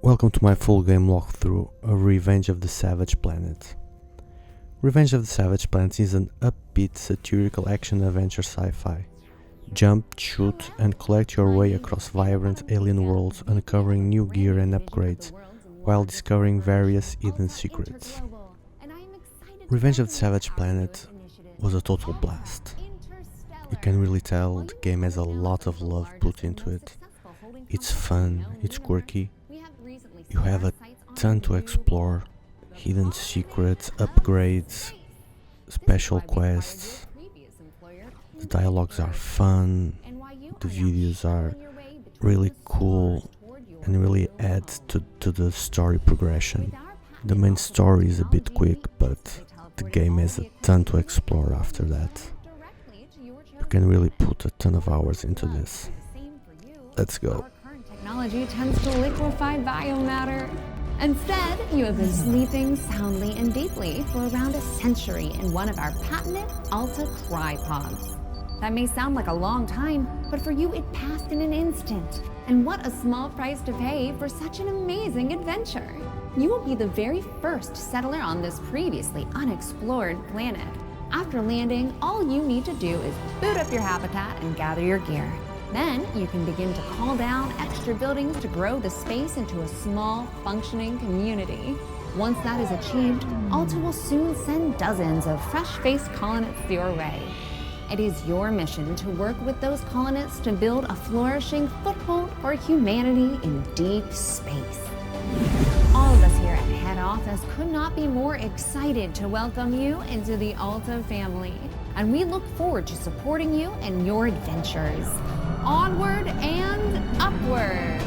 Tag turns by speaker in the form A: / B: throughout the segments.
A: Welcome to my full game walkthrough of Revenge of the Savage Planet. Revenge of the Savage Planet is an upbeat, satirical action-adventure sci-fi. Jump, shoot, and collect your way across vibrant alien worlds, uncovering new gear and upgrades, while discovering various hidden secrets. Revenge of the Savage Planet was a total blast. You can really tell the game has a lot of love put into it. It's fun, it's quirky. You have a ton to explore, hidden secrets, upgrades, special quests. The dialogues are fun, the videos are really cool and really add to the story progression. The main story is a bit quick, but the game has a ton to explore after that. You can really put a ton of hours into this. Let's go.
B: Technology tends to liquefy biomatter. Instead, you have been sleeping soundly and deeply for around a century in one of our patented Alta crypods. That may sound like a long time, but for you it passed in an instant. And what a small price to pay for such an amazing adventure. You will be the very first settler on this previously unexplored planet. After landing, all you need to do is boot up your habitat and gather your gear. Then you can begin to call down extra buildings to grow the space into a small, functioning community. Once that is achieved, Alta will soon send dozens of fresh-faced colonists your way. It is your mission to work with those colonists to build a flourishing foothold for humanity in deep space. All of us here at Head Office could not be more excited to welcome you into the Alta family, and we look forward to supporting you in your adventures. Onward and upward.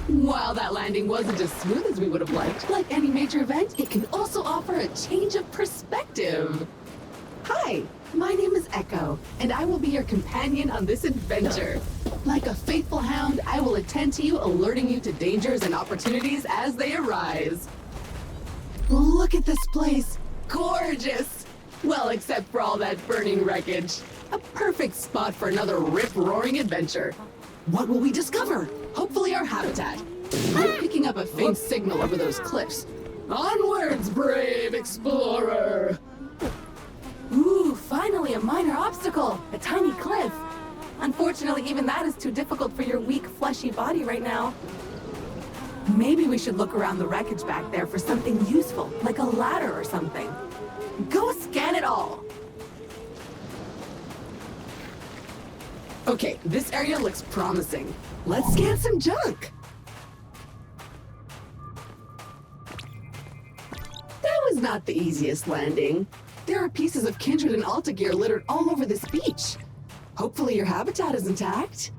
C: While that landing wasn't as smooth as we would have liked, like any major event, it can also offer a change of perspective. Hi, my name is Echo, and I will be your companion on this adventure. Like a faithful hound, I will attend to you, alerting you to dangers and opportunities as they arise. Look at this place. Gorgeous! Well, except for all that burning wreckage. A perfect spot for another rip-roaring adventure. What will we discover? Hopefully our habitat. I'm picking up a faint signal over those cliffs. Onwards, brave explorer!
D: Ooh, finally a minor obstacle. A tiny cliff. Unfortunately, even that is too difficult for your weak, fleshy body right now. Maybe we should look around the wreckage back there for something useful, like a ladder or something. Go scan it all!
C: Okay, this area looks promising. Let's scan some junk. That was not the easiest landing. There are pieces of Kindred and Alta gear littered all over this beach. Hopefully your habitat is intact.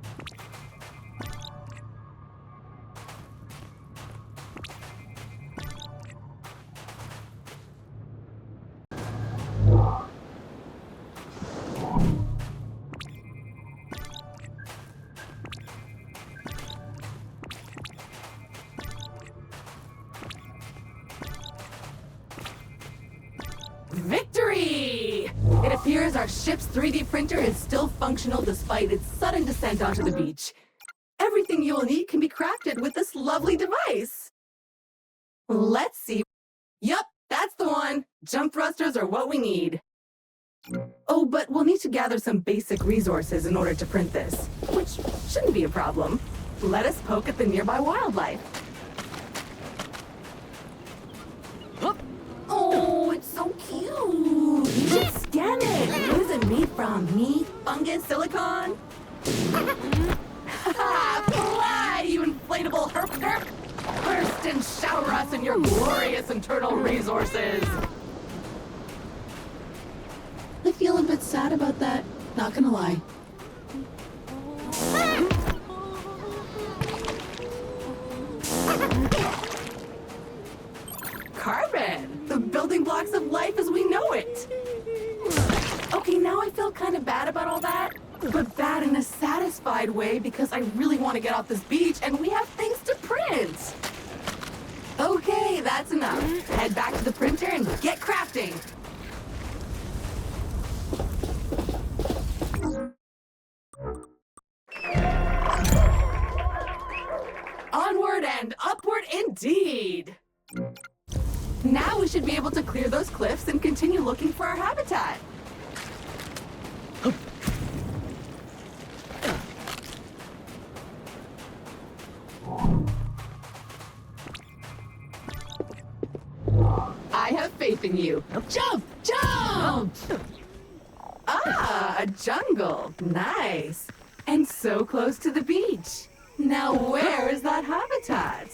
D: Victory! It appears our ship's 3D printer is still functional despite its sudden descent onto the beach. Everything you will need can be crafted with this lovely device. Let's see. Yup, that's the one. Jump thrusters are what we need. Oh, but we'll need to gather some basic resources in order to print this, which shouldn't be a problem. Let us poke at the nearby wildlife. Oh, it's so cute. You should scan it. What is it made from? Meat, fungus, silicone? Fly, you inflatable herp herp! Burst and shower us in your glorious internal resources.
C: I feel a bit sad about that, not gonna lie.
D: Carbon, the building blocks of life as we know it. Okay, now I feel kind of bad about all that, but bad in a satisfied way because I really want to get off this beach and we have things to print. Okay, that's enough. Head back to the printer and get crafting. Onward and upward indeed! Now we should be able to clear those cliffs and continue looking for our habitat.
C: I have faith in you. Jump! Jump!
D: Ah, a jungle. Nice. And so close to the beach. Now where is that habitat?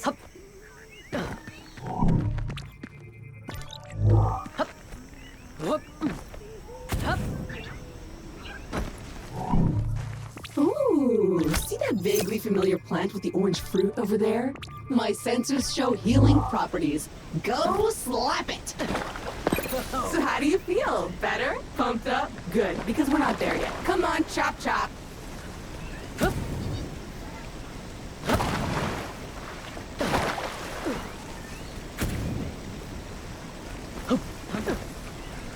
C: Ooh, see that vaguely familiar plant with the orange fruit over there? My sensors show healing properties. Go slap it!
D: So how do you feel? Better? Pumped up? Good, because we're not there yet. Come on, chop chop.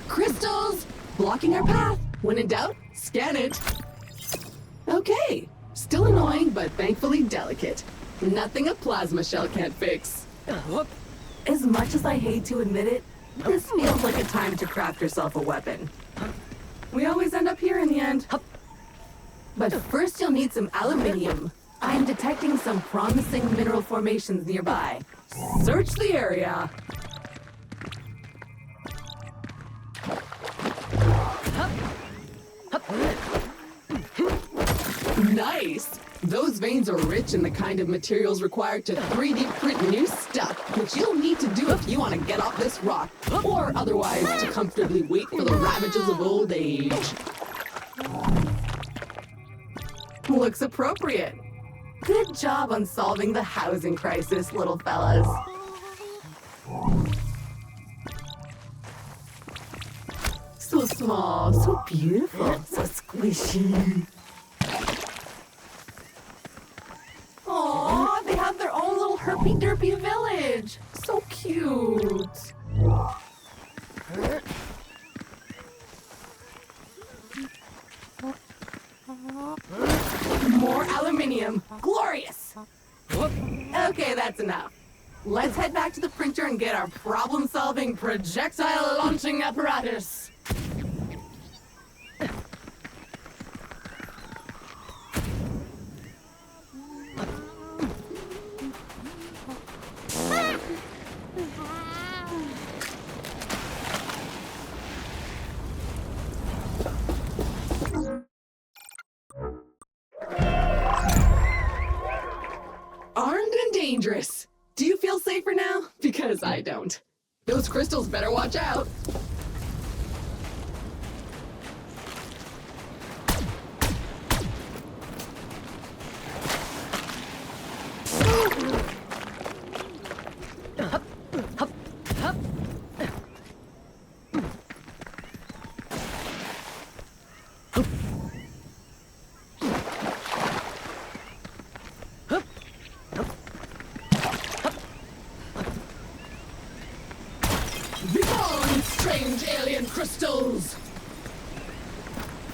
C: Crystals! Blocking our path. When in doubt, scan it. Okay. Still annoying, but thankfully delicate. Nothing a plasma shell can't fix.
D: As much as I hate to admit it, this feels like a time to craft yourself a weapon. We always end up here in the end. But first you'll need some aluminium. I'm detecting some promising mineral formations nearby. Search the area.
C: Nice! Those veins are rich in the kind of materials required to 3D print new stuff, which you'll need to do if you want to get off this rock, or otherwise to comfortably wait for the ravages of old age.
D: Looks appropriate. Good job on solving the housing crisis, little fellas. So small, so beautiful, so squishy. Aww, they have their own little herpy-derpy village. So cute. More aluminium. Glorious. Okay, that's enough. Let's head back to the printer and get our problem-solving projectile launching apparatus.
C: Armed and dangerous. Do you feel safer now? Because I don't. Those crystals better watch out. Begone, strange alien crystals!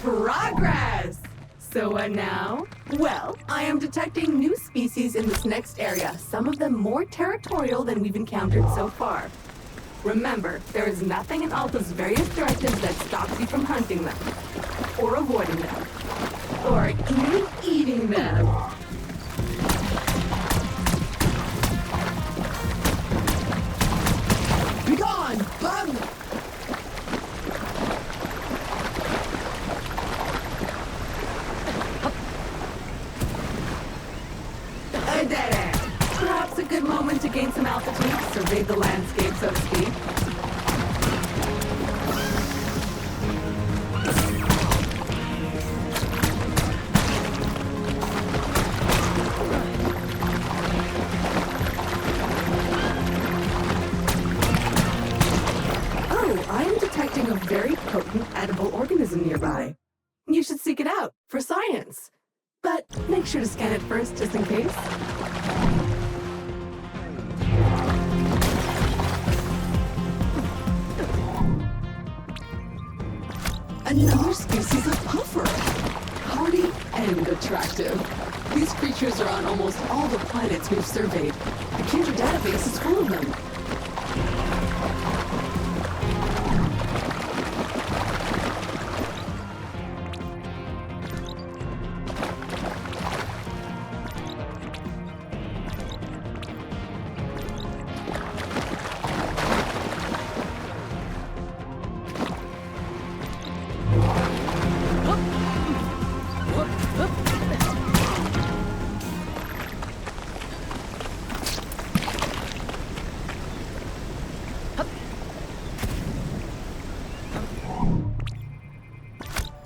D: Progress! So what now? Well, I am detecting new species in this next area, some of them more territorial than we've encountered so far. Remember, there is nothing in Alta's various directives that stops you from hunting them, or avoiding them, or even eating them.
C: Be gone, bug!
D: I did it! Perhaps a good moment to gain some altitude, survey the landscape, so to speak. Oh, I am detecting a very potent edible organism nearby. You should seek it out, for science. But make sure to scan it first, just in case.
C: Another species of puffer. Hardy and attractive. These creatures are on almost all the planets we've surveyed. The Kindred database is full of them.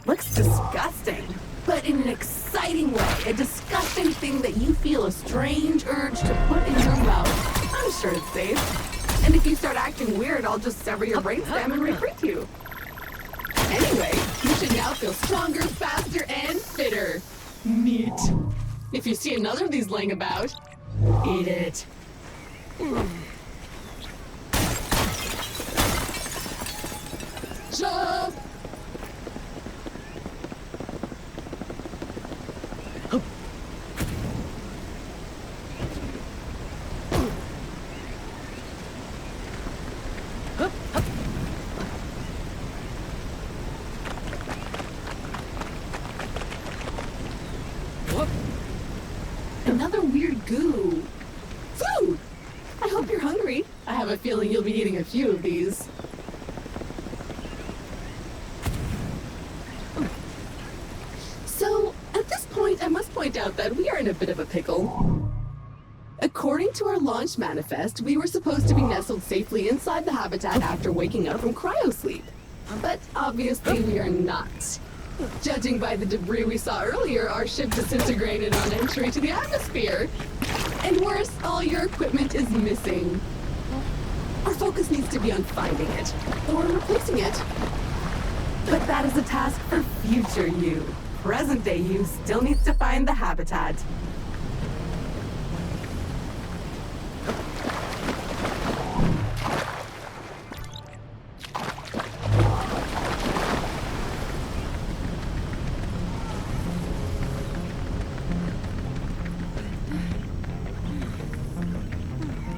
D: Looks disgusting, but in an exciting way. A disgusting thing that you feel a strange urge to put in your mouth. I'm sure it's safe. And if you start acting weird, I'll just sever your brainstem and re-freak you.
C: Anyway, you should now feel stronger, faster, and fitter. Meat. If you see another of these laying about, eat it. Jump! Another weird goo. Food! I hope you're hungry. I have a feeling you'll be eating a few of these. So, at this point, I must point out that we are in a bit of a pickle. According to our launch manifest, we were supposed to be nestled safely inside the habitat after waking up from cryosleep. But obviously we are not. Judging by the debris we saw earlier, our ship disintegrated on entry to the atmosphere. And worse, all your equipment is missing. Our focus needs to be on finding it, or replacing it.
D: But that is a task for future you. Present day you still needs to find the habitat.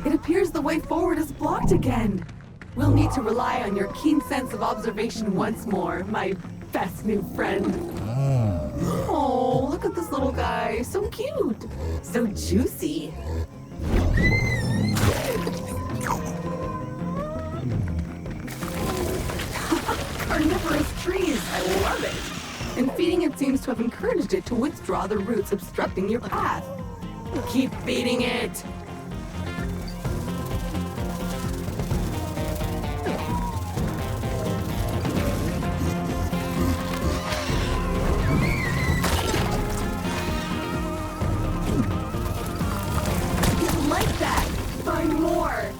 D: It appears the way forward is blocked again. We'll need to rely on your keen sense of observation once more, my best new friend. Oh, look at this little guy. So cute. So juicy. Carnivorous trees. I love it. And feeding it seems to have encouraged it to withdraw the roots obstructing your path. Keep feeding it. Like that. Find more.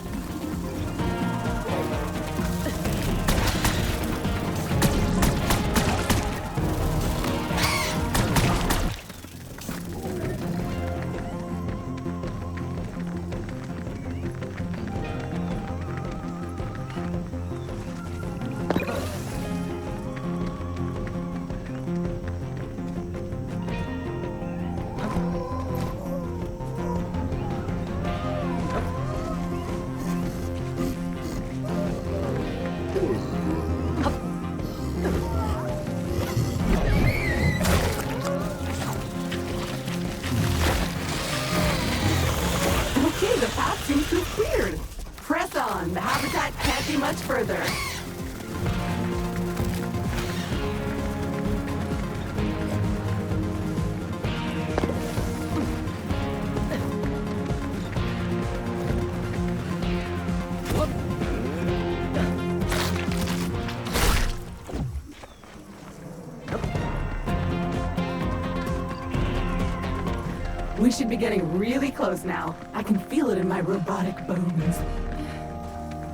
D: We should be getting really close now. I can feel it in my robotic bones.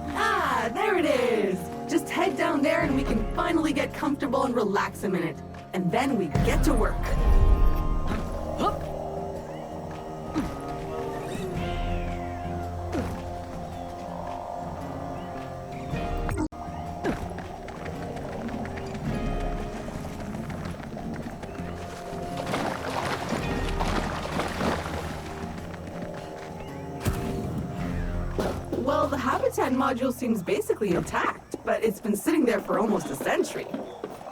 D: Ah, there it is! Just head down there and we can finally get comfortable and relax a minute. And then we get to work. Hup. Well, the habitat module seems basically intact, but it's been sitting there for almost a century.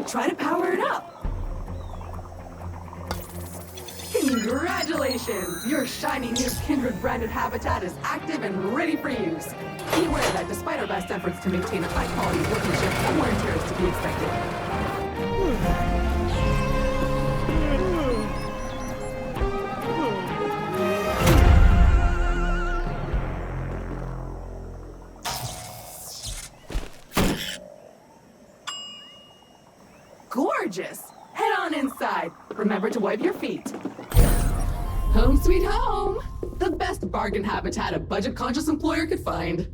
D: Try to power it up. Congratulations! Your shiny new Kindred branded habitat is active and ready for use. Be aware that despite our best efforts to maintain a high quality workmanship, wear and tear is to be expected. Gorgeous! Head on inside. Remember to wipe your feet.
C: Home sweet home! The best bargain habitat a budget-conscious employer could find.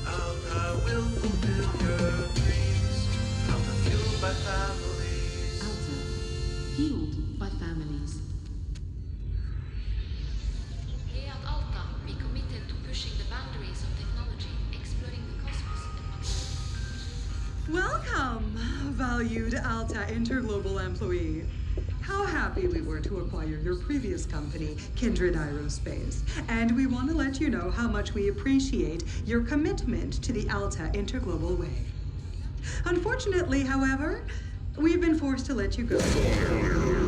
E: Alta will fulfill your dreams. Alta fueled by families.
F: Alta, fueled by families.
G: Here at Alta, we committed to pushing the boundaries of technology, exploring the cosmos and
H: Welcome, valued Alta Interglobal employee. How happy we were to acquire your previous company, Kindred Aerospace. And we want to let you know how much we appreciate your commitment to the Alta Interglobal way. Unfortunately, however, we've been forced to let you go.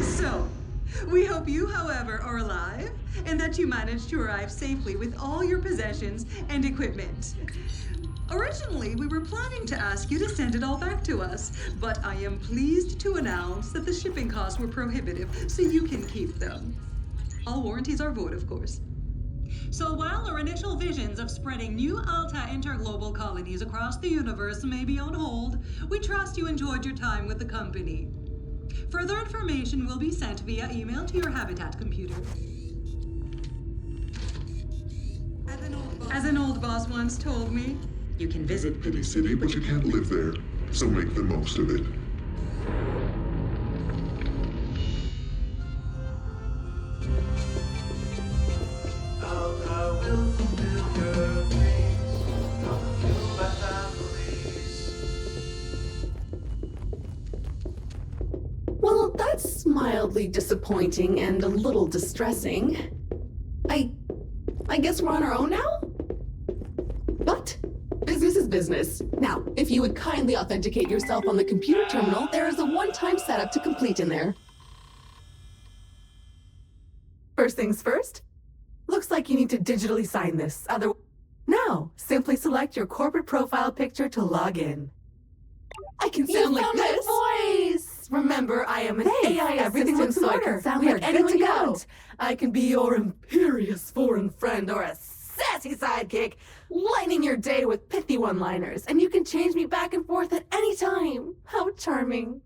H: So, we hope you, however, are alive and that you managed to arrive safely with all your possessions and equipment. Originally, we were planning to ask you to send it all back to us, but I am pleased to announce that the shipping costs were prohibitive, so you can keep them. All warranties are void, of course. So while our initial visions of spreading new Alta interglobal colonies across the universe may be on hold, we trust you enjoyed your time with the company. Further information will be sent via email to your Habitat computer. As an old boss once told me, you can visit
I: Pity City, but you can't live there, so make the most of it.
E: Alta will fulfill your dreams. Alta fueled by families.
C: Well, that's mildly disappointing and a little distressing. I guess we're on our own now? But business is business. Now, if you would kindly authenticate yourself on the computer terminal, there is a one-time setup to complete in there.
D: First things first. Looks like you need to digitally sign this. Now, simply select your corporate profile picture to log in.
C: I can sound like this.
D: Voice! Remember, I am an AI
C: everything
D: assistant,
C: looks in
D: so I
C: order.
D: can sound
C: We are
D: like
C: good
D: anyone
C: to
D: you
C: go.
D: want. I can be your imperious foreign friend or a sassy sidekick, lightening your day with pithy one-liners, and you can change me back and forth at any time. How charming.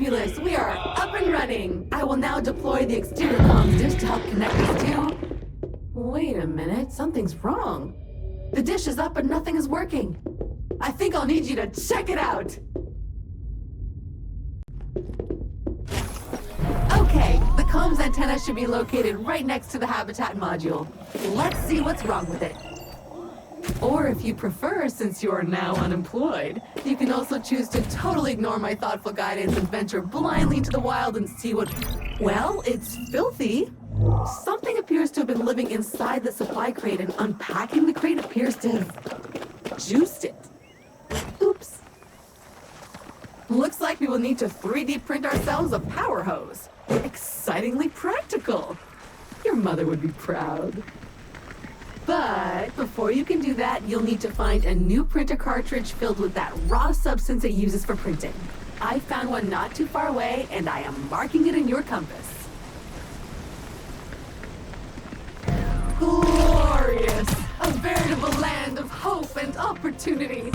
D: Fabulous! We are up and running! I will now deploy the exterior comm dish to help connect us to... Wait a minute, something's wrong. The dish is up but nothing is working. I think I'll need you to check it out! Okay, the comms antenna should be located right next to the habitat module. Let's see what's wrong with it. Or if you prefer, since you are now unemployed, you can also choose to totally ignore my thoughtful guidance and venture blindly into the wild and see what... Well, it's filthy. Something appears to have been living inside the supply crate, and unpacking the crate appears to have juiced it. Oops. Looks like we will need to 3D print ourselves a power hose. Excitingly practical. Your mother would be proud. But before you can do that, you'll need to find a new printer cartridge filled with that raw substance it uses for printing. I found one not too far away, and I am marking it in your compass. Glorious! A veritable land of hope and opportunity.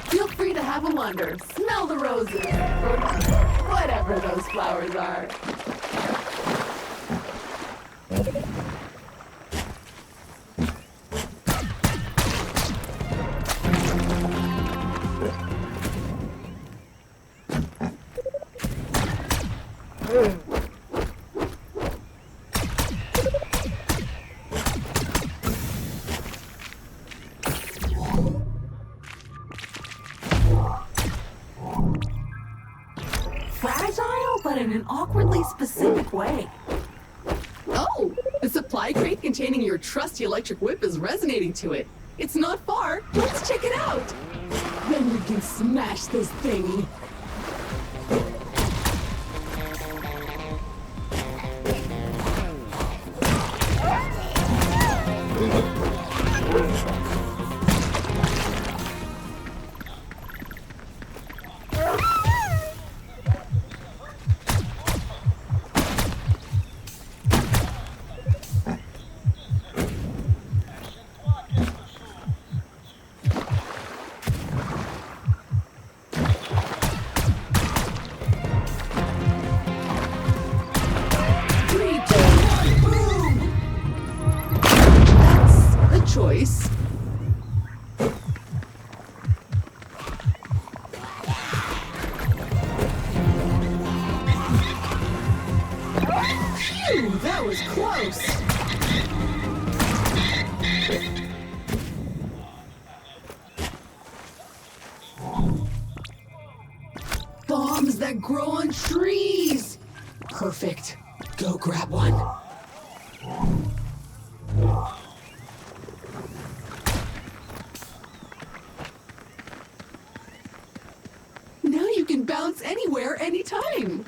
D: Feel free to have a wander, smell the roses, or whatever those flowers are. Fragile, but in an awkwardly specific way.
C: Oh, the supply crate containing your trusty electric whip is resonating to it. It's not far. Let's check it out. Then we can smash this thing. Choice. Phew, that was close. Bombs that grow on trees. Perfect. Go grab one. Now you can bounce anywhere, anytime.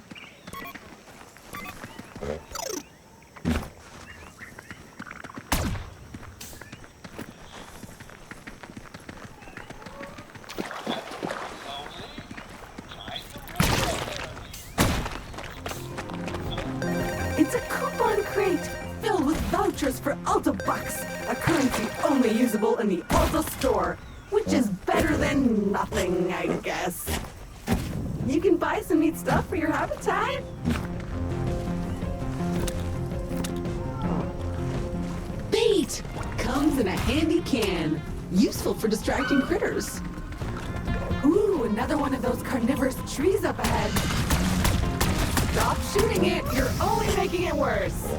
C: It's a coupon crate filled with vouchers for Alta Bucks, a currency only usable in the Alta store, which is better than nothing, I guess. You can buy some neat stuff for your habitat. Bait! Comes in a handy can. Useful for distracting critters.
D: Ooh, another one of those carnivorous trees up ahead. Stop shooting it, you're only making it worse.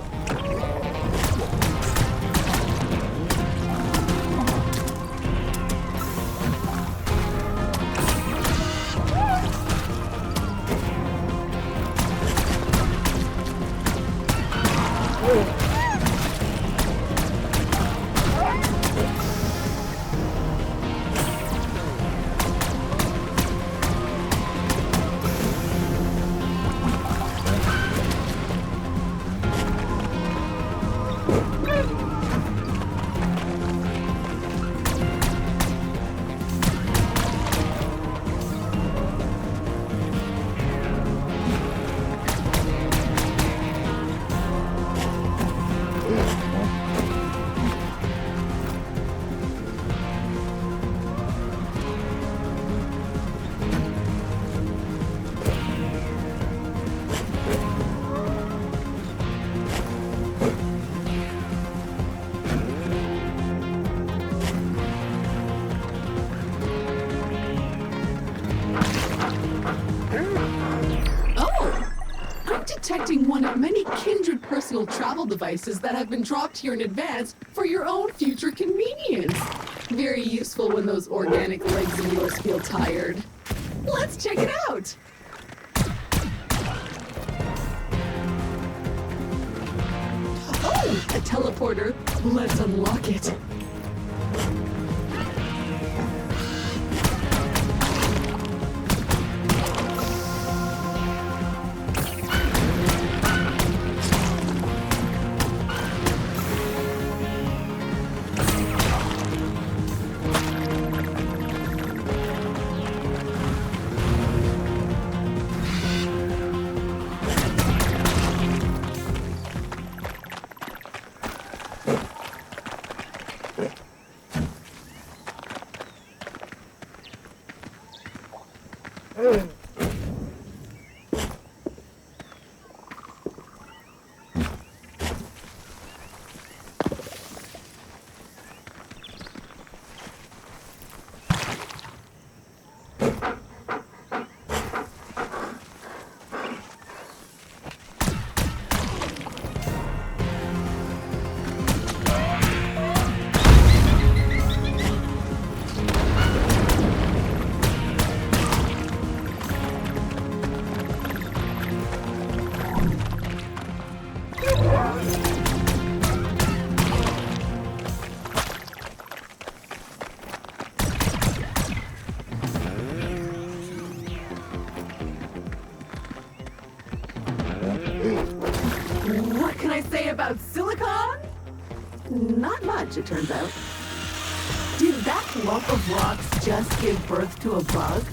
C: I'm detecting one of many kindred personal travel devices that have been dropped here in advance for your own future convenience. Very useful when those organic legs of yours feel tired. Let's check it out! Oh, a teleporter. Let's unlock it. What can I say about silicon? Not much, it turns out. Did that lump of rocks just give birth to a bug?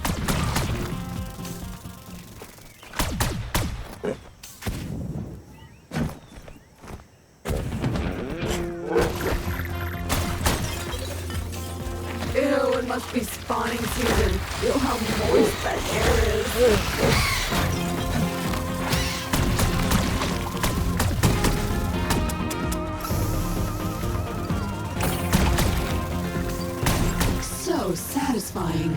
C: Ew, it must be spawning season. Feel how moist that air is. So satisfying.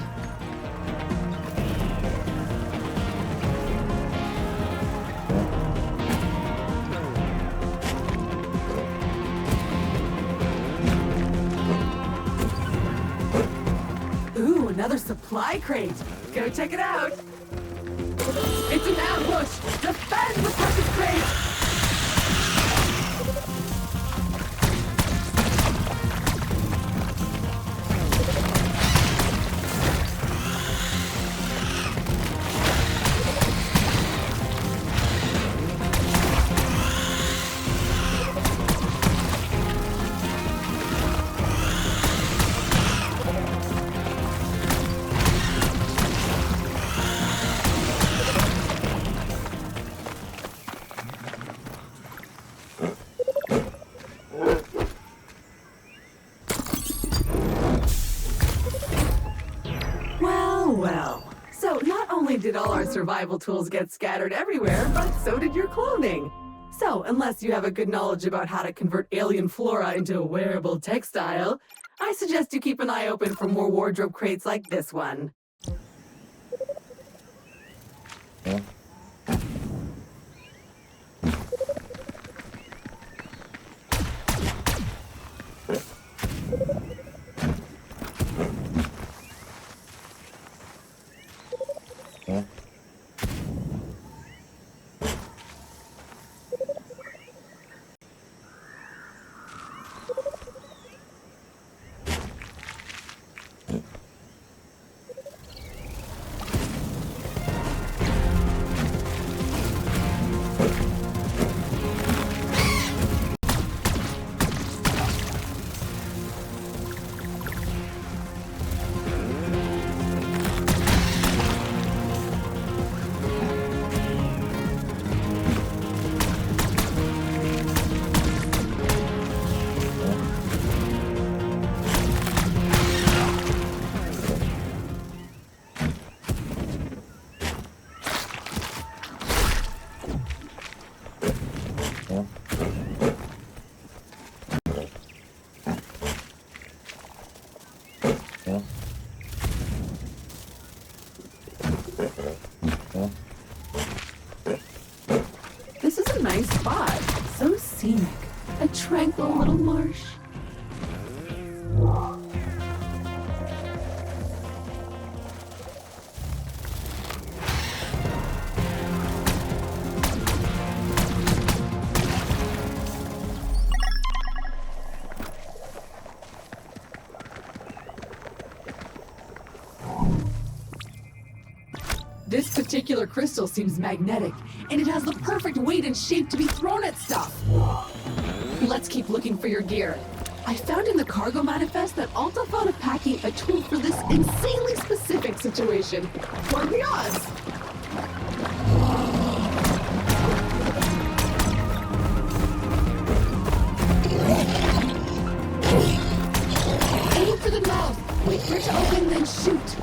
C: Ooh, another supply crate. Go check it out. It's an ambush. Defend the precious crate. Well, so not only did all our survival tools get scattered everywhere, but so did your clothing. So, unless you have a good knowledge about how to convert alien flora into a wearable textile, I suggest you keep an eye open for more wardrobe crates like this one.
D: scenic. A tranquil little marsh.
C: This particular crystal seems magnetic, and it has the perfect weight and shape to be thrown at stuff. Let's keep looking for your gear. I found in the cargo manifest that Alta thought of packing a tool for this insanely specific situation. What are the odds? Aim for the mouth. Wait for it to open, then shoot.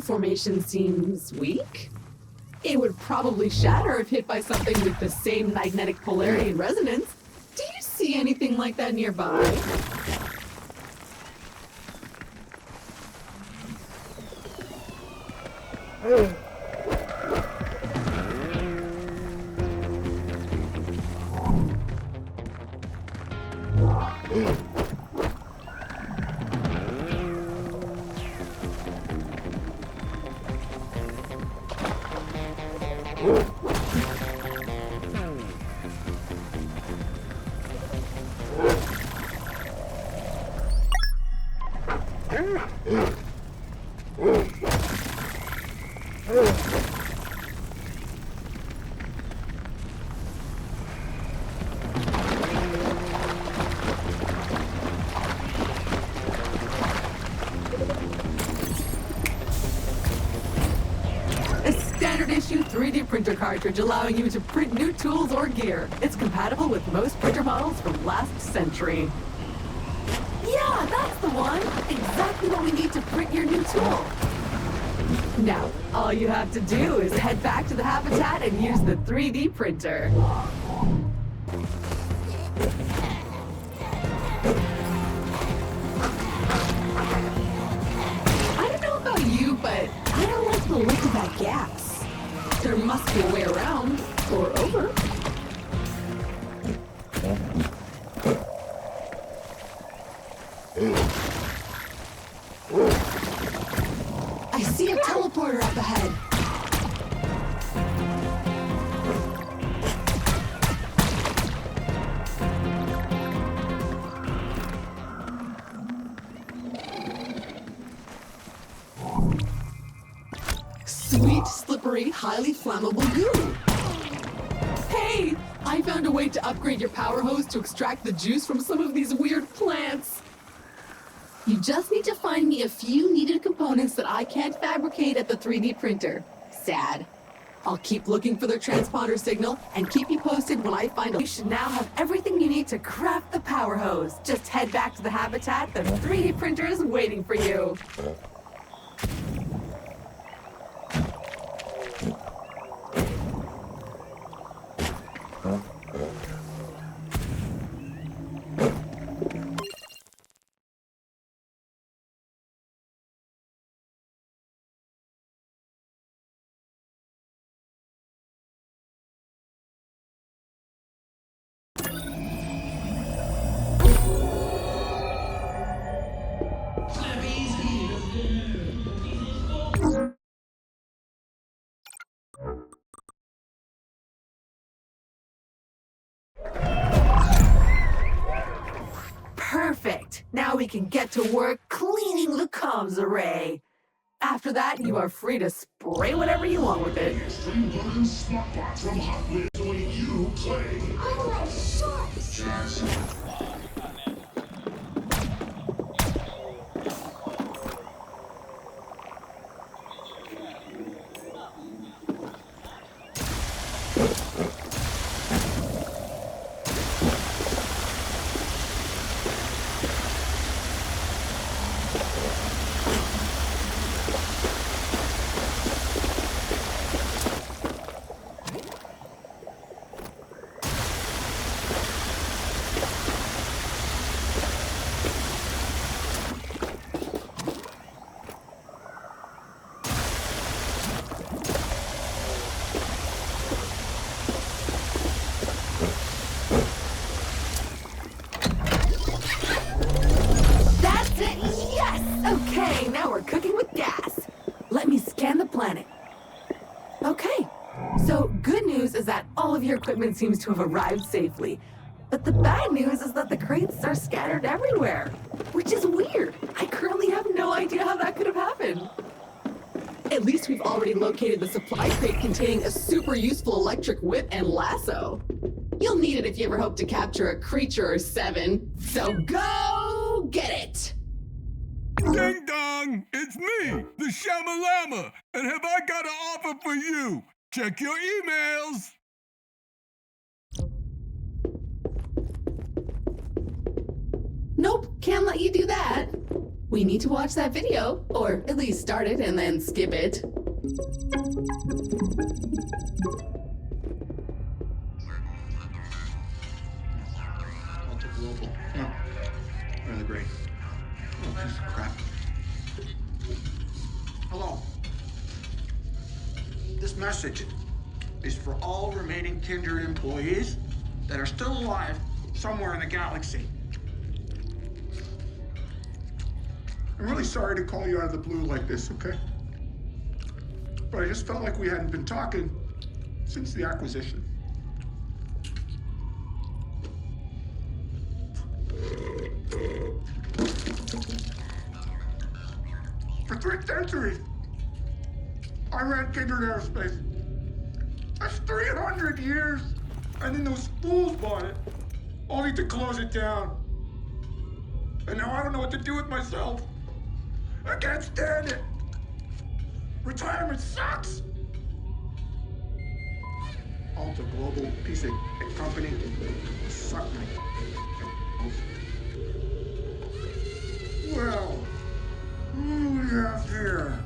C: Formation seems weak. It would probably shatter if hit by something with the same magnetic polarity and resonance. Do you see anything like that nearby?
D: A standard issue 3D printer cartridge allowing you to print new tools or gear. It's compatible with most printer models from last century. Yeah, that's the one! Exactly what we need to print your new tool. Now, all you have to do is head back to the habitat and use the 3D printer. I don't know about you, but I don't like the look of that gas. There must be a way around, or over. I see a teleporter up ahead. Sweet, slippery, highly flammable goo. Hey, I found a way to upgrade your power hose to extract the juice from some of these weird plants. You just need to find me a few needed components that I can't fabricate at the 3D printer. Sad. I'll keep looking for their transponder signal and keep you posted when I find it. You should now have everything you need to craft the power hose. Just head back to the habitat. The 3D printer is waiting for you. Perfect! Now we can get to work cleaning the comms array. After that, you are free to spray whatever you want with it.
I: Extreme version smartbox from Hot Wheels when you play.
J: I like shorts.
D: Okay, now we're cooking with gas. Let me scan the planet. Okay, so good news is that all of your equipment seems to have arrived safely. But the bad news is that the crates are scattered everywhere, which is weird. I currently have no idea how that could have happened. At least we've already located the supply crate containing a super useful electric whip and lasso. You'll need it if you ever hope to capture a creature or 7. So go get it!
K: Ding dong! It's me, the Shamalama, and have I got an offer for you? Check your emails!
D: Nope, can't let you do that. We need to watch that video, or at least start it and then skip it.
L: Multi-global. Oh, really great. Oh, piece of crap. Hello. This message is for all remaining Kindred employees that are still alive somewhere in the galaxy.
I: I'm really sorry to call you out of the blue like this, okay? But I just felt like we hadn't been talking since the acquisition. 3 centuries. I ran Kindred Aerospace. That's 300 years. And then those fools bought it, only to close it down. And now I don't know what to do with myself. I can't stand it. Retirement sucks. Alta Global, piece of company, suck me. Well, who do we have here?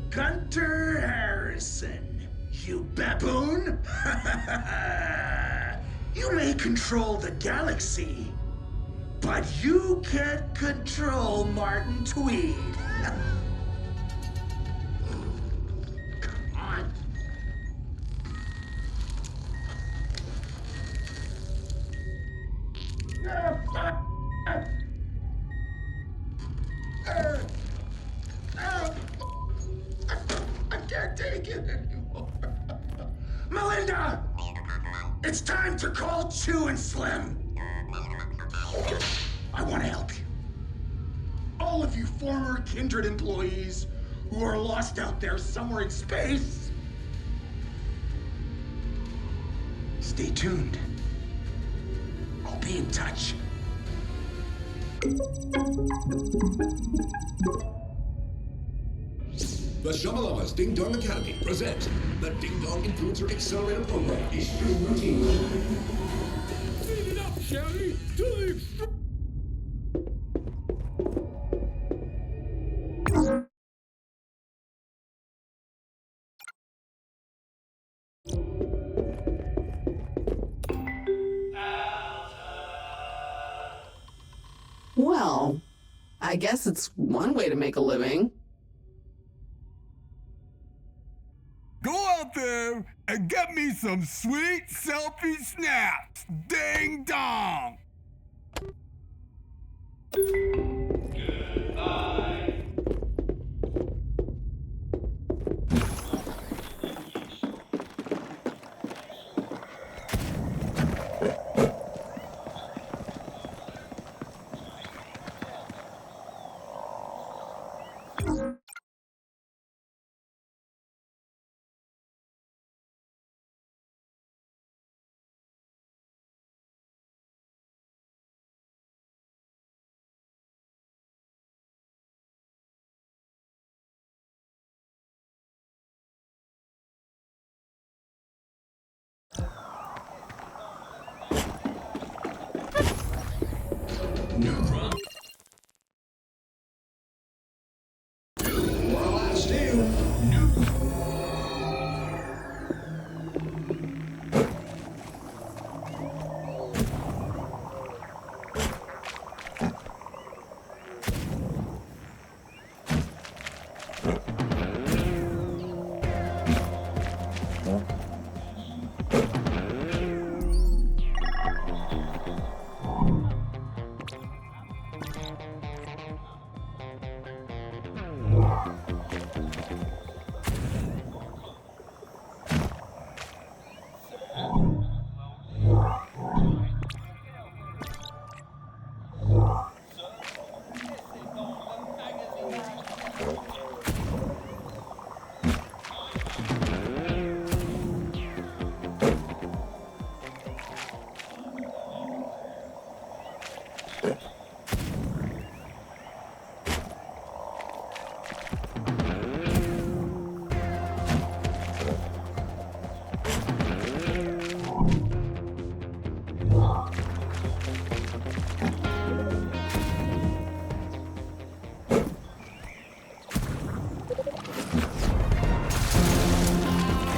M: Gunter Harrison, you baboon! You may control the galaxy, but you can't control Martin Tweed. Come on.
I: I can't take it anymore.
M: Melinda! It's time to call Chew and Slim. I want to help you.
I: All of you former Kindred employees who are lost out there somewhere in space,
M: Stay tuned. I'll be in touch.
N: The Shamalama's Ding Dong Academy presents the Ding Dong Influencer Accelerator Program Extreme Routine.
K: Speed it up, Shelly, to the extreme.
C: Well, I guess it's one way to make a living.
K: Go out there and get me some sweet selfie snaps. Ding dong.
N: No problem. Our last deal.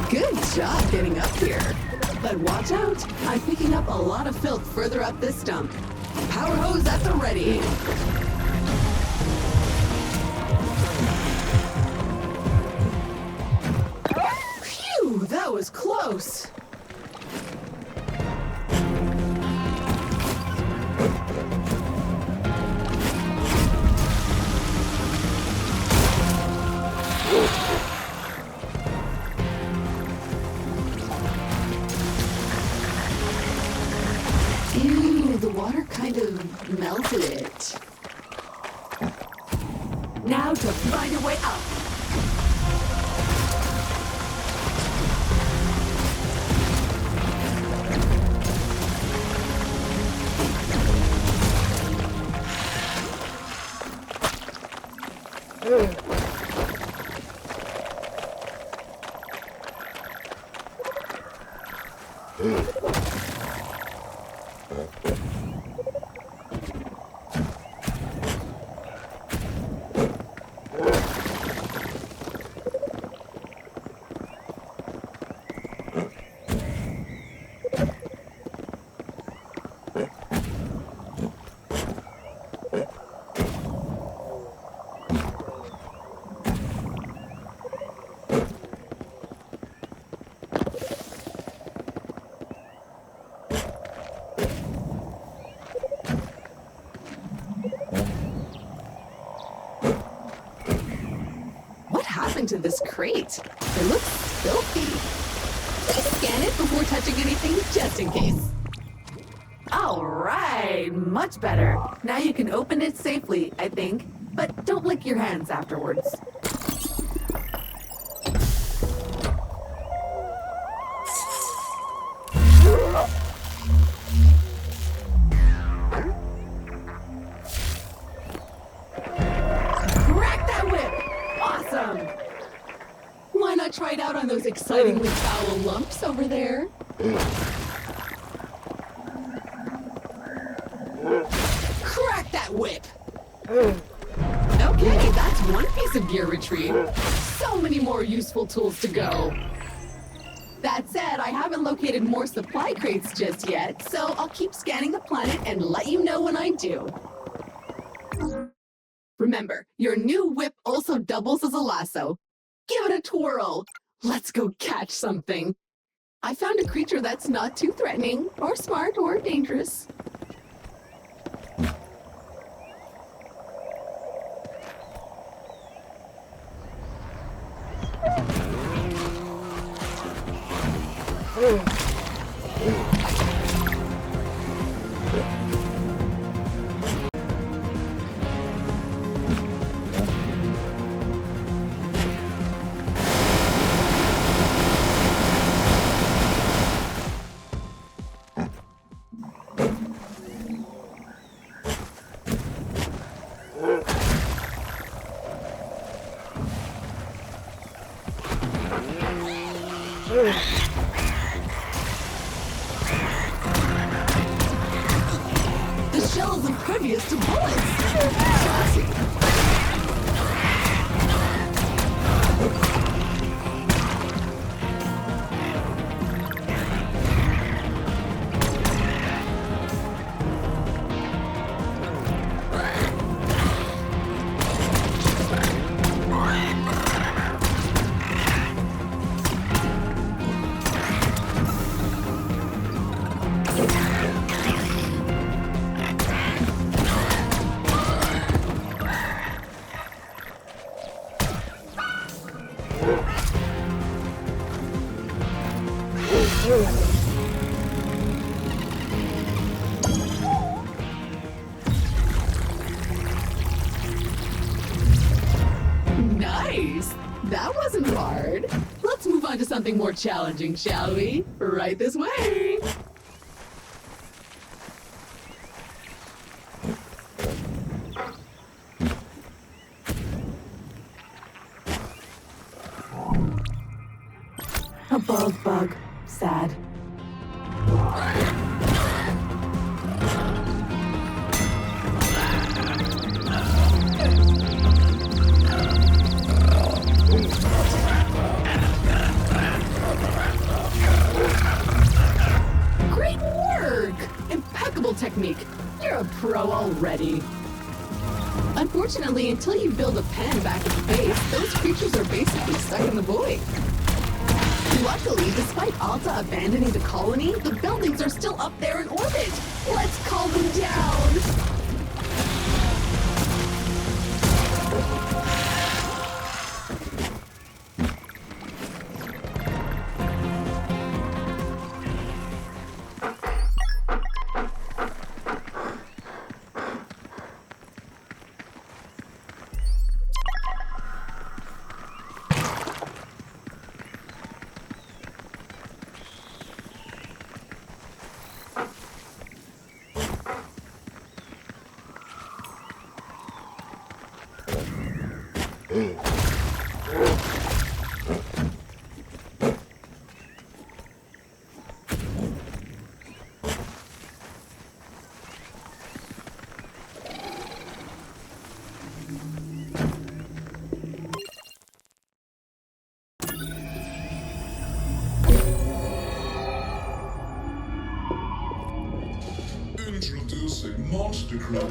C: Good job getting up here. But watch out, I'm picking up a lot of filth further up this dump. Power hose at the ready. Phew, that was close. Ew, the water kind of melted it.
D: Now to find your way out.
C: To this crate. It looks filthy. Please scan it before touching anything, just in case.
D: All right, much better. Now you can open it safely, I think, but don't lick your hands afterwards. Crack that whip! Awesome!
C: Why not try it out on those excitingly foul lumps over there? Crack that whip! Okay, that's one piece of gear retrieved. So many more useful tools to go. That said, I haven't located more supply crates just yet, so I'll keep scanning the planet and let you know when I do. Remember, your new whip also doubles as a lasso. Give it a twirl. Let's go catch something. I found a creature that's not too threatening, or smart, or dangerous. The shell is impervious to bullets. Classy. Nice! That wasn't hard. Let's move on to something more challenging, shall we? Right this way!
D: A bald bug. Sad.
C: Great work! Impeccable technique. You're a pro already. Unfortunately, until you build a pen back in space, those creatures are basically stuck in the void. Luckily, despite Alta abandoning the colony, the buildings are still up there in orbit. Let's calm them down!
N: Introducing Monster Crew.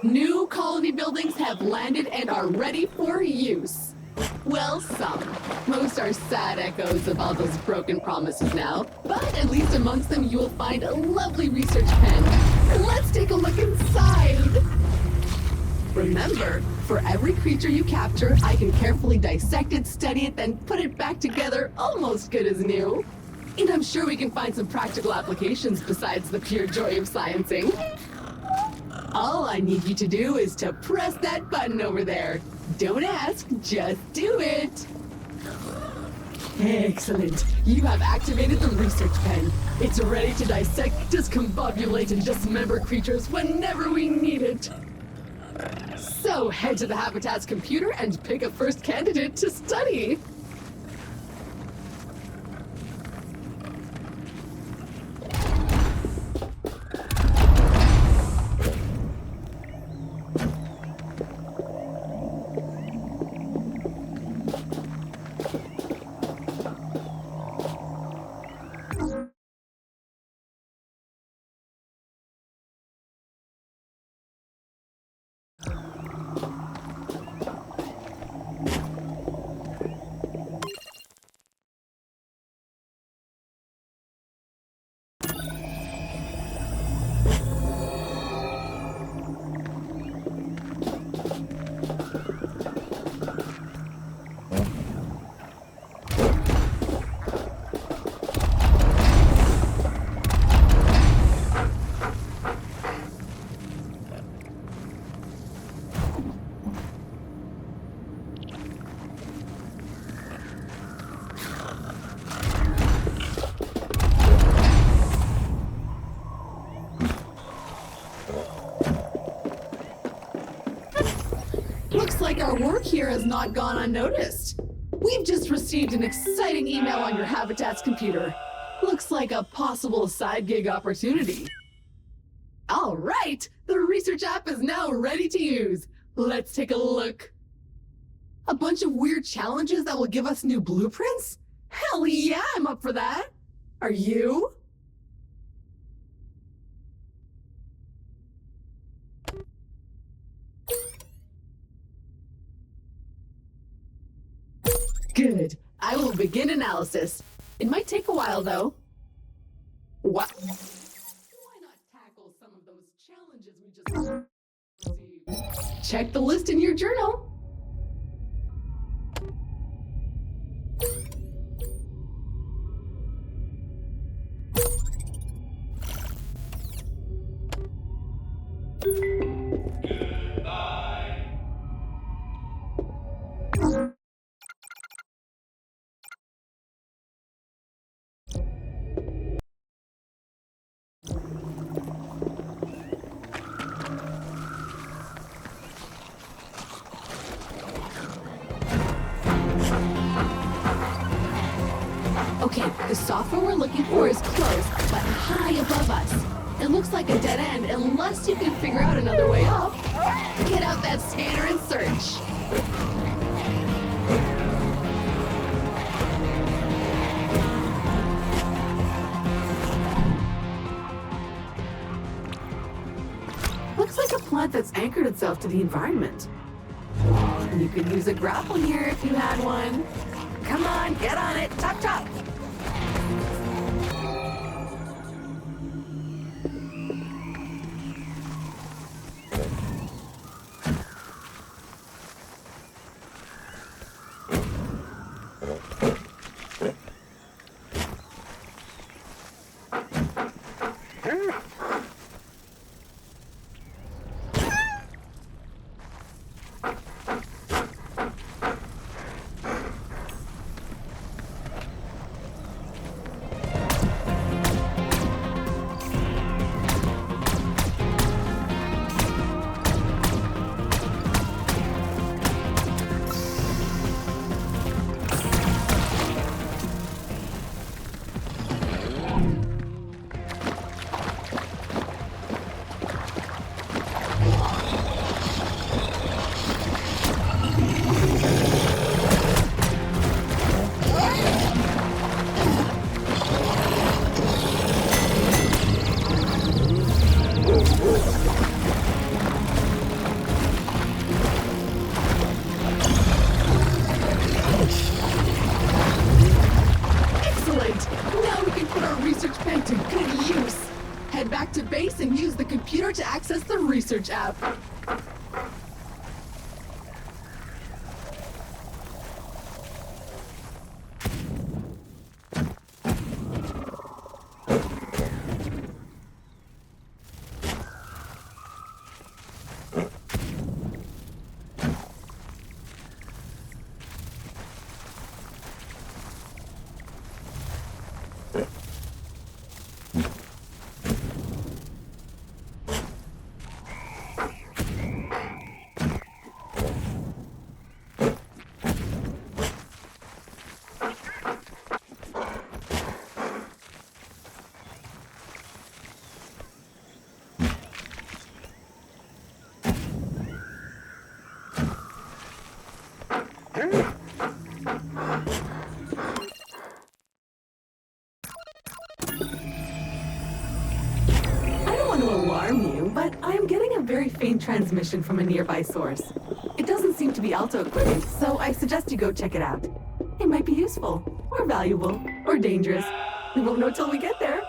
C: New colony buildings have landed and are ready for use. Well, some. Most are sad echoes of all those broken promises now, but at least amongst them you will find a lovely research pen. Let's take a look inside! Remember, for every creature you capture, I can carefully dissect it, study it, then put it back together almost good as new. And I'm sure we can find some practical applications besides the pure joy of sciencing. All I need you to do is to press that button over there. Don't ask, just do it. Excellent. You have activated the research pen. It's ready to dissect, discombobulate, and dismember creatures whenever we need it. So head to the Habitat's computer and pick a first candidate to study. Looks like our work here has not gone unnoticed. We've just received an exciting email on your Habitat's computer. Looks like a possible side gig opportunity. All right, the research app is now ready to use. Let's take a look. A bunch of weird challenges that will give us new blueprints? Hell yeah, I'm up for that. Are you? Good. I will begin analysis. It might take a while, though. What? Why not tackle some of those challenges we just received? Check the list in your journal. Okay, the software we're looking for is close, but high above us. It looks like a dead end unless you can figure out another way up. Get out that scanner and search. Looks like a plant that's anchored itself to the environment. You could use a grapple here if you had one. Come on, get on it, chop chop.
D: app. I don't want to alarm you, but I'm getting a very faint transmission from a nearby source. It doesn't seem to be Alto equipment, so I suggest you go check it out. It might be useful, or valuable, or dangerous. We won't know till we get there.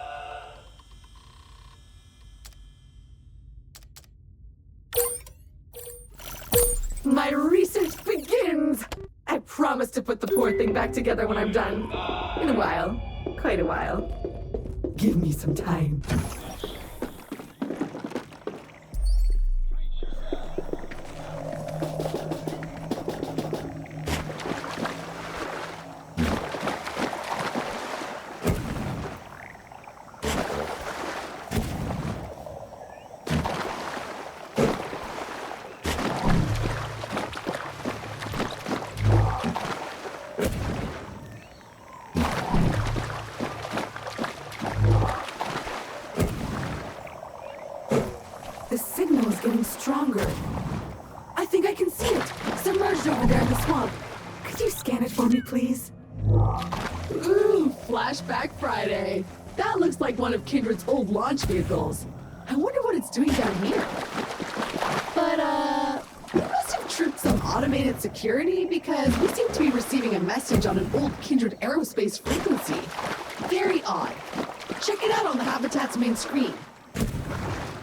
D: My research begins! I promise to put the poor thing back together when I'm done. In a while. Quite a while. Give me some time. The signal is getting stronger. I think I can see it, submerged over there in the swamp. Could you scan it for me, please?
C: Ooh, Flashback Friday. That looks like one of Kindred's old launch vehicles. I wonder what it's doing down here. But, we must have tripped some automated security because we seem to be receiving a message on an old Kindred aerospace frequency. Very odd. Check it out on the Habitat's main screen.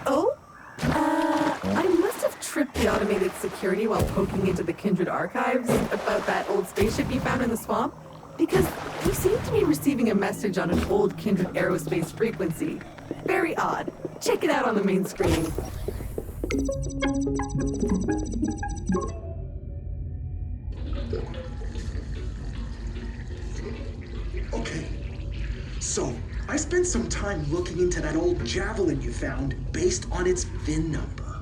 D: Oh? I must have tripped the automated security while poking into the Kindred archives about that old spaceship you found in the swamp, because we seem to be receiving a message on an old Kindred aerospace frequency. Very odd. Check it out on the main screen.
M: Okay, so I spent some time looking into that old Javelin you found based on its VIN number.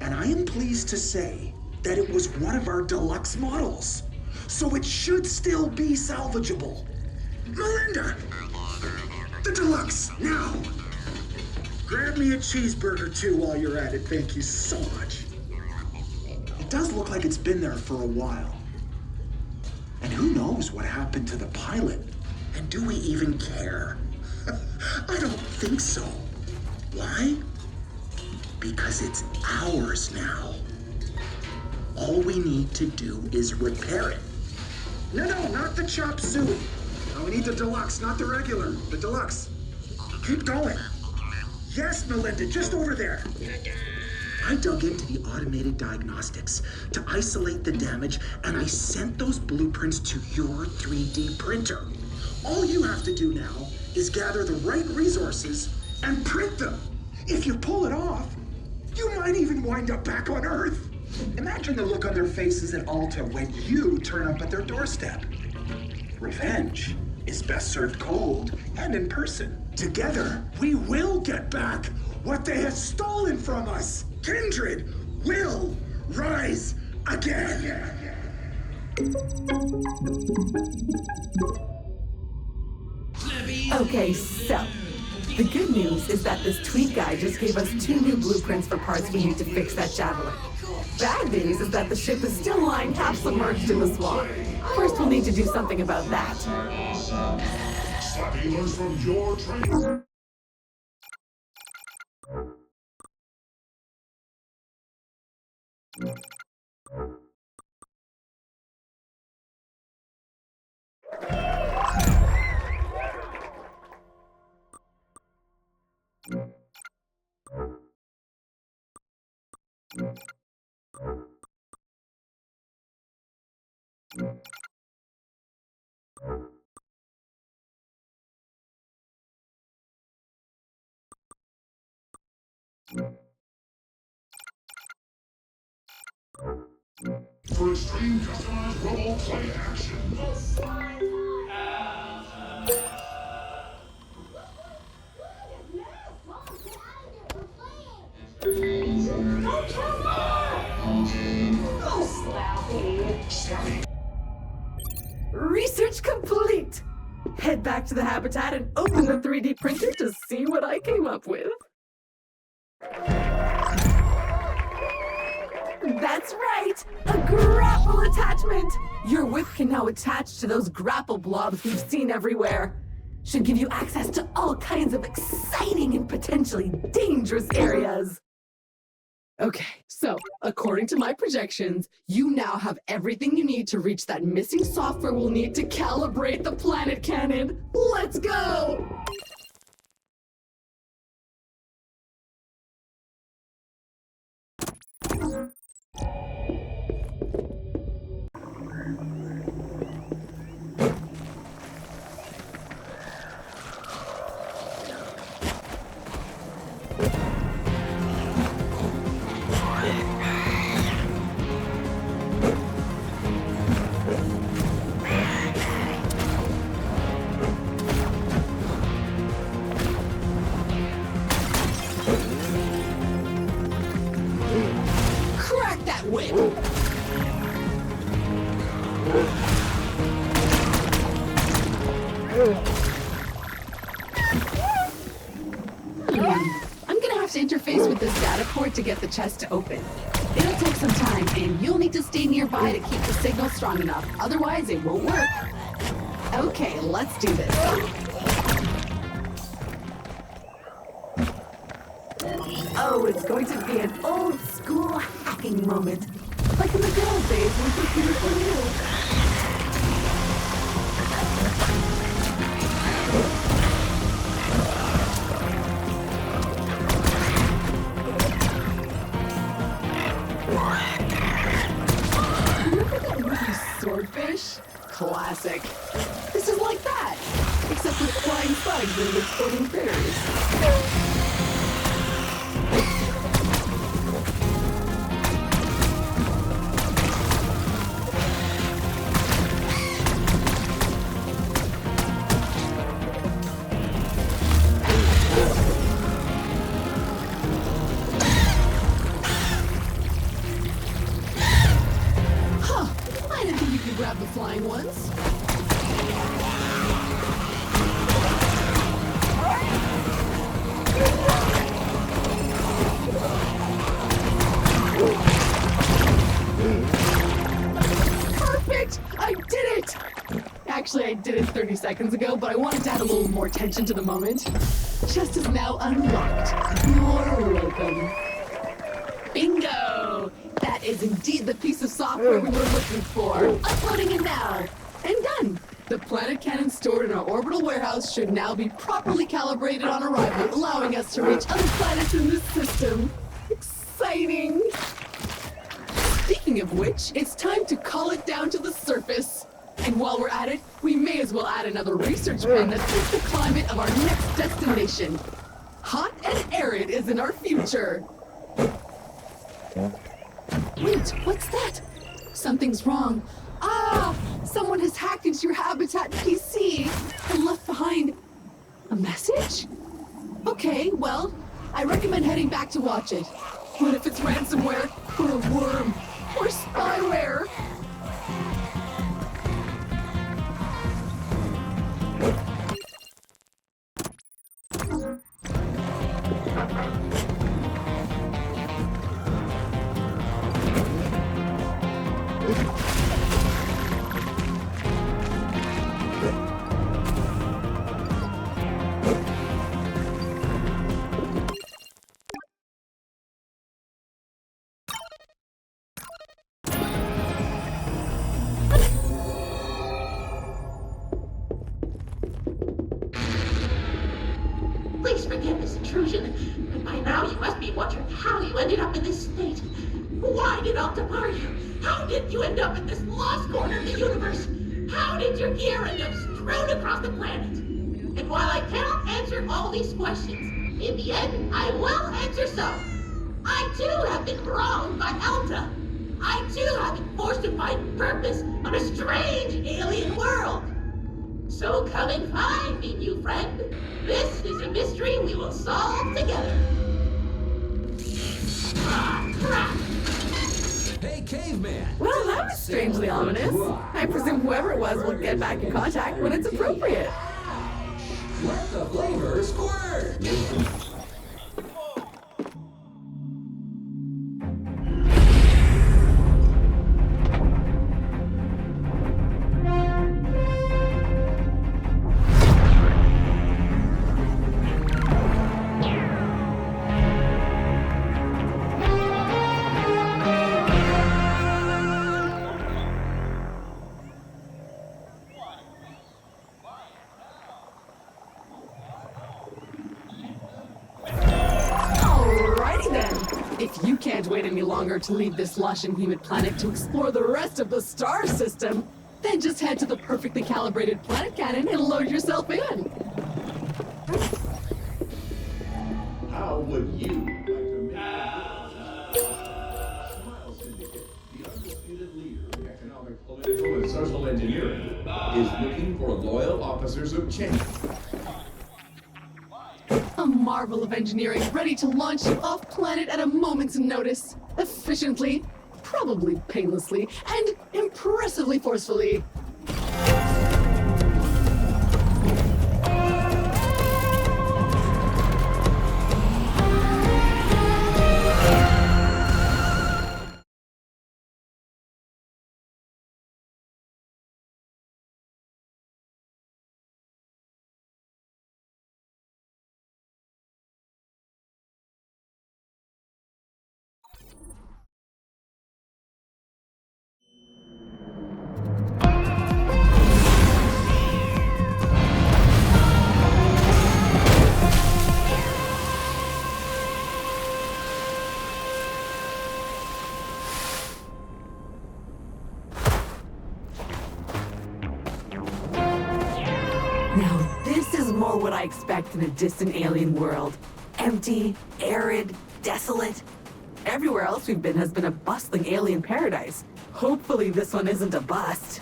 M: And I am pleased to say that it was one of our deluxe models. So it should still be salvageable. Melinda! The deluxe, now! Grab me a cheeseburger too while you're at it, thank you so much. It does look like it's been there for a while. And who knows what happened to the pilot? And do we even care? I don't think so. Why? Because it's ours now. All we need to do is repair it. No, not the chop suey. No, we need the deluxe, not the regular. The deluxe. Keep going. Yes, Melinda, just over there. I dug into the automated diagnostics to isolate the damage, and I sent those blueprints to your 3D printer. All you have to do now is gather the right resources and print them. If you pull it off, you might even wind up back on Earth. Imagine the look on their faces at Alta when you turn up at their doorstep. Revenge is best served cold and in person. Together, we will get back what they have stolen from us. Kindred will rise again.
D: Okay, so the good news is that this tweet guy just gave us 2 new blueprints for parts we need to fix that Javelin. Bad news is that the ship is still lying half submerged in the swamp. First, we'll need to do something about that.
N: Slappy learns from your training. For extreme customized role play action.
D: Research complete! Head back to the habitat and open the 3D printer to see what I came up with. That's right! A grapple attachment! Your whip can now attach to those grapple blobs we've seen everywhere. Should give you access to all kinds of exciting and potentially dangerous areas. Okay, so according to my projections, you now have everything you need to reach that missing software we'll need to calibrate the planet cannon. Let's go! Crack that whip! I'm gonna have to interface with this data port to get the chest to open. It'll take some time, and you'll need to stay nearby to keep the signal strong enough. Otherwise, it won't work. Okay, let's do this. Oh, it's going to be an old school hacking moment. Like in the good old days when computers were new. Swordfish? Classic. This is like that, except with flying bugs and exploding critters. Huh, I didn't think you could grab the flying ones. Perfect! I did it! Actually, I did it 30 seconds ago, but I wanted to add a little more tension to the moment. Chest is now unlocked. You're welcome. Bingo! That is indeed the piece of software we were looking for. Uploading it now. And done. The planet cannon stored in our orbital warehouse should now be properly calibrated on arrival, allowing us to reach other planets in this system. Exciting! Speaking of which, it's time to call it down to the surface. And while we're at it, we may as well add another research pen that fits the climate of our next destination. Hot and arid is in our future. Wait, what's that? Something's wrong. Ah! Someone has hacked into your Habitat PC and left behind a message? Okay, well, I recommend heading back to watch it. What if it's ransomware, or a worm, or spyware?
O: wondering how you ended up in this state. Why did Alta bar you? How did you end up in this lost corner of the universe? How did your gear end up strewn across the planet? And while I cannot answer all these questions, in the end, I will answer some. I too have been wronged by Alta. I too have been forced to find purpose on a strange alien world. So come and find me, new friend. This is a mystery we will solve together. Ah, crap!
N: Hey, caveman!
D: Well, that was strangely ominous. I presume whoever it was will get back in contact when it's appropriate.
N: Let the flavor squirt!
D: If you can't wait any longer to leave this lush and humid planet to explore the rest of the star system, then just head to the perfectly calibrated planet cannon and load yourself in.
P: How would you like to make Smile Syndicate, the undisputed leader in economic, political, and social engineering, is looking for loyal officers of change.
D: A marvel of engineering ready to launch you off planet at a moment's notice. Efficiently, probably painlessly, and impressively forcefully. Now this is more what I expect in a distant alien world. Empty, arid, desolate. Everywhere else we've been has been a bustling alien paradise. Hopefully this one isn't a bust.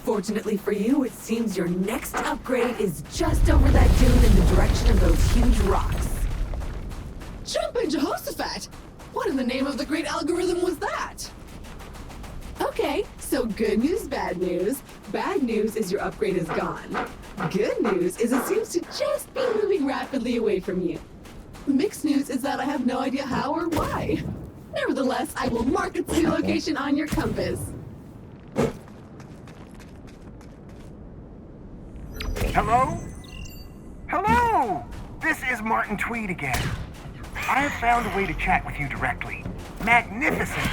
D: Fortunately for you, it seems your next upgrade is just over that dune in the direction of those huge rocks. Jumping Jehoshaphat! What in the name of the great algorithm was that? Okay, so good news, bad news. Bad news is your upgrade is gone. Good news is it seems to just be moving rapidly away from you. Mixed news is that I have no idea how or why. Nevertheless, I will mark its new location on your compass.
Q: Hello? Hello! This is Martin Tweed again. I have found a way to chat with you directly. Magnificent!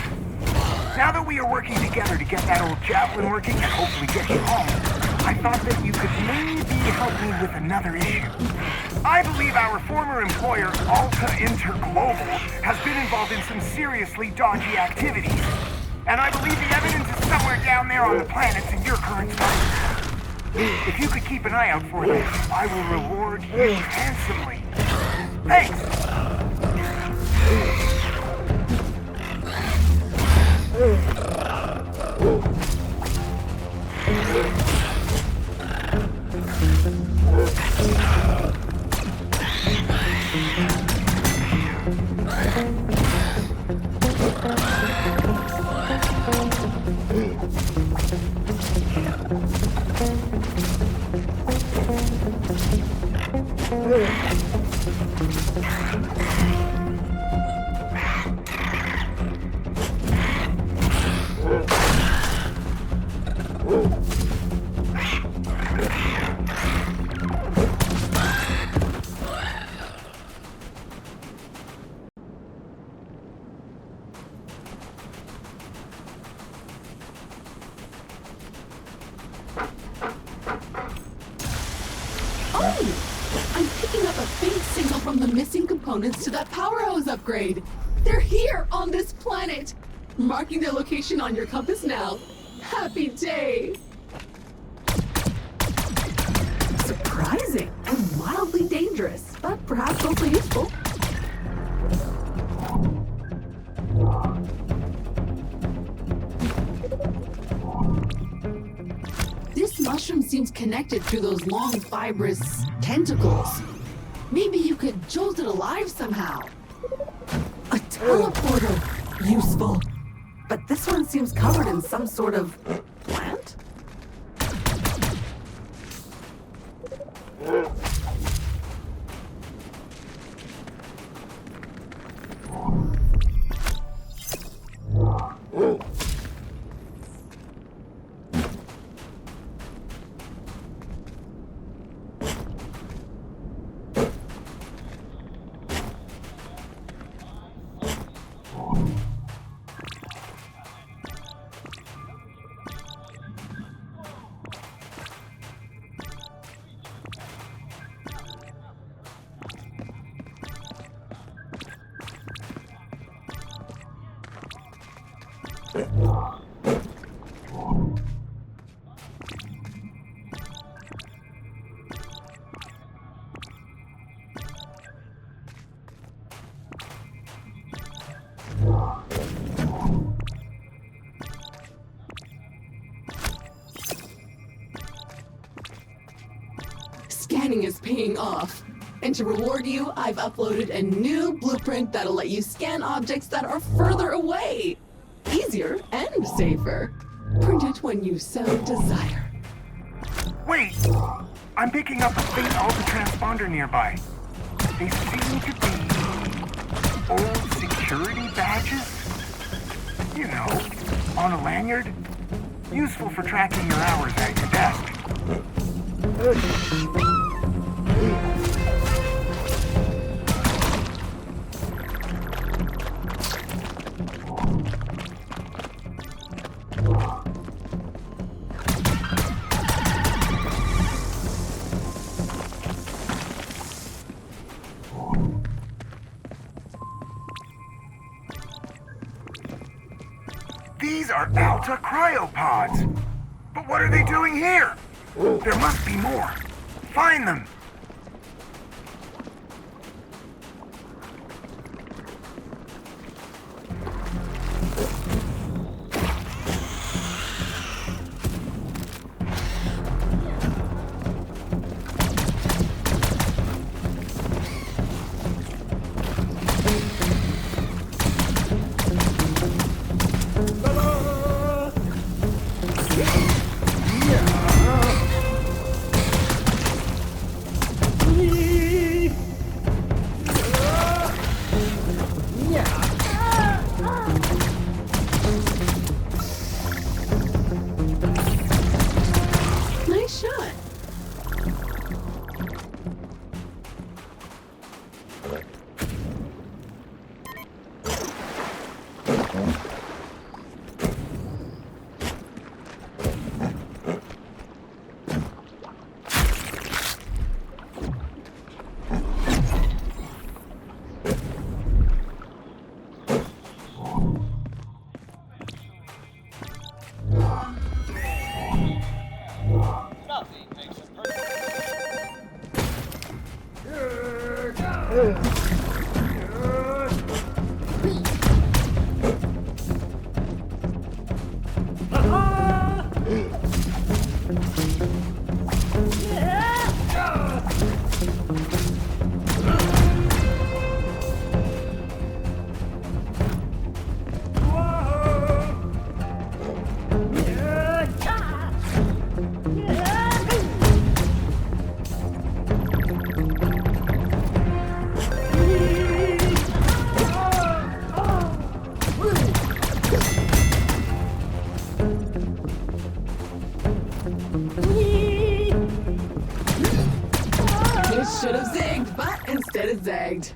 Q: Now that we are working together to get that old javelin working and hopefully get you home, I thought that you could maybe help me with another issue. I believe our former employer, Alta Interglobal, has been involved in some seriously dodgy activities. And I believe the evidence is somewhere down there on the planets in your current site. If you could keep an eye out for this, I will reward you handsomely. Thanks!
C: components to that power hose upgrade. They're here on this planet. Marking their location on your compass now. Happy day. Surprising and mildly dangerous, but perhaps also useful. This mushroom seems connected through those long, fibrous tentacles. Maybe you could jolt it alive somehow. A teleporter. Useful. But this one seems covered in some sort of plant? Scanning is paying off. And to reward you, I've uploaded a new blueprint that'll let you scan objects that are further away. Easier and safer. Print it when you so desire.
Q: Wait! I'm picking up a faint Alpha transponder nearby. They seem to be old security badges? You know, on a lanyard. Useful for tracking your hours at your desk. These are Alta cryopods. But what are they doing here? There must be more. Find them.
C: Should have zigged, but instead it zagged.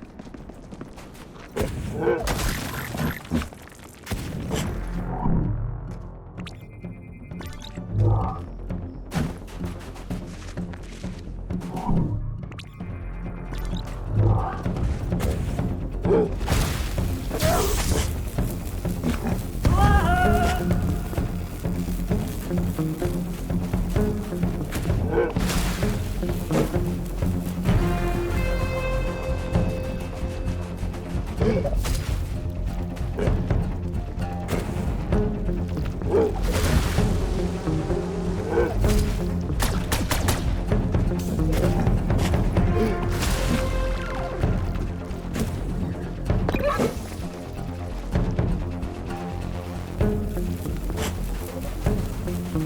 D: A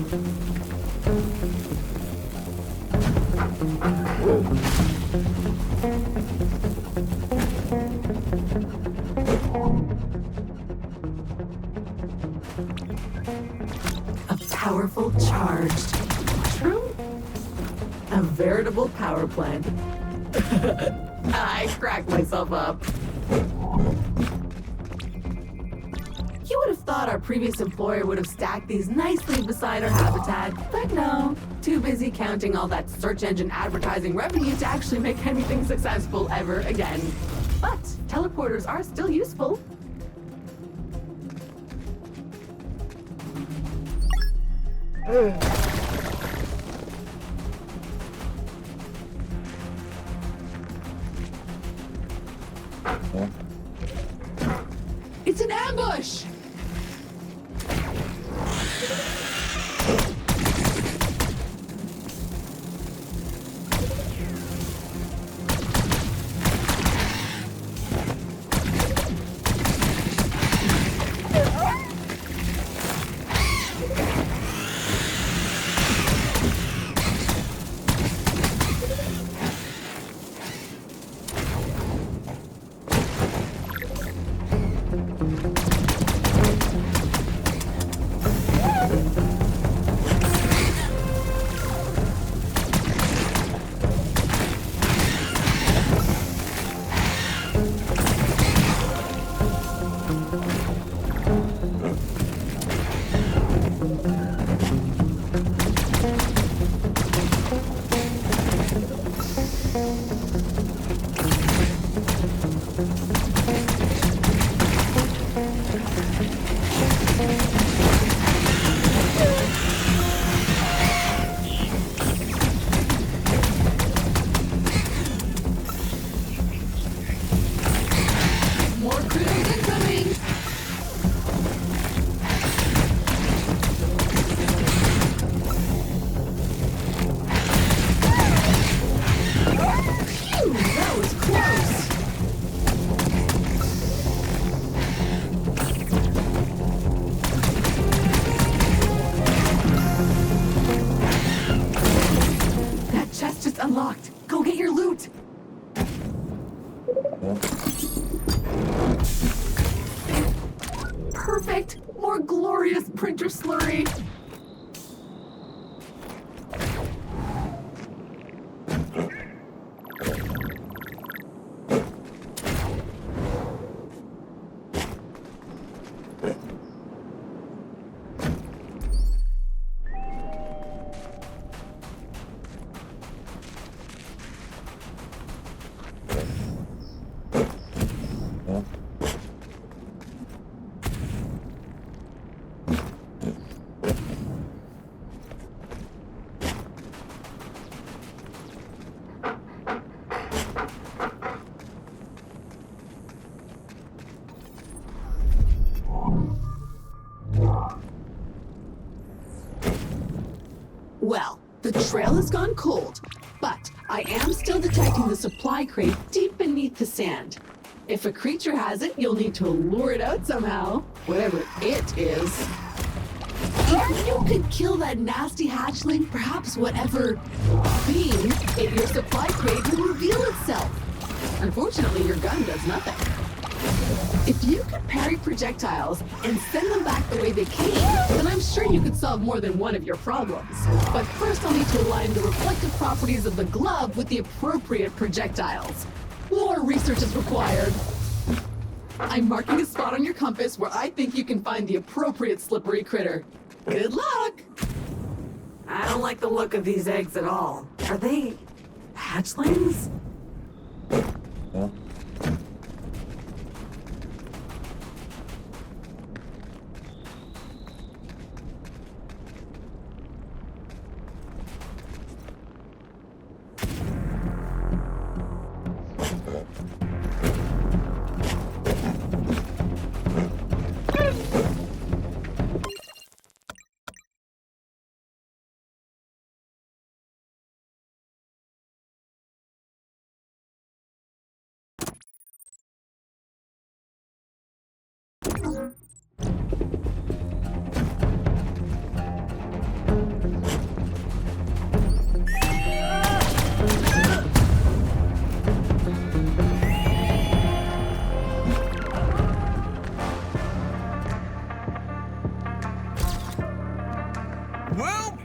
D: powerful charged mushroom? A veritable power plant. I cracked myself up. You would have thought our previous employer would have stacked these nicely beside our habitat, but no. Too busy counting all that search engine advertising revenue to actually make anything successful ever again. But teleporters are still useful.
C: It's an ambush!
D: Unlocked. Go get your loot. Perfect. More glorious printer slurry. Well, the trail has gone cold, but I am still detecting the supply crate deep beneath the sand. If a creature has it, you'll need to lure it out somehow, whatever it is. If you could kill that nasty hatchling, perhaps whatever beam in your supply crate will reveal itself. Unfortunately, your gun does nothing. If you could parry projectiles and send them back the way they came, then I'm sure you could solve more than one of your problems. But first I'll need to align the reflective properties of the glove with the appropriate projectiles. More research is required. I'm marking a spot on your compass where I think you can find the appropriate slippery critter. Good luck! I don't like the look of these eggs at all. Are they hatchlings?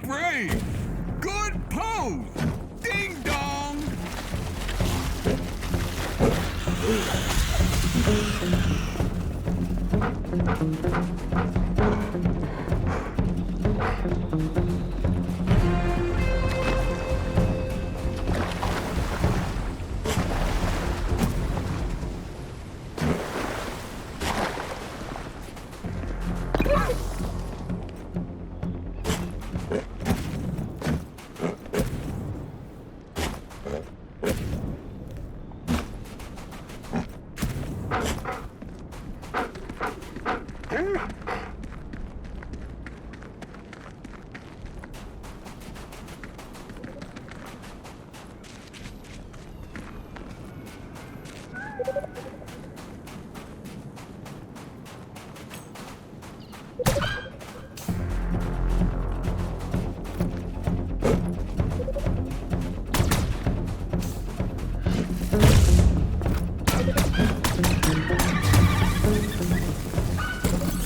K: brave. Good pose. Ding dong.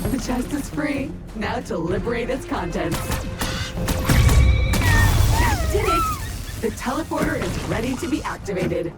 C: The chest is free. Now to liberate its contents. That did it! The teleporter is ready to be activated.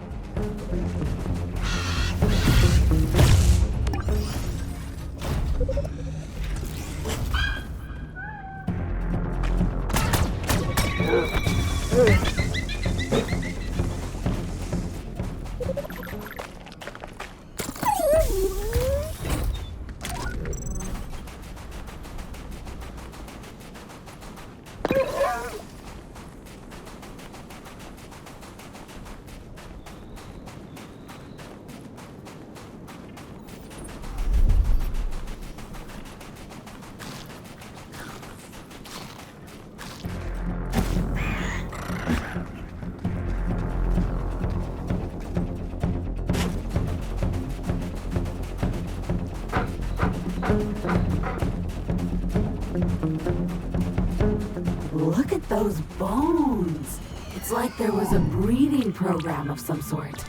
D: Look at those bones. It's like there was a breeding program of some sort.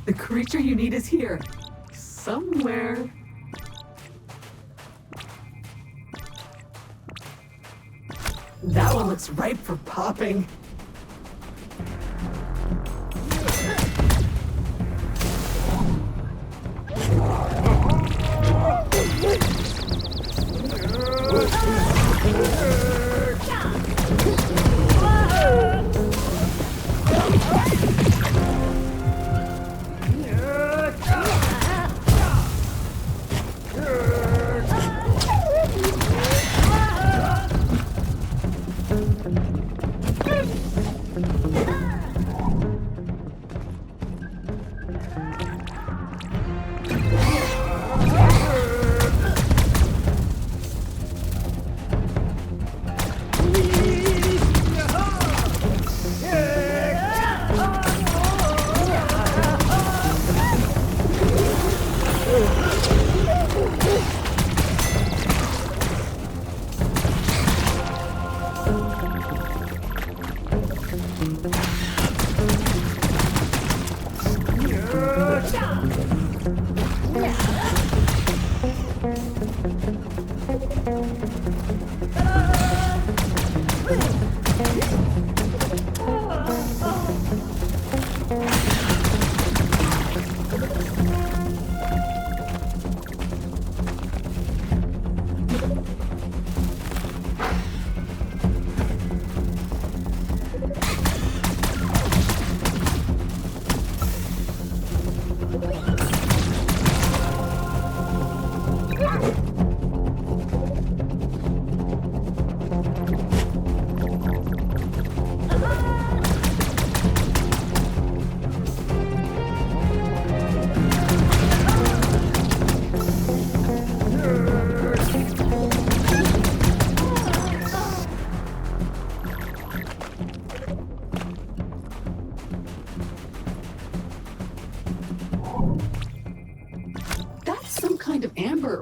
C: The creature you need is here. Somewhere. That one looks ripe for popping.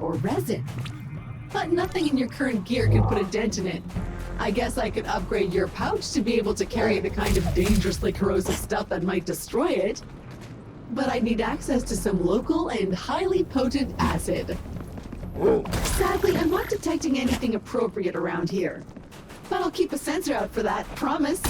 C: Or resin. But nothing in your current gear can put a dent in it. I guess I could upgrade your pouch to be able to carry the kind of dangerously corrosive stuff that might destroy it. But I need access to some local and highly potent acid. Sadly, I'm not detecting anything appropriate around here. But I'll keep a sensor out for that, promise.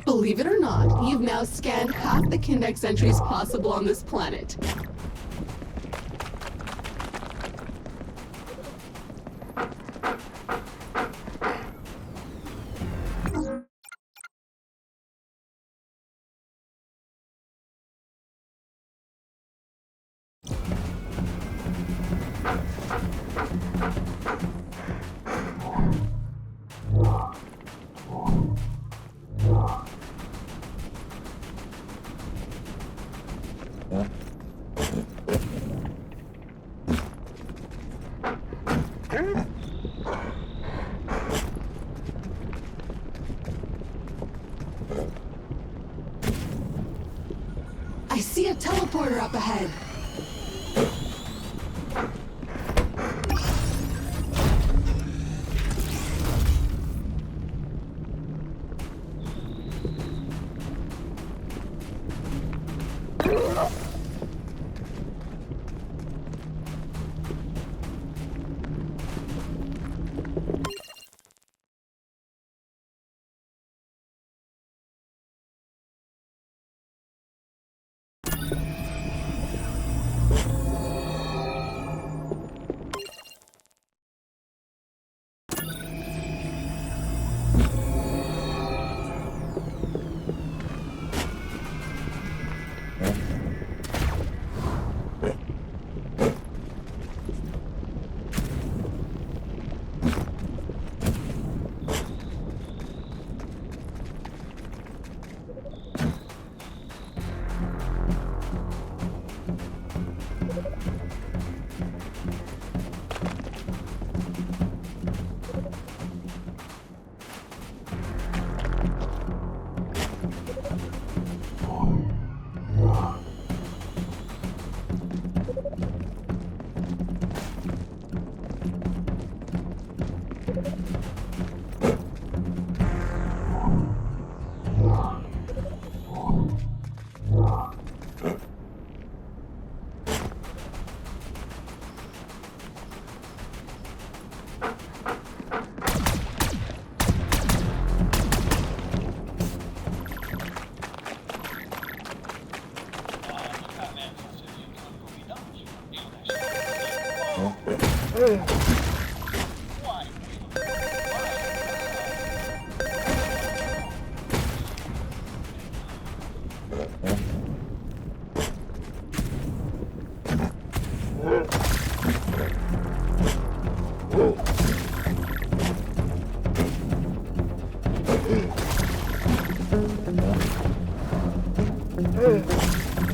C: Believe it or not, you've now scanned half the Kindex entries possible on this planet. I see a teleporter up ahead.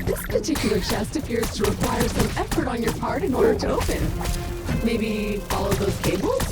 C: This particular chest appears to require some effort on your part in order to open. Maybe follow those cables?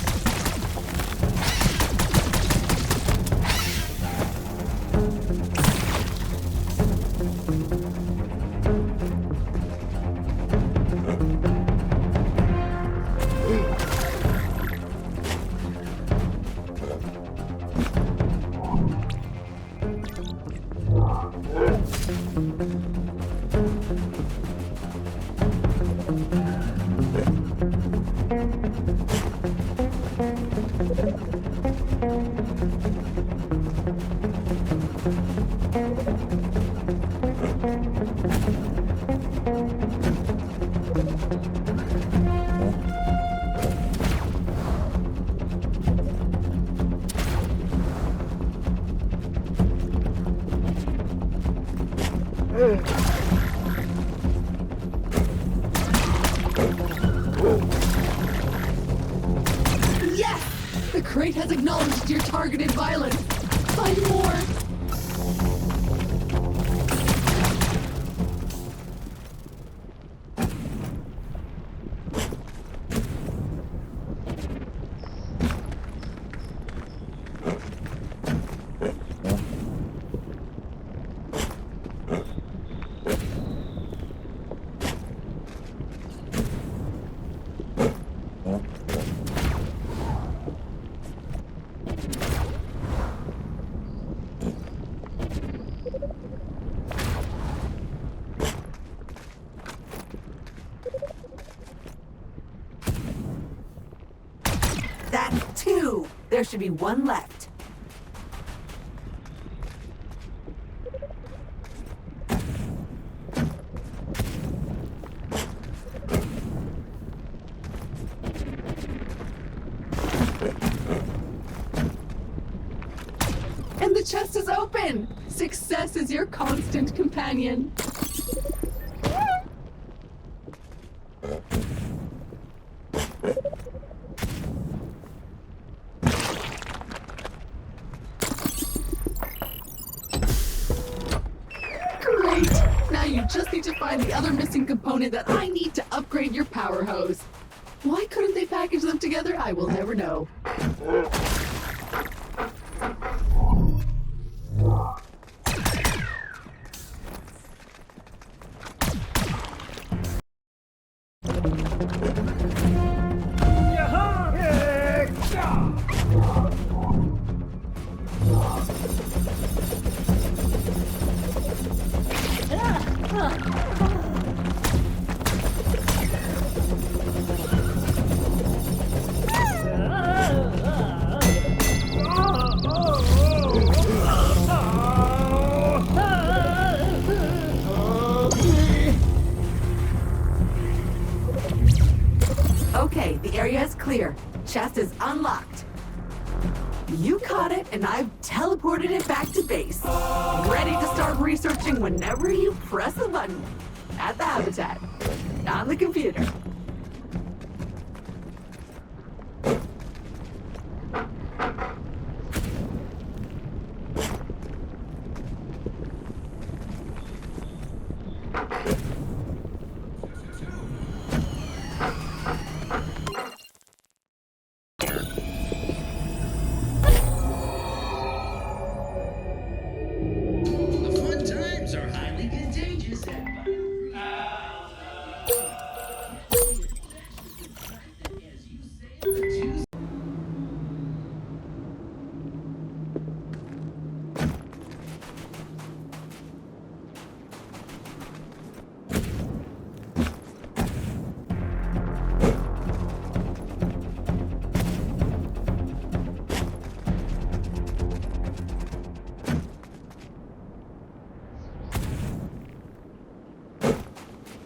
C: Yes! The crate has acknowledged your targeted violence. Find more!
D: That's 2. There should be 1 left.
C: And the chest is open! Success is your constant companion. Great! Now you just need to find the other missing component that I need to upgrade your power hose. Why couldn't they package them together? I will never know.
D: Okay, the area is clear. Chest is unlocked. You caught it, and I've teleported it back to base. Ready to start researching whenever you press a button. At the habitat. On the computer.
O: The fun times are highly contagious.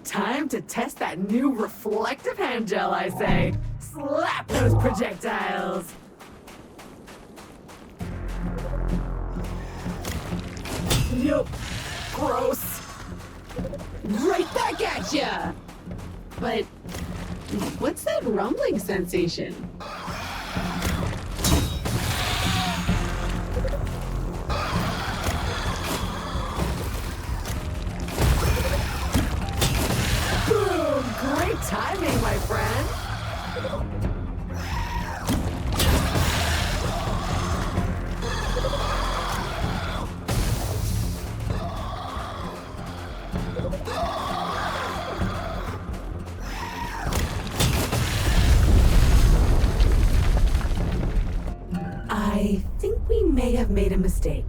D: Time to test that new reflective hand gel, I say. Slap those projectiles. Nope. Gross.
C: Right back at ya! But what's that rumbling sensation?
D: Boom! Great timing, my friend. I think we may have made a mistake.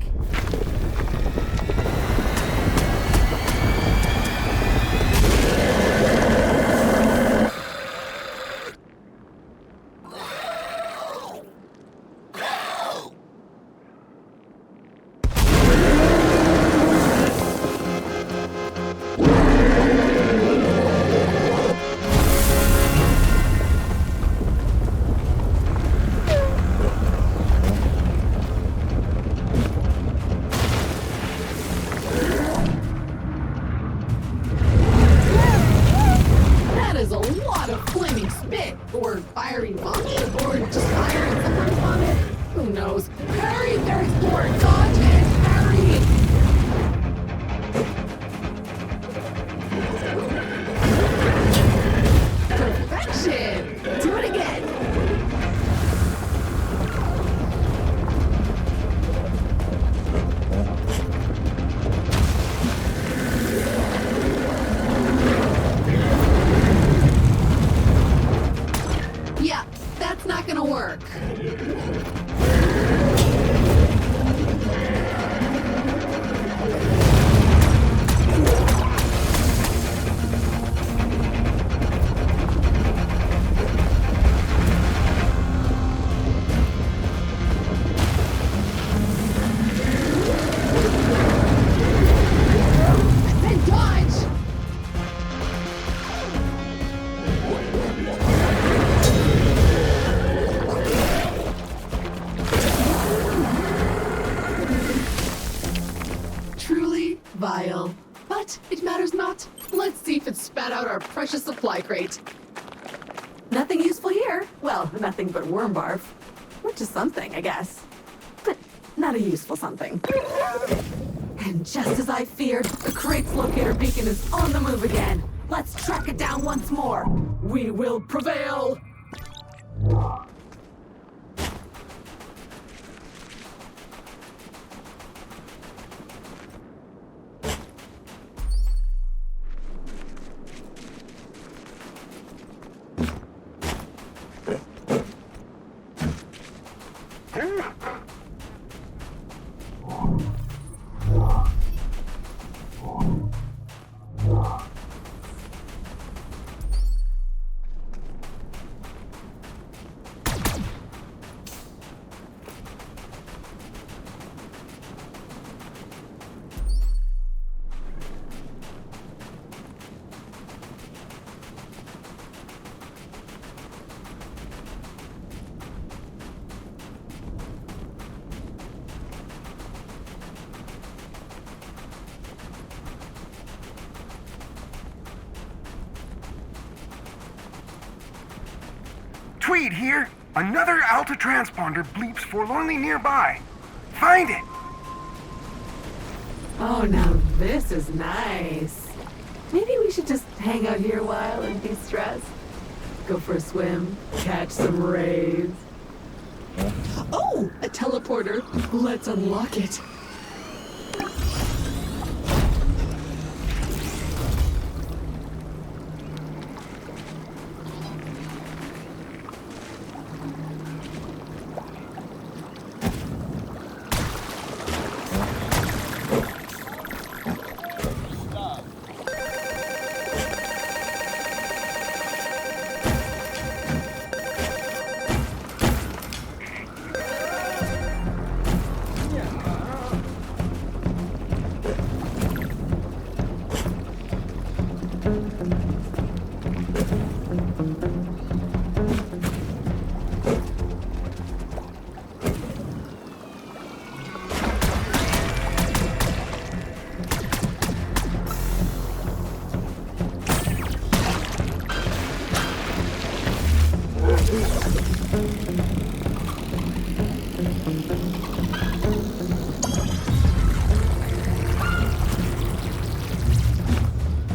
C: our precious supply crate.
D: Nothing useful here. Well, nothing but worm barf. Which is something, I guess. But not a useful something. And just as I feared, the crate's locator beacon is on the move again. Let's track it down once more. We will prevail!
Q: Tweed here. Another Alta transponder bleeps forlornly nearby. Find it!
D: Oh, now this is nice. Maybe we should just hang out here a while and de-stress. Go for a swim, catch some rays.
C: Oh, a teleporter. Let's unlock it.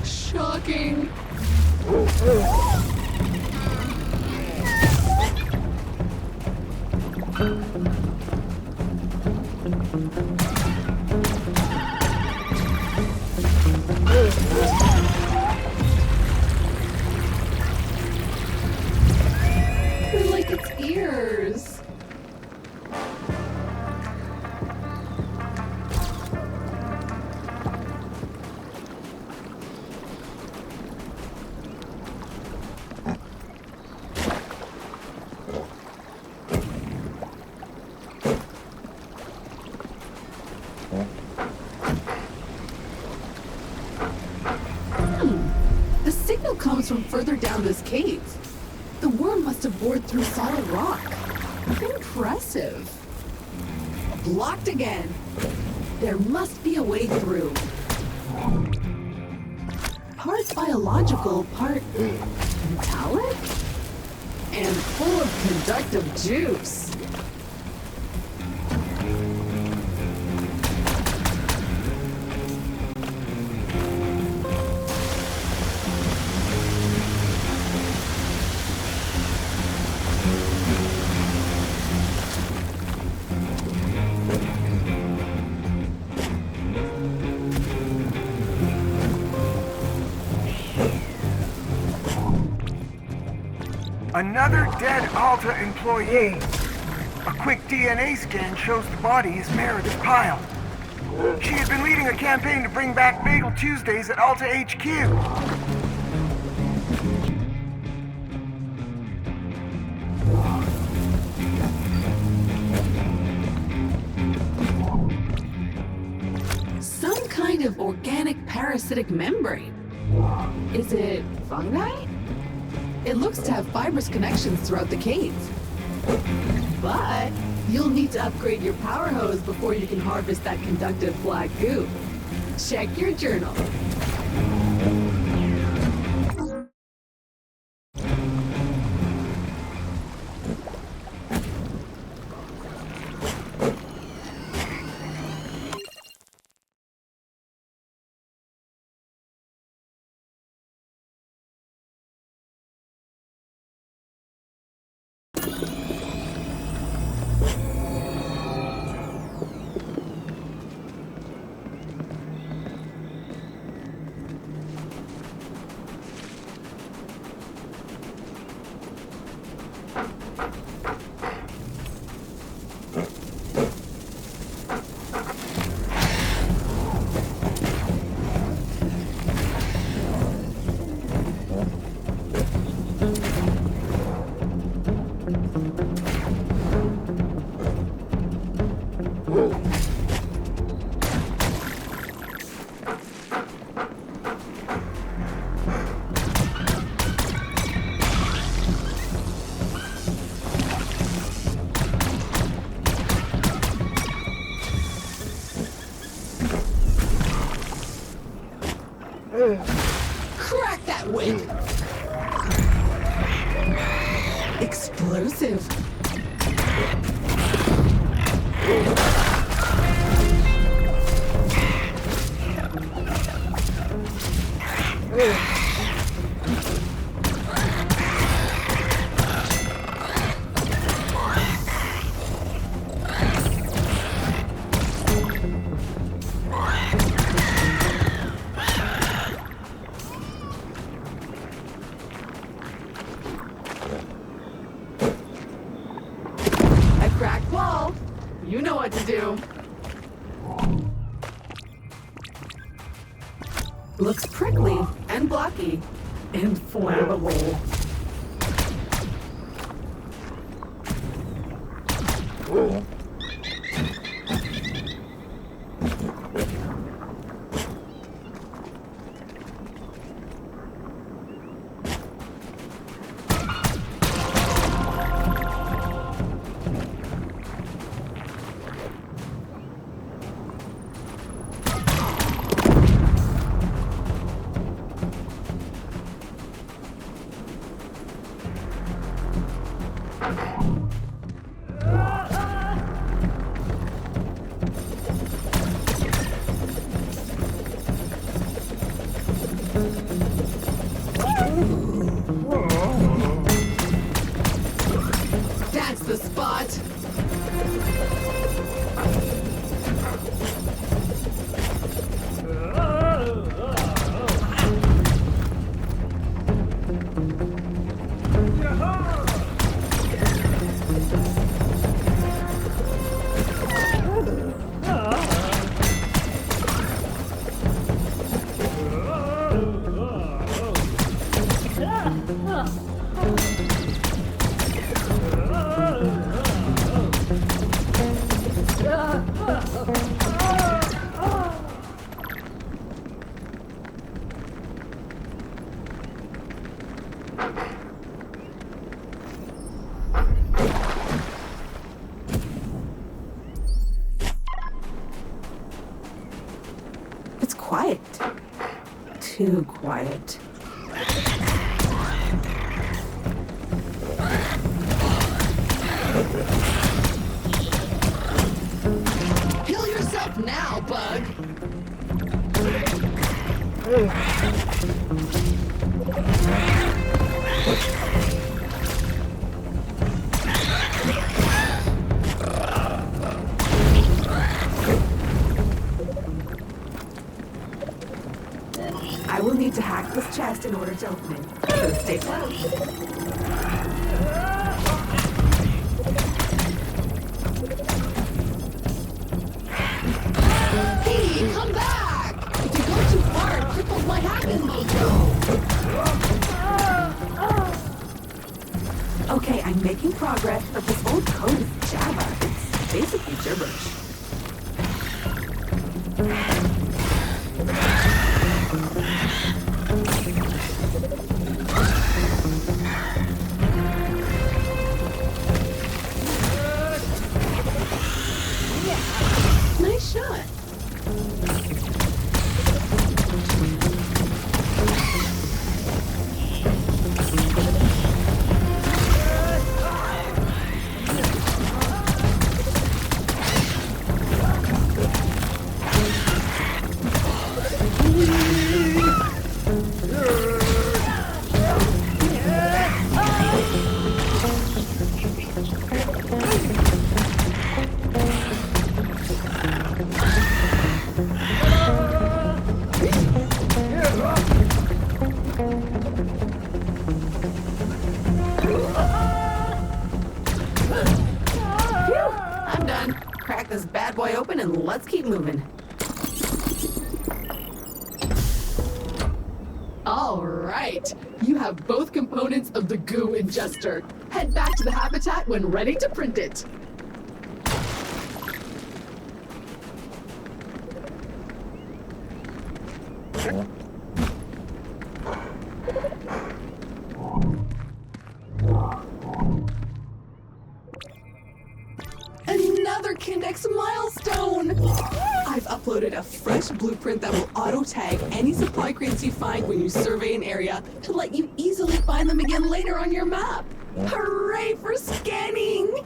C: Shocking. They're like its ears. The signal comes from further down this cave. The worm must have bored through solid rock. Impressive. Blocked again. There must be a way through. Part biological, part metallic? And full of conductive juice.
Q: Another dead Alta employee. A quick DNA scan shows the body is Meredith Pyle. She had been leading a campaign to bring back Bagel Tuesdays at Alta HQ.
C: Some kind of organic parasitic membrane. Is it fungi? It looks to have fibrous connections throughout the cave. But you'll need to upgrade your power hose before you can harvest that conductive black goo. Check your journal. Crack that whip! Explosive. A cracked wall. You know what to do. Looks prickly and blocky and flammable. That's the spot. It's quiet. Too quiet. Heal yourself now, bug. I will need to hack this chest in order to open it. So stay close. Hey, come back! If you go too far, cripples might happen. Okay, I'm making progress, but this old code is Java. It's basically gibberish. Nice shot.
D: and let's keep moving. All right, you have both components of the goo ingester. Head back to the habitat when ready to print it. Another Kindex milestone! I've uploaded a fresh blueprint that will auto-tag any supply crates you find when you survey an area to let you easily find them again later on your map. Hooray for scanning!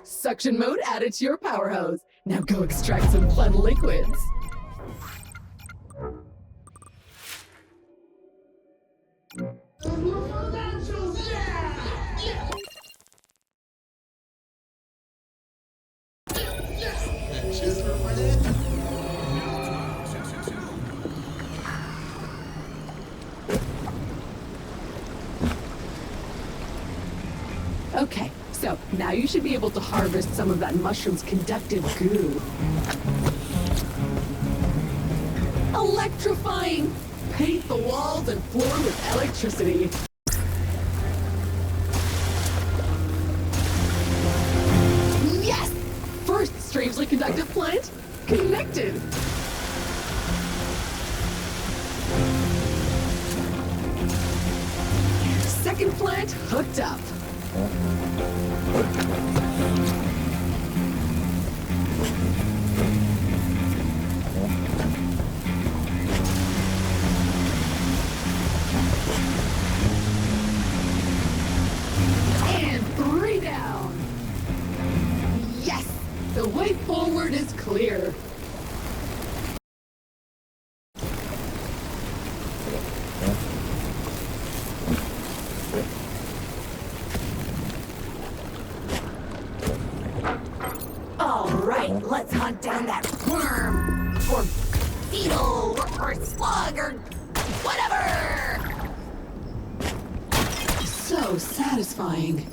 D: Suction mode added to your power hose. Now go extract some fun liquids. Okay, so now you should be able to harvest some of that mushroom's conductive goo. Electrifying! Paint the walls and floor with electricity. Yes! First strangely conductive plant connected. Second plant hooked up. And 3 down. Yes! The way forward is clear. Let's hunt down that worm, or beetle, or slug, or whatever! So satisfying.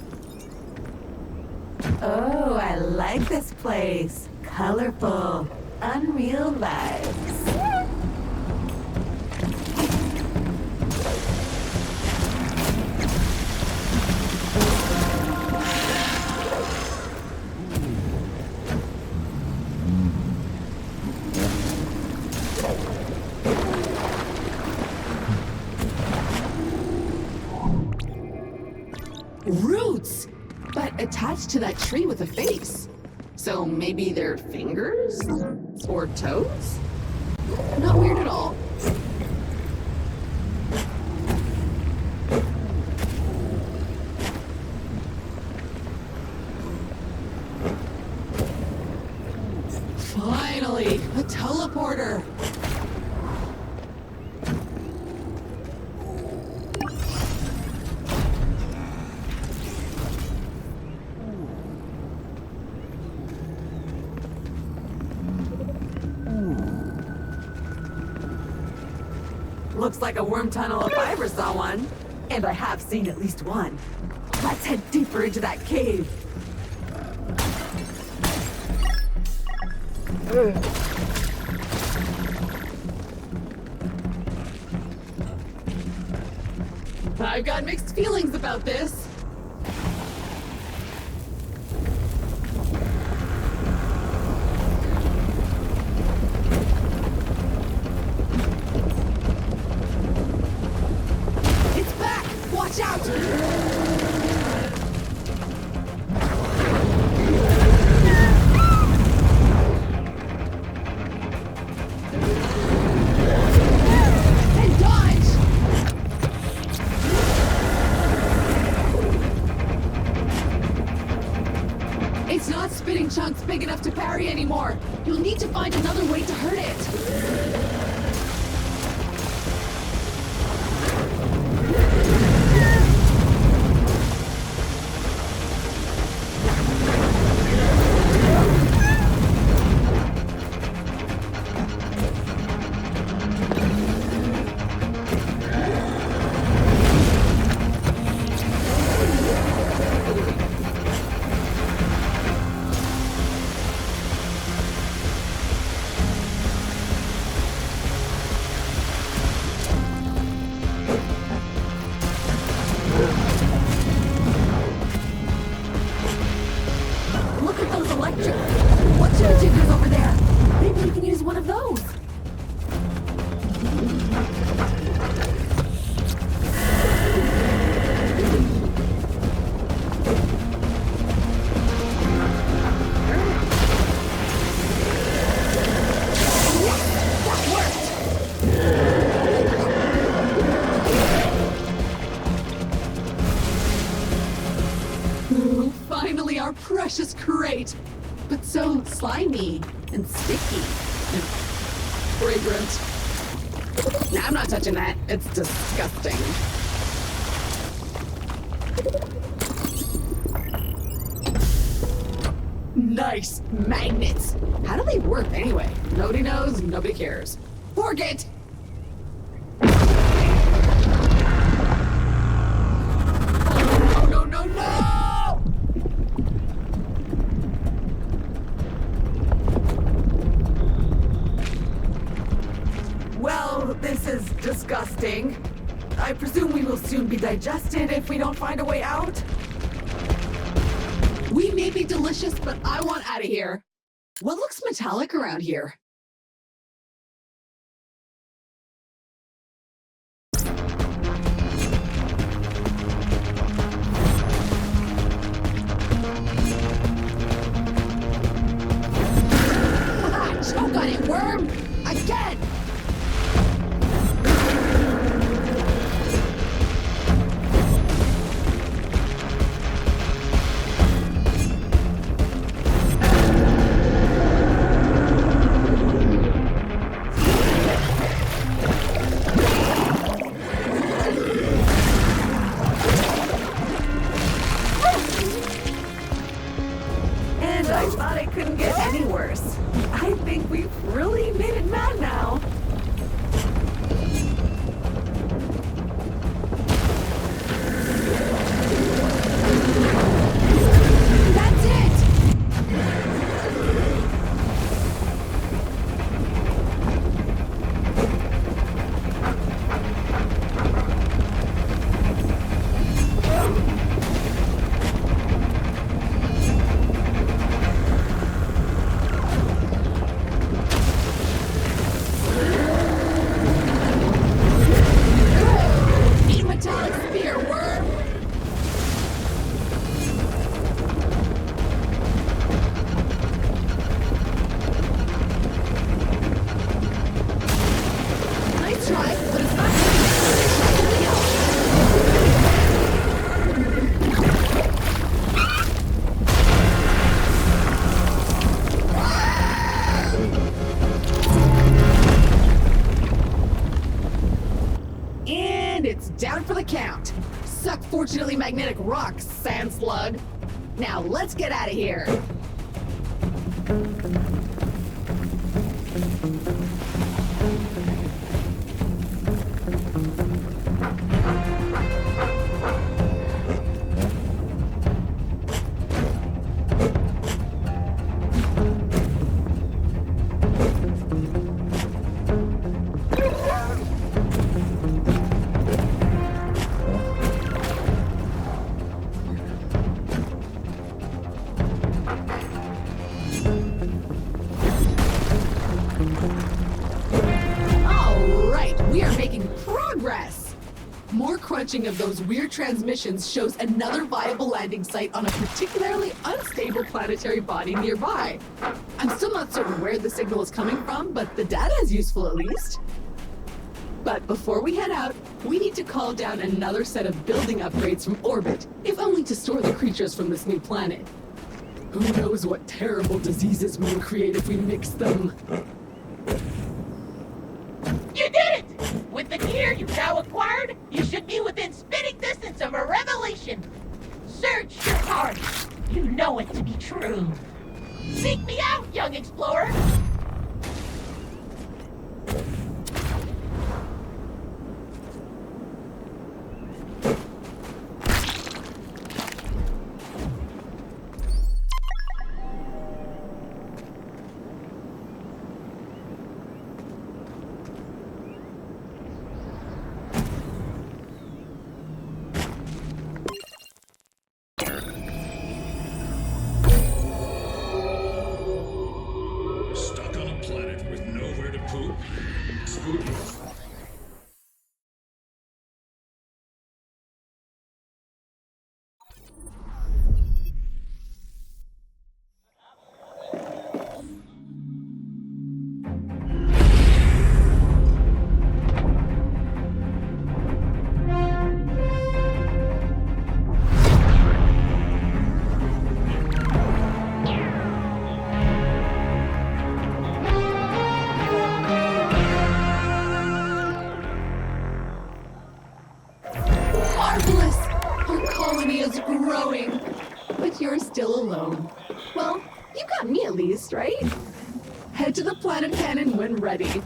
D: Oh, I like this place. Colorful, unreal vibes. Roots! But attached to that tree with a face. So maybe they're fingers? Or toes? Not weird at all. Finally!
C: Finally, a teleporter.
D: Looks like a worm tunnel if I ever saw one. And I have seen at least one. Let's head deeper into that cave.
C: I've got mixed feelings about this. It's back! Watch out! And dodge! It's not spitting chunks big enough to parry anymore. You'll need to find another way to hurt it.
D: Look at those electric... What's your jiggers over there? Maybe we can use one of those.
C: Ooh, finally, our precious crate. But so slimy and sticky and fragrant. Nah, I'm not touching that. It's disgusting. Nice magnets. How do they work anyway? Nobody knows, nobody cares. Forget! Oh, no, no, no!
D: Well, this is disgusting. I presume we will soon be digested if we don't find a way out.
C: We may be delicious, but I want out of here. What looks metallic around here? Choke on it, worm! Again!
D: And I thought it couldn't get any worse. I think we've really made it mad now.
C: That's it! Unfortunately magnetic rocks, sand slug. Now let's get out of here. Crunching of those weird transmissions shows another viable landing site on a particularly unstable planetary body nearby. I'm still not certain where the signal is coming from, but the data is useful at least. But before we head out, we need to call down another set of building upgrades from orbit, if only to store the creatures from this new planet. Who knows what terrible diseases we'll create if we mix them.
O: You did it! With the gear you've now acquired, you should be within spitting distance of a revelation. Search your heart. You know it to be true. Seek me out, young explorer.
C: Right? Head to the planet cannon when ready.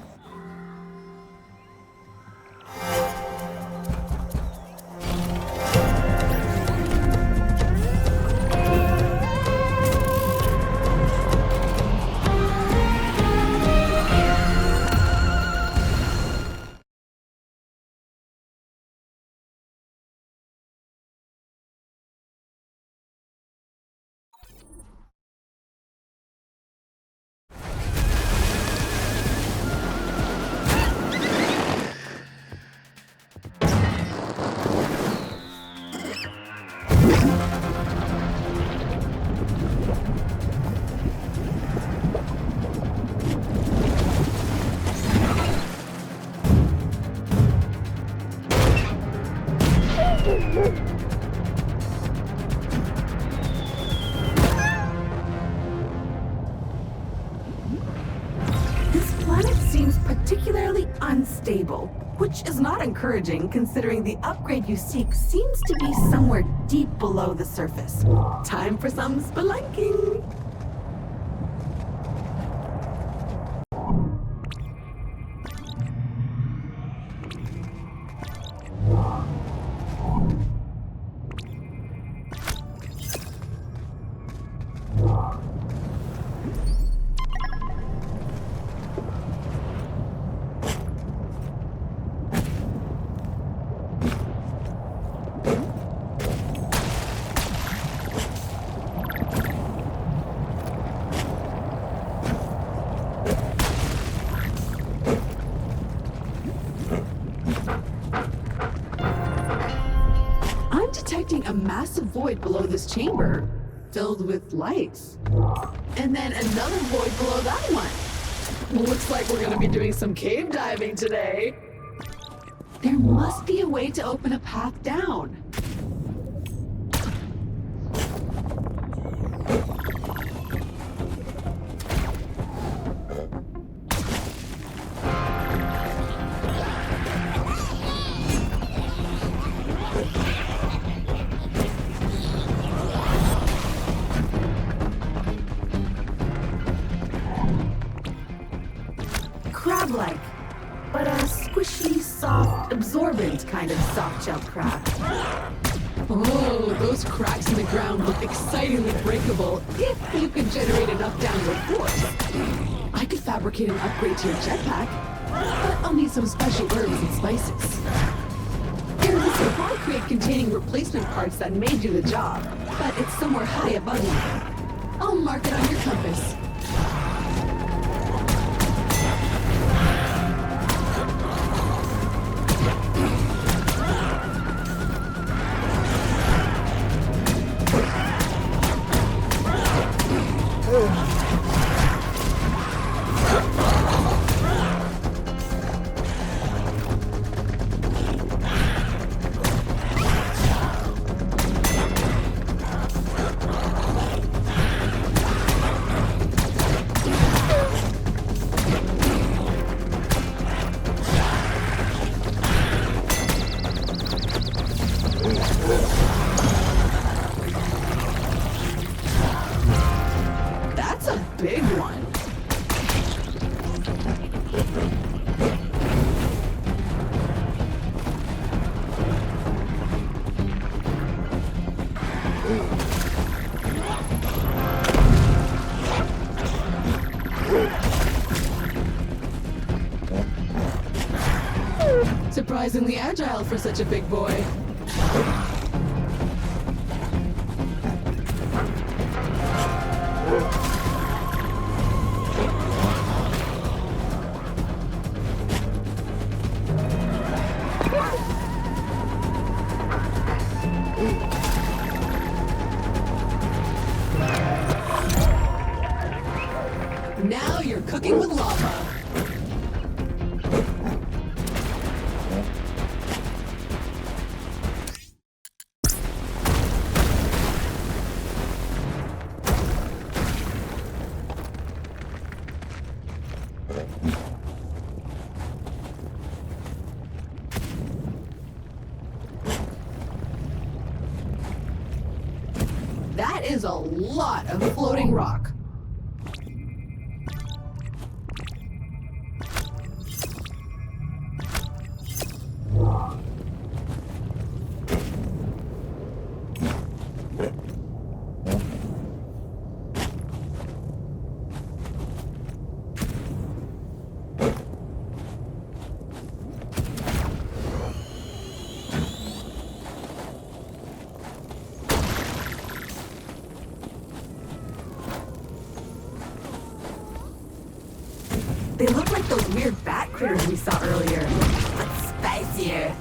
C: Unstable, which is not encouraging considering the upgrade you seek seems to be somewhere deep below the surface. Time for some spelunking! A massive void below this chamber, filled with lights. And then another void below that one. Looks like we're gonna be doing some cave diving today. There must be a way to open a path down.
D: absorbent kind of soft shell crack.
C: Oh, those cracks in the ground look excitingly breakable if you could generate enough downward force. I could fabricate an upgrade to your jetpack, but I'll need some special herbs and spices. There's a supply crate containing replacement parts that may do the job, but it's somewhere high above you. I'll mark it on your compass. That's a big one. Surprisingly agile for such a big boy. Now you're cooking with lava. That is a lot of floating rock. They look like those weird bat critters we saw earlier, but spicier.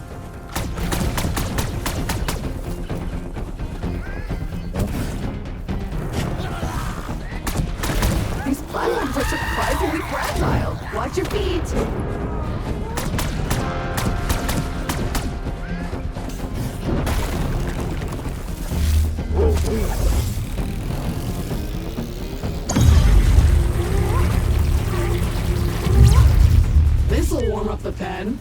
C: These platforms are surprisingly fragile. Watch your feet. This'll warm up the pen.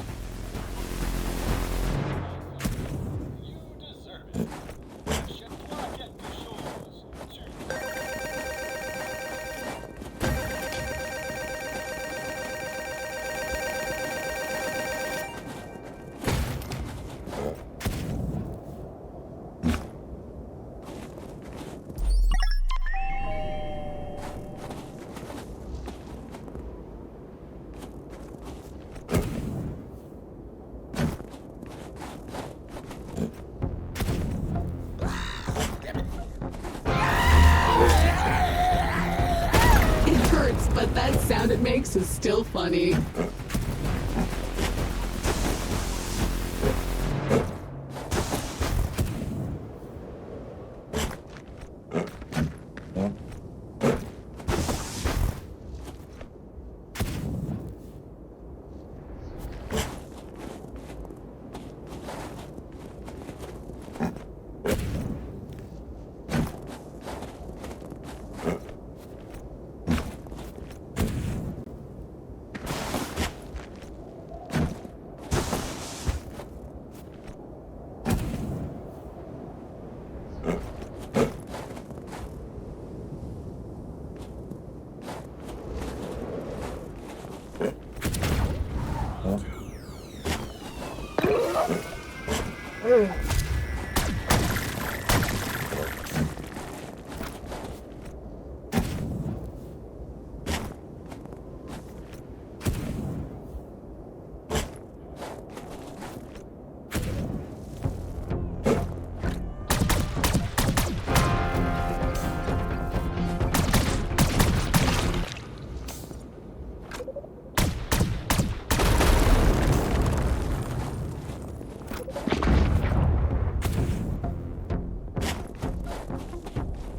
C: But that sound it makes is still funny.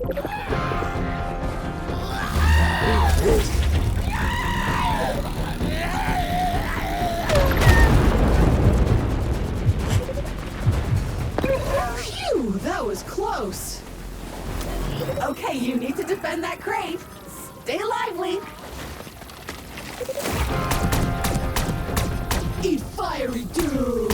C: Phew, that was close.
D: Okay, you need to defend that crate. Stay lively.
C: Eat fiery doom!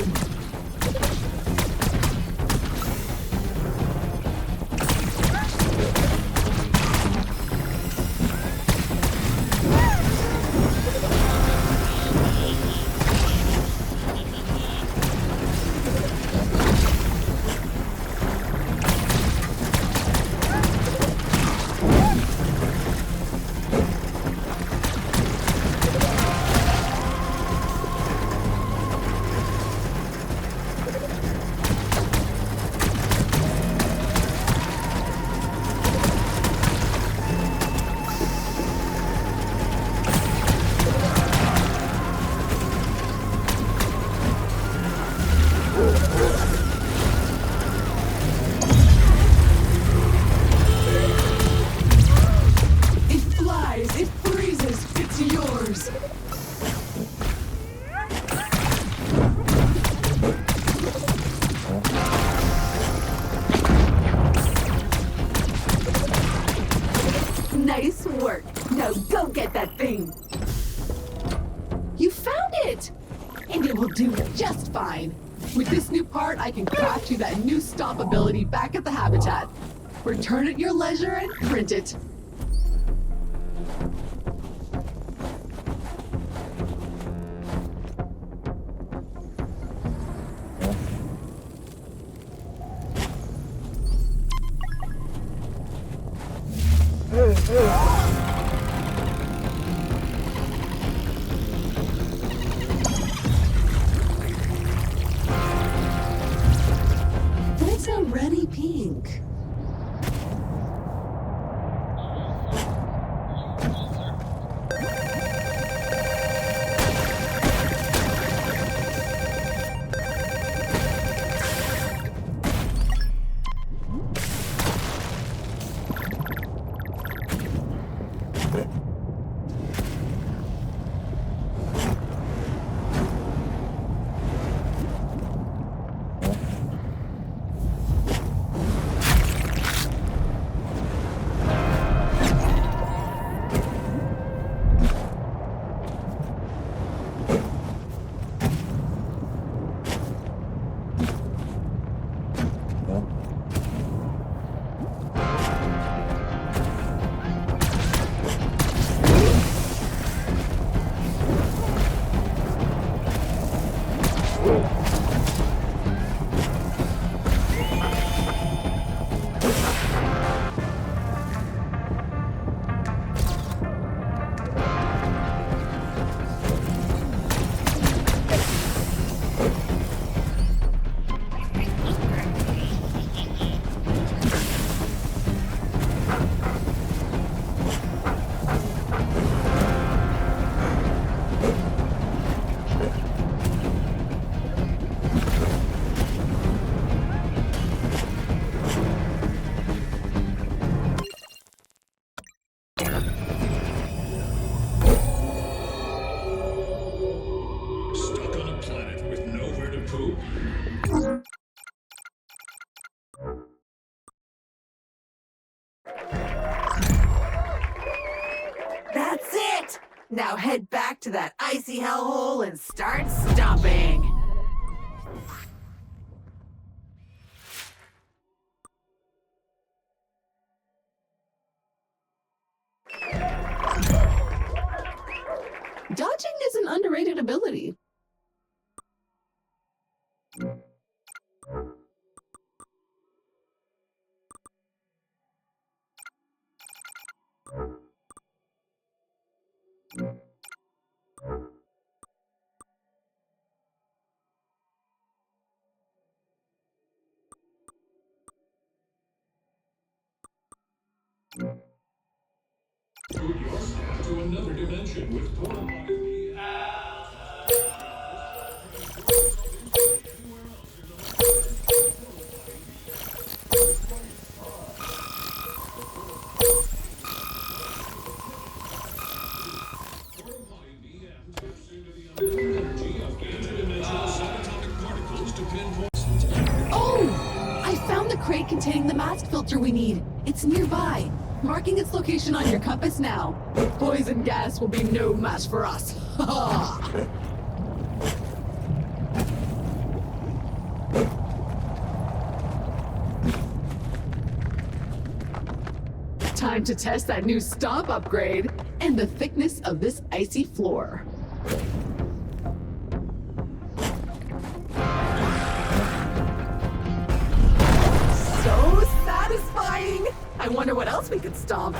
D: Nice work. Now go get that thing.
C: You found it! And it will do just fine. With this new part, I can craft you that new stomp ability back at the habitat. Return at your leisure and print it. That's already pink.
N: Stuck on a planet with nowhere to poop?
D: That's it! Now head back to that icy hellhole and start stomping.
C: Dodging is an underrated ability.
N: Put your staff to another dimension with portal pocket.
C: shelter we need. It's nearby. Marking its location on your compass now. Poison gas will be no match for us. Ha Time to test that new stomp upgrade and the thickness of this icy floor. So satisfying! I wonder what else we could stomp.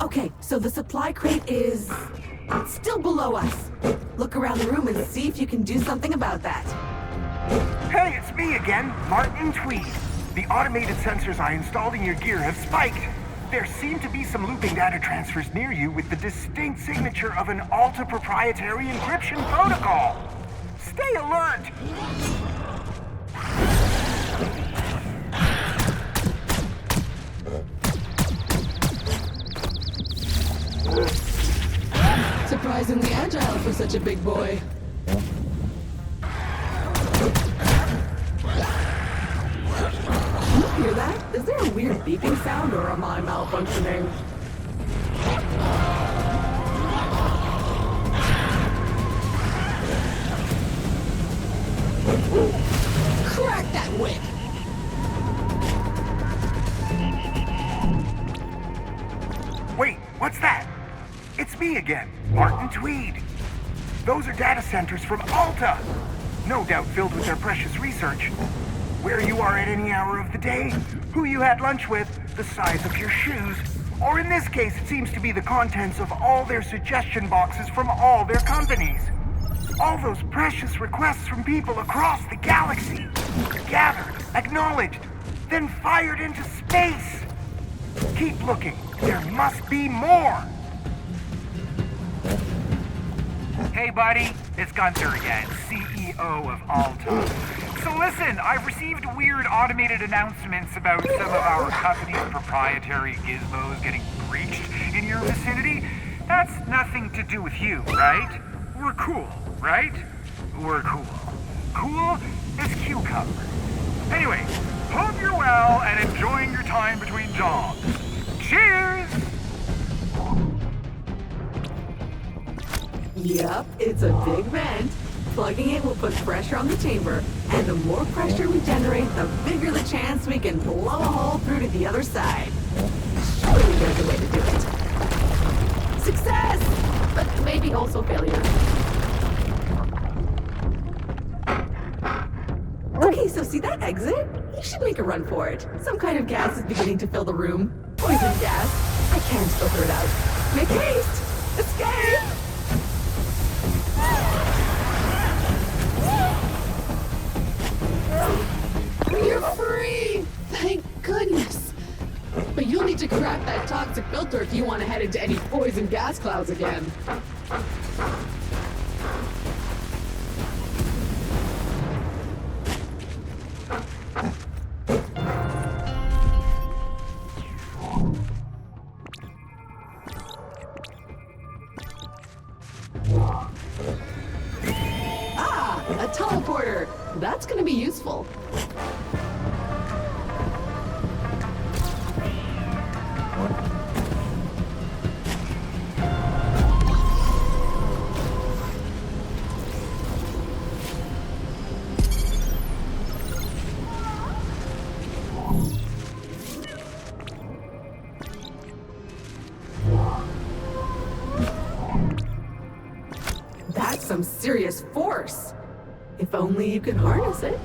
C: Okay, so the supply crate is still below us. Look around the room and see if you can do something about that.
Q: Hey, it's me again, Martin Tweed. The automated sensors I installed in your gear have spiked. There seem to be some looping data transfers near you with the distinct signature of an Alta proprietary encryption protocol. Stay alert!
C: Surprisingly agile for such a big boy. You hear that? Is there a weird beeping sound or am I malfunctioning? Crack that whip!
Q: Wait, what's that? It's me again, Martin Tweed. Those are data centers from Alta. No doubt filled with their precious research. Where you are at any hour of the day, who you had lunch with, the size of your shoes, or in this case, it seems to be the contents of all their suggestion boxes from all their companies. All those precious requests from people across the galaxy. Gathered, acknowledged, then fired into space. Keep looking. There must be more.
R: Hey buddy, it's Gunther again, CEO of Alta. So listen, I've received weird automated announcements about some of our company's proprietary gizmos getting breached in your vicinity. That's nothing to do with you, right? We're cool, right? We're cool. Cool as cucumber. Anyway, hope you're well and enjoying your time between jobs. Cheers!
C: Yep, it's a big vent. Plugging it will put pressure on the chamber, and the more pressure we generate, the bigger the chance we can blow a hole through to the other side. Surely there's a way to do it. Success! But maybe also failure. Okay, so see that exit? You should make a run for it. Some kind of gas is beginning to fill the room. Poison gas. I can't filter it out. Make haste! Escape! You're free! Thank goodness! But you'll need to crack that toxic filter if you want to head into any poison gas clouds again. Ah, a teleporter! That's gonna be useful.
D: some serious force. If only you could harness it.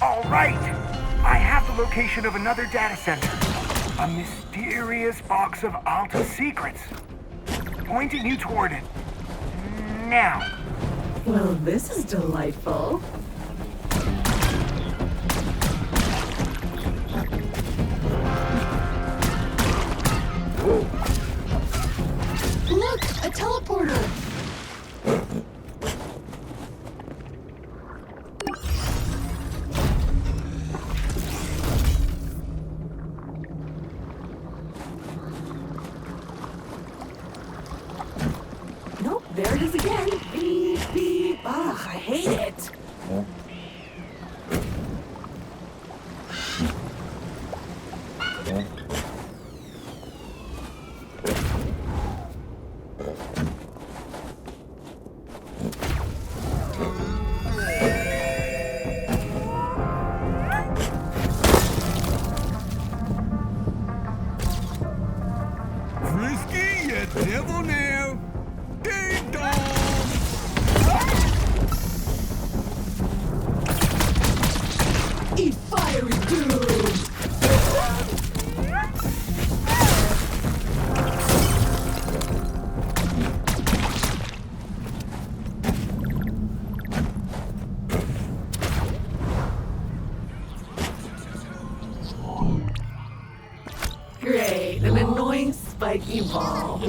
Q: All right! I have the location of another data center. A mysterious box of Alta secrets. Pointing you toward it. Now.
D: Well, this is delightful.
C: Look, a teleporter!
D: Nope, there it is again. Beep, beep. Ugh, I hate it. spiky ball.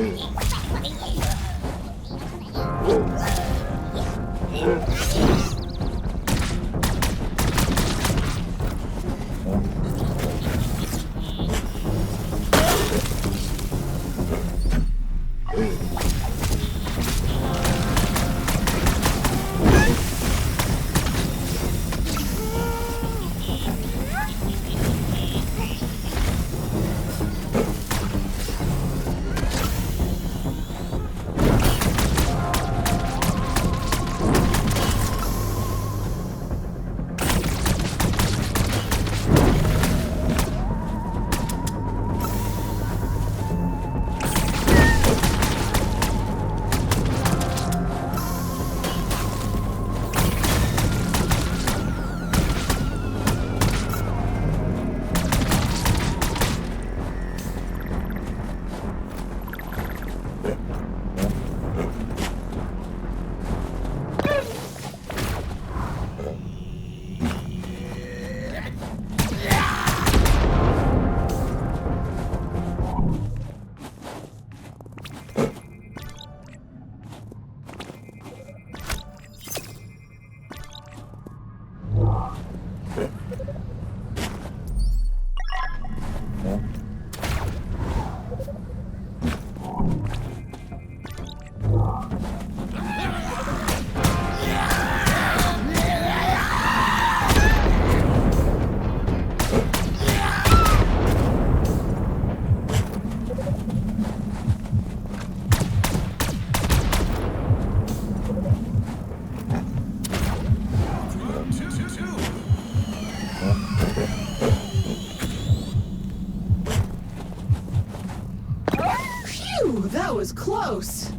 D: Phew, that was close.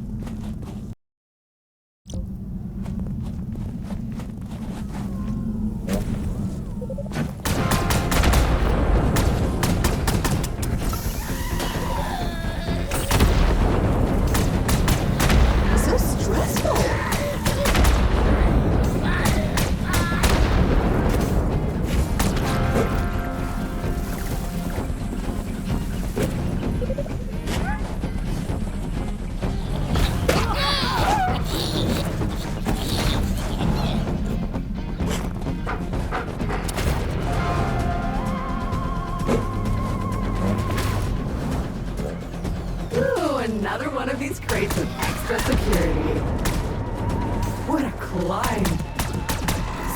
D: So stressful. Ooh, another one of these crates with extra security. What a climb.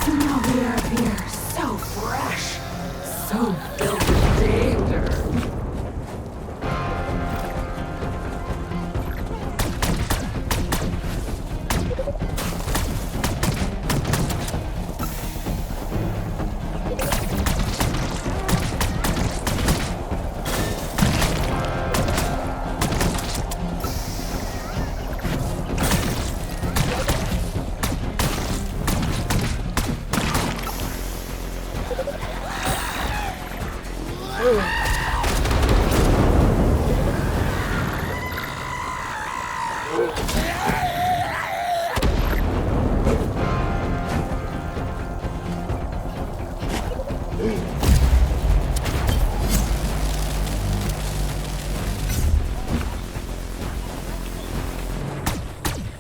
D: Smell the air up here. So fresh. So filled with danger.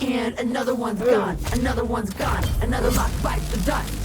D: And another one's gone. Another one's gone. Another lock bites the dust.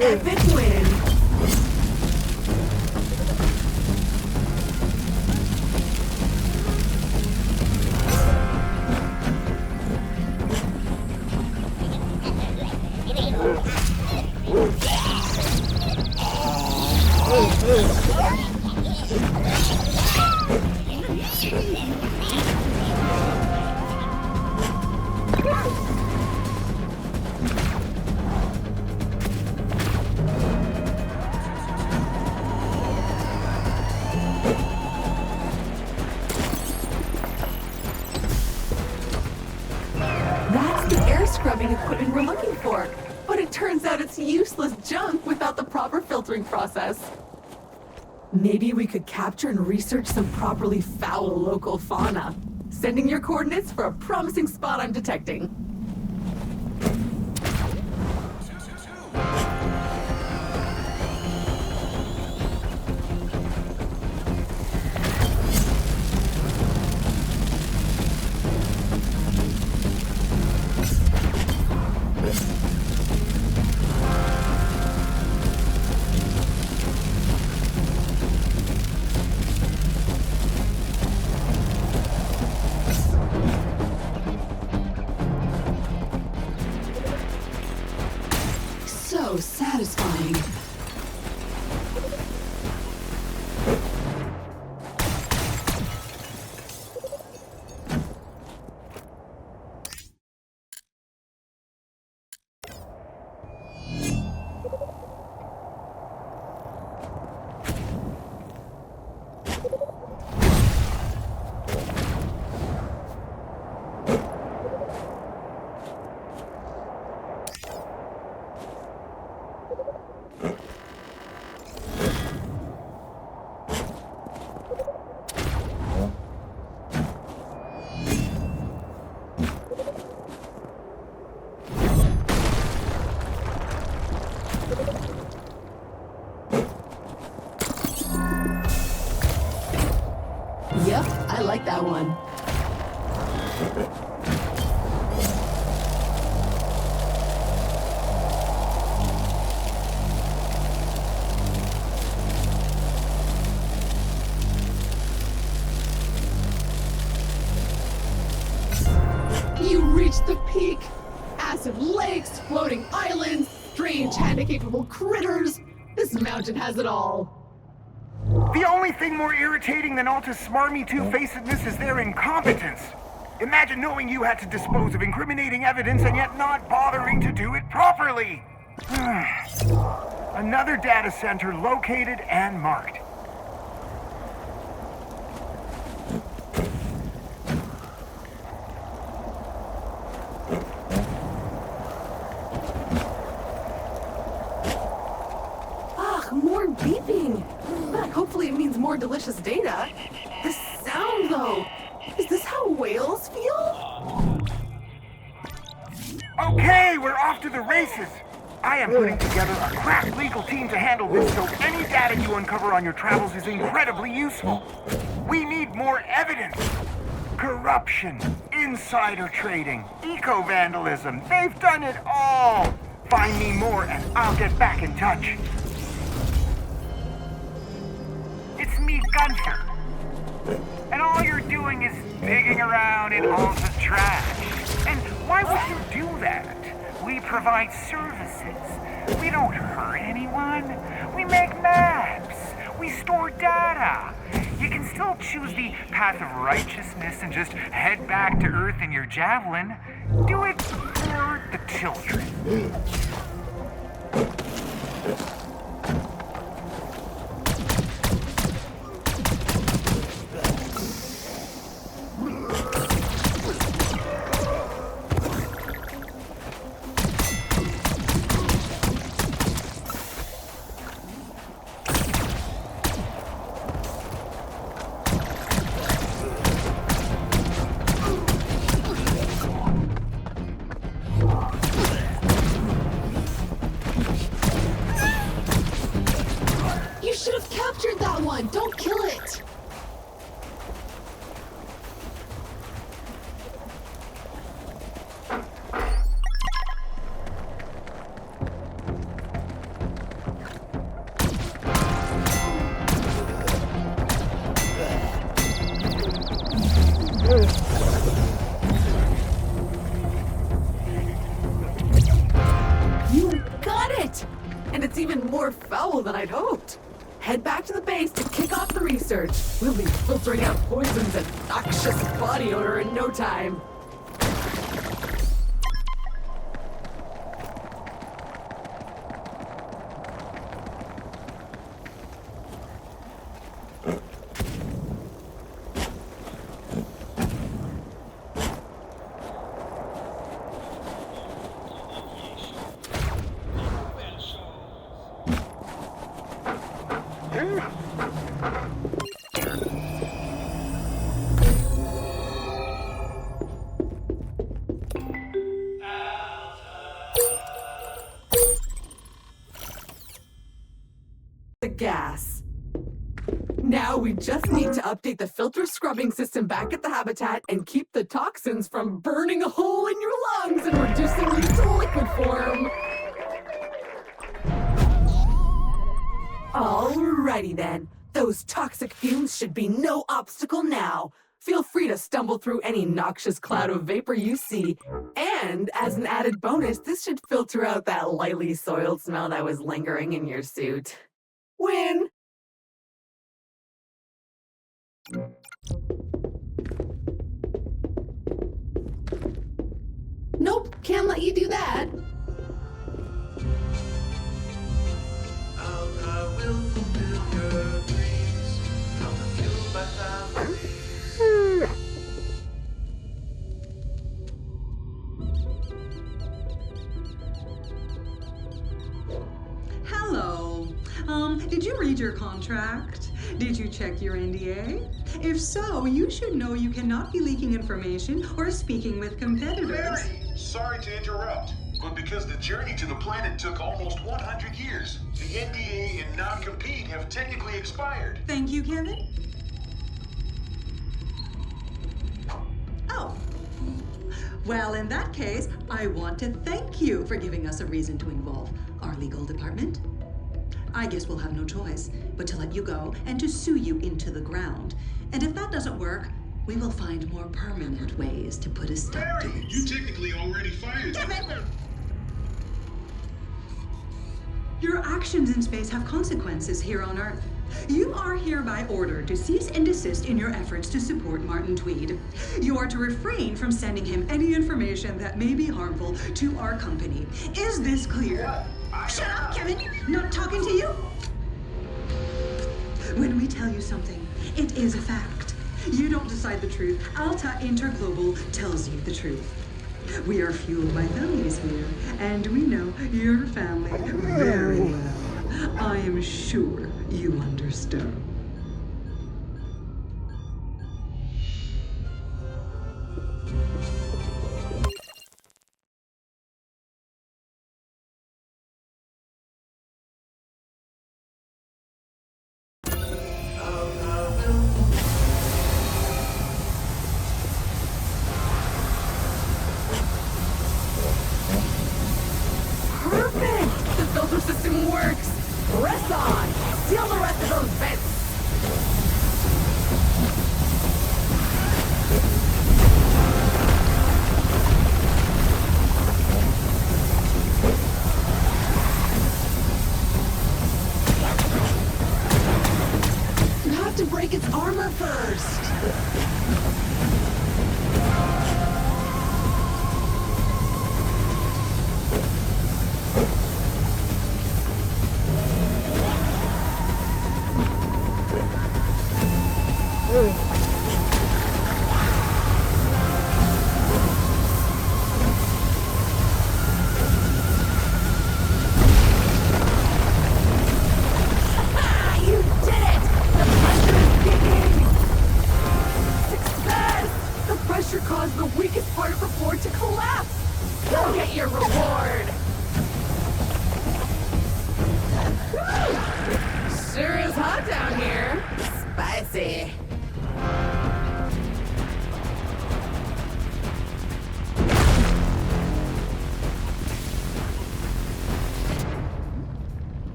D: epic win. That's the air scrubbing equipment we're looking for. But it turns out it's useless junk without the proper filtering process. Maybe we could capture and research some properly foul local fauna. Sending your coordinates for a promising spot I'm detecting. So satisfying. Yep, I like that one. You reached the peak! Acid lakes, floating islands, strange hand-capable critters. This mountain has it all.
Q: The only thing more irritating than Alta's smarmy two-facedness is their incompetence. Imagine knowing you had to dispose of incriminating evidence and yet not bothering to do it properly. Another data center located and marked.
D: More beeping. But hopefully it means more delicious data. The sound, though. Is this how whales feel?
Q: Okay, we're off to the races. I am putting together a crack legal team to handle this, so any data you uncover on your travels is incredibly useful. We need more evidence. Corruption, insider trading, eco-vandalism. They've done it all. Find me more and I'll get back in touch.
R: It's me, Gunther. And all you're doing is digging around in Alta's trash. And why would you do that? We provide services. We don't hurt anyone. We make maps. We store data. You can still choose the path of righteousness and just head back to Earth in your javelin. Do it for the children.
C: Don't kill it!
D: out. Head back to the base to kick off the research. We'll be filtering out poisons and noxious body odor in no time. The gas. Now we just need to update the filter scrubbing system back at the habitat and keep the toxins from burning a hole in your lungs and reducing you to liquid form. Alrighty then. Those toxic fumes should be no obstacle now. Feel free to stumble through any noxious cloud of vapor you see. And as an added bonus, this should filter out that lightly soiled smell that was lingering in your suit. Win! Nope, can't let you do that.
E: I will fulfill your dreams. I'll fulfill my family.
H: Hello. Did you read your contract? Did you check your NDA? If so, you should know you cannot be leaking information or speaking with competitors.
S: Mary, sorry to interrupt, but because the journey to the planet took almost 100 years, the NDA and non-compete have technically expired.
H: Thank you, Kevin. Oh. Well, in that case, I want to thank you for giving us a reason to involve our legal department. I guess we'll have no choice but to let you go and to sue you into the ground. And if that doesn't work, we will find more permanent ways to put a stop to
S: Mary,
H: this.
S: you technically already fired them.
H: Your actions in space have consequences here on Earth. You are hereby ordered to cease and desist in your efforts to support Martin Tweed. You are to refrain from sending him any information that may be harmful to our company. Is this clear? Shut up, Kevin! Not talking to you! When we tell you something, it is a fact. You don't decide the truth. Alta Interglobal tells you the truth. We are fueled by values here, and we know your family very well. I am sure you understand.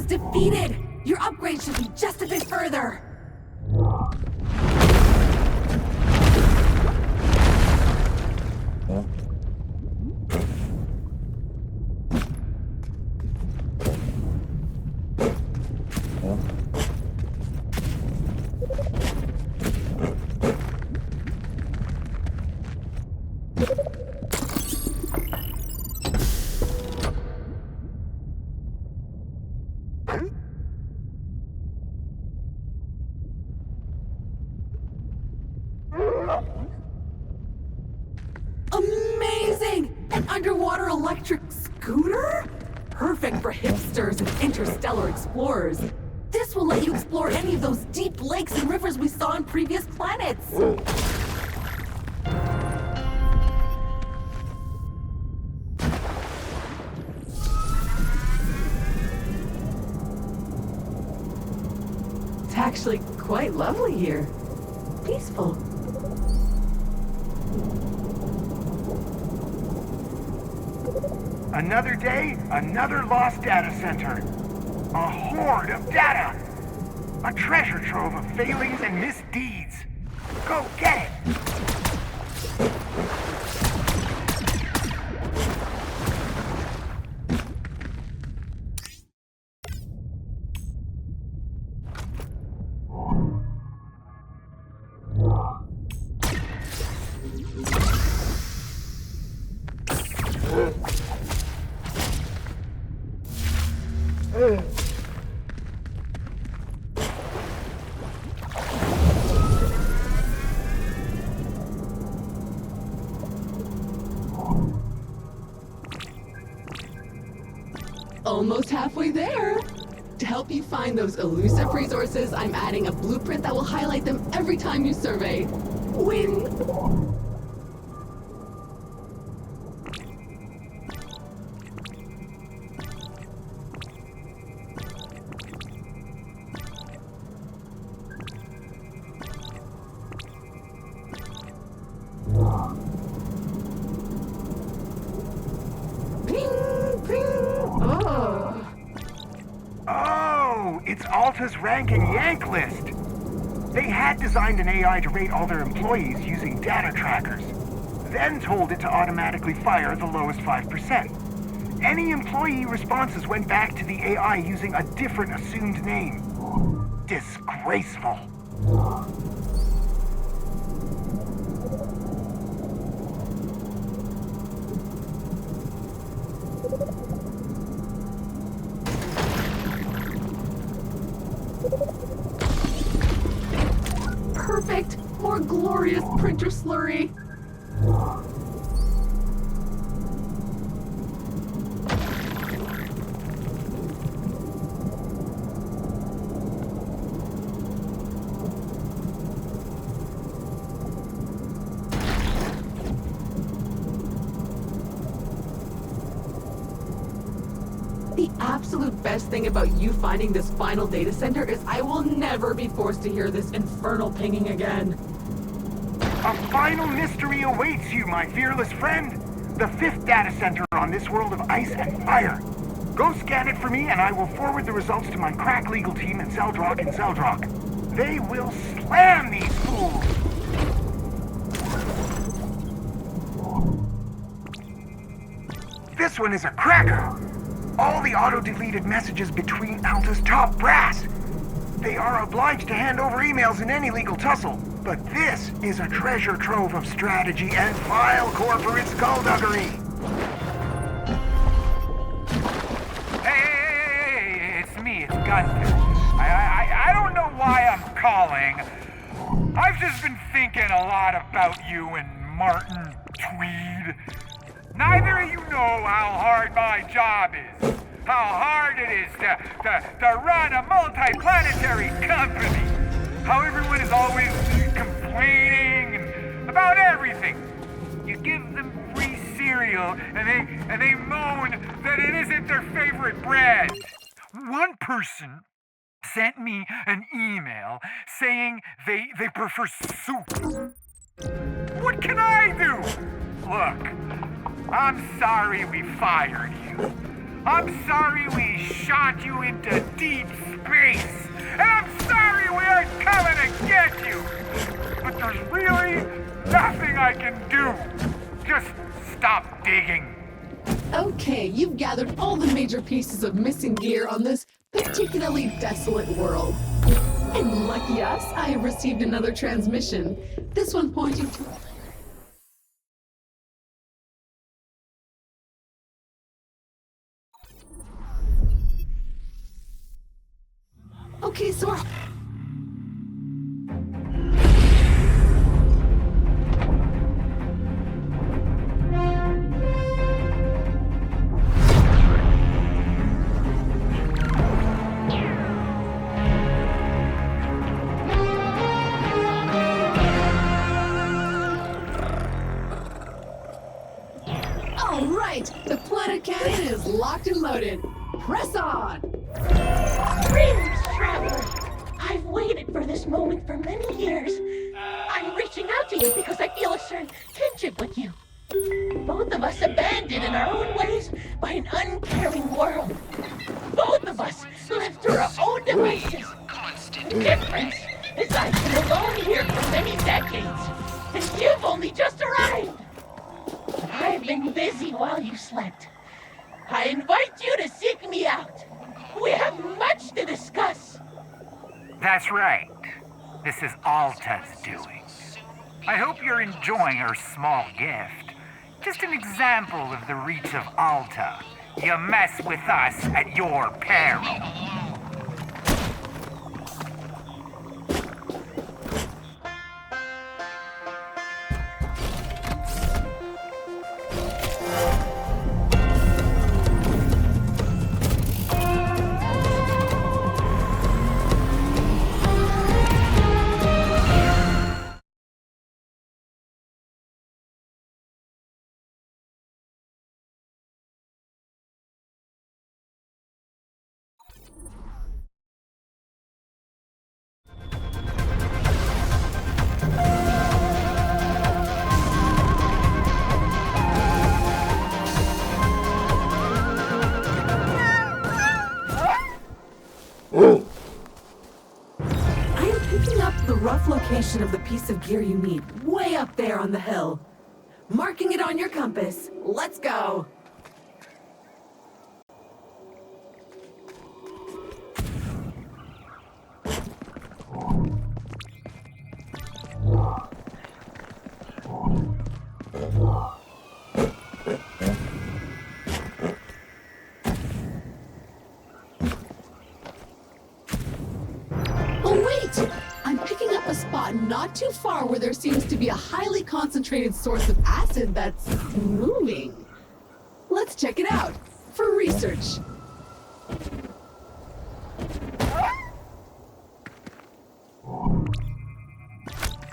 D: is defeated! Your upgrade should be just a bit further. Amazing! An underwater electric scooter? Perfect for hipsters and interstellar explorers. This will let you explore any of those deep lakes and rivers we saw on previous planets. It's actually quite lovely here. Peaceful.
Q: Another day, another lost data center. A hoard of data. A treasure trove of failings and misdeeds. Go get it!
C: Almost halfway there. To help you find those elusive resources, I'm adding a blueprint that will highlight them every time you survey. Win!
Q: It's Alta's rank and yank list. They had designed an AI to rate all their employees using data trackers, then told it to automatically fire the lowest 5%. Any employee responses went back to the AI using a different assumed name. Disgraceful.
C: Perfect! More glorious printer slurry! The absolute best thing about you finding this final data center is I will never be forced to hear this infernal pinging again.
Q: A final mystery awaits you, my fearless friend. The 5th data center on this world of ice and fire. Go scan it for me and I will forward the results to my crack legal team in Zeldrock and Zeldrock. They will slam these fools! This one is a cracker! All the auto-deleted messages between Alta's top brass. They are obliged to hand over emails in any legal tussle, but this is a treasure trove of strategy and vile corporate skullduggery.
R: Hey, it's me, it's Gunther. I don't know why I'm calling. I've just been thinking a lot about you and Martin Tweed. Neither of you know how hard my job is. How hard it is to run a multi-planetary company. How everyone is always complaining about everything. You give them free cereal and they moan that it isn't their favorite bread. One person sent me an email saying they prefer soup. What can I do? Look, I'm sorry we fired you. I'm sorry we shot you into deep space. And I'm sorry we aren't coming to get you. But there's really nothing I can do. Just stop digging.
C: Okay, you've gathered all the major pieces of missing gear on this particularly desolate world. And lucky us, I have received another transmission. This one pointing to... Okay, so we're... All right, the planet cannon is locked and loaded. Press on!
O: Greetings, traveler. I've waited for this moment for many years. I'm reaching out to you because I feel a certain kinship with you. Both of us abandoned in our own ways by an uncaring world. Both of us left to our own devices. The difference is I've been alone here for many decades, and you've only just arrived. But I've been busy while you slept. I invite you to seek me out. We have much to discuss.
R: That's right. This is Alta's doing. I hope you're enjoying her small gift. Just an example of the reach of Alta. You mess with us at your peril.
D: I am picking up the rough location of the piece of gear you need, way up there on the hill. Marking it on your compass. Let's go.
C: Oh wait! I'm picking up a spot not too far where there seems to be a highly concentrated source of acid that's moving. Let's check it out for research.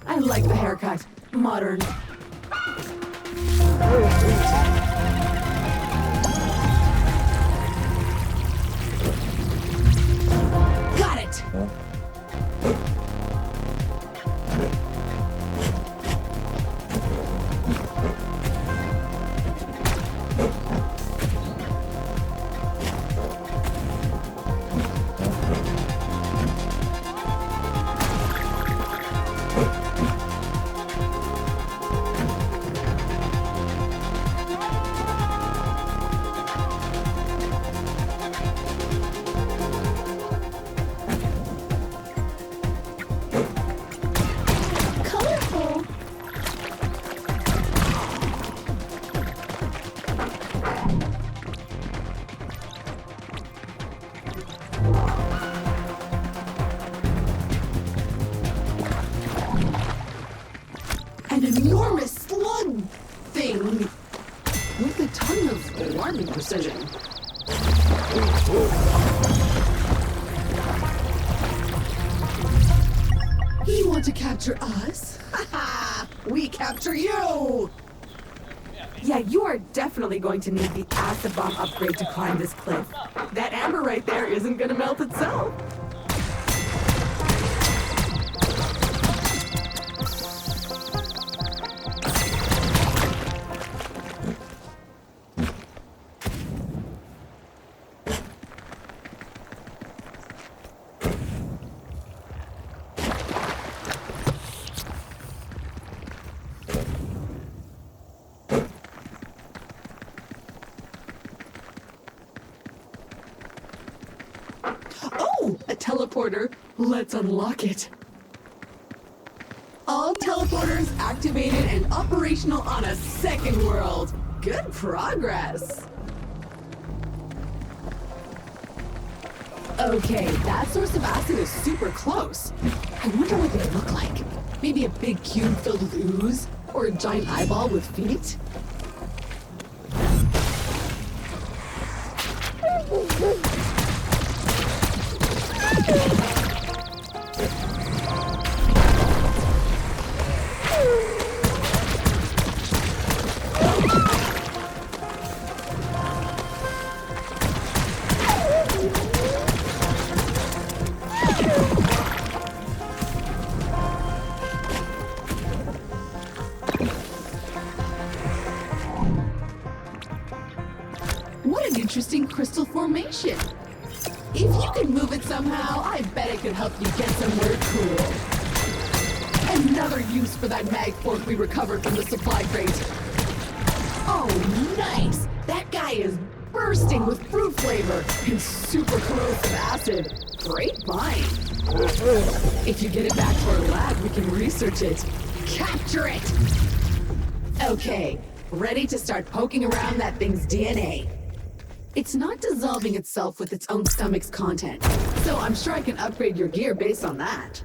C: I like the haircut. Modern. Got it! Colorful. An enormous slug thing with a ton of alarming precision. You want to capture us? Ha ha! We capture you!
D: Yeah, you are definitely going to need the acid bomb upgrade to climb this cliff. That amber right there isn't gonna melt itself.
C: Oh, a teleporter. Let's unlock it. All teleporters activated and operational on a second world. Good progress. Okay, that source of acid is super close. I wonder what they look like. Maybe a big cube filled with ooze? Or a giant eyeball with feet? What an interesting crystal formation. If you can move it somehow, I bet it could help you get somewhere cool. Another use for that mag fork we recovered from the supply crate. Oh, nice! That guy is bursting with fruit flavor and super corrosive acid. Great find. If you get it back to our lab, we can research it. Capture it! Okay, ready to start poking around that thing's DNA. It's not dissolving itself with its own stomach's content, so I'm sure I can upgrade your gear based on that.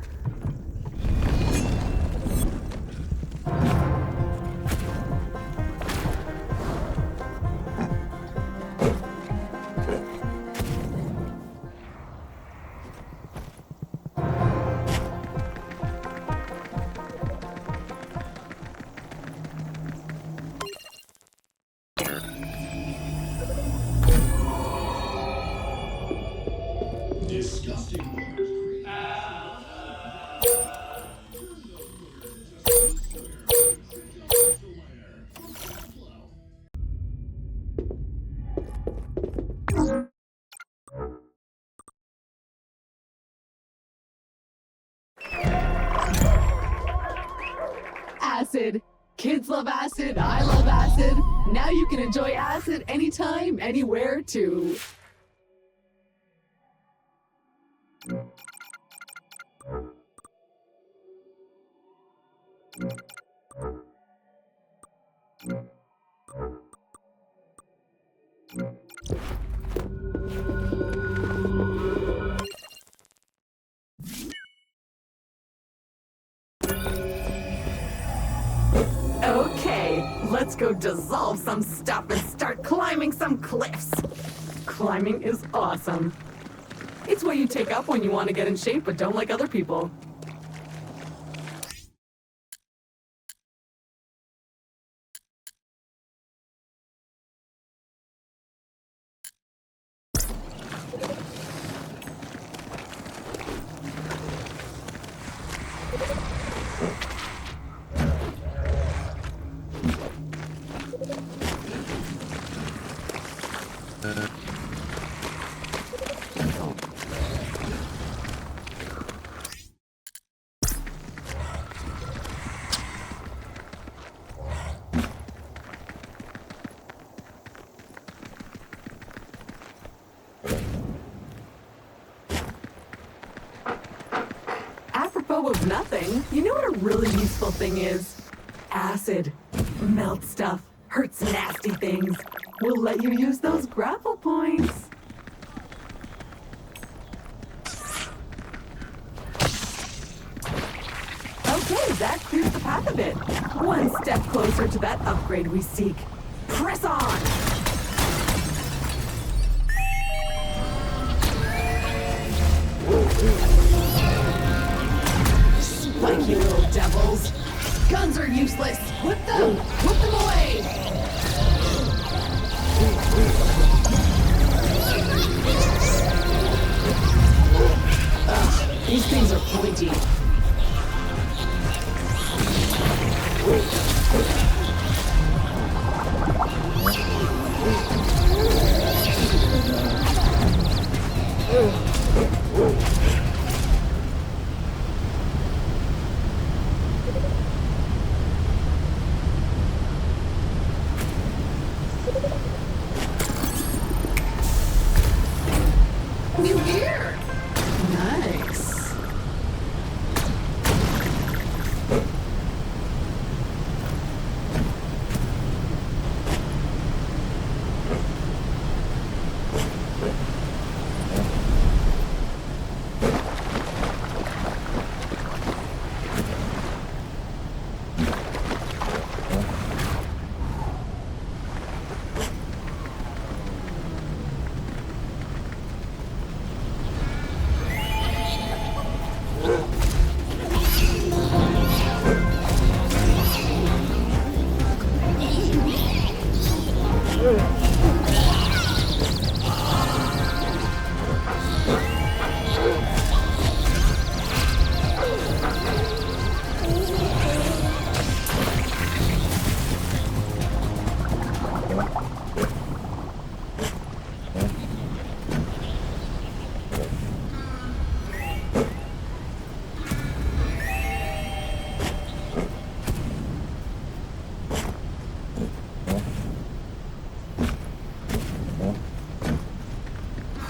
N: Disgusting.
C: Acid. Kids love acid, I love acid. Now you can enjoy acid anytime, anywhere, too. Okay, let's go dissolve some stuff and start climbing some cliffs. Climbing is awesome. It's what you take up when you want to get in shape but don't like other people. Apropos of nothing, you know what a really useful thing is? Acid. Melt stuff. Hurts nasty things. We'll let you use those grapple points. Okay, that clears the path a bit. One step closer to that upgrade we seek. Press on! Spiky little devils. Guns are useless. Whip them! Whip them away! Ugh, these things are pointy.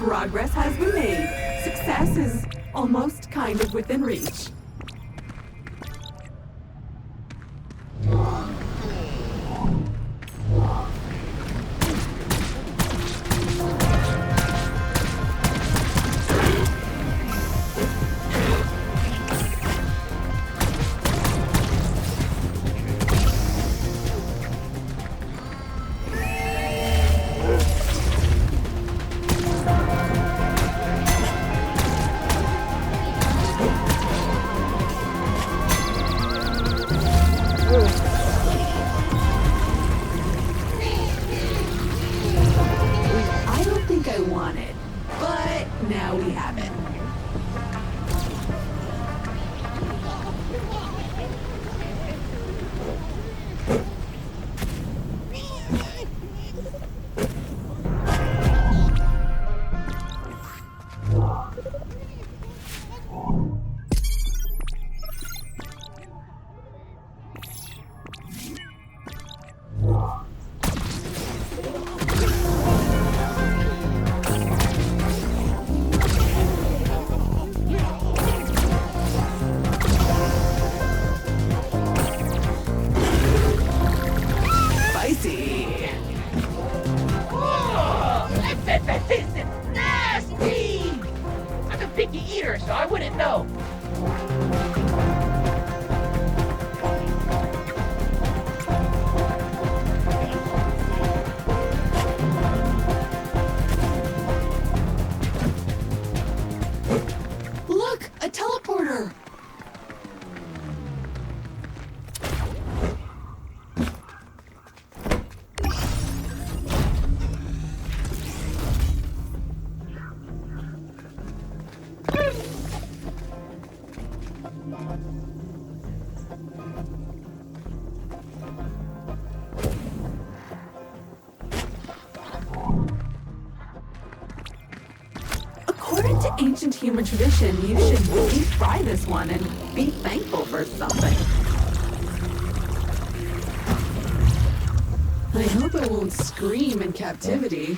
D: Progress has been made. Success is almost kind of within reach. I don't think I want it, but now we have it. Spicy.
O: Oh, that is nasty! I'm a picky eater, so I wouldn't know.
D: Look, a teleporter. According to ancient human tradition, you should deep fry this one and be thankful for something. I hope I won't scream in captivity.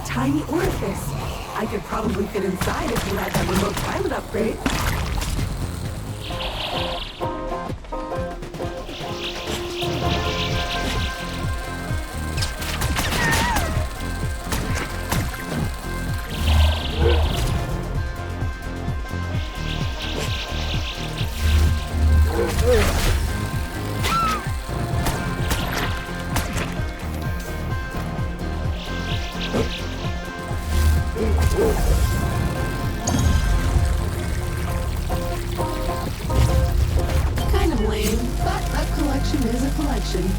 D: Tiny orifice. I could probably fit inside if you had that remote pilot upgrade. Kind of lame, but a collection is a collection.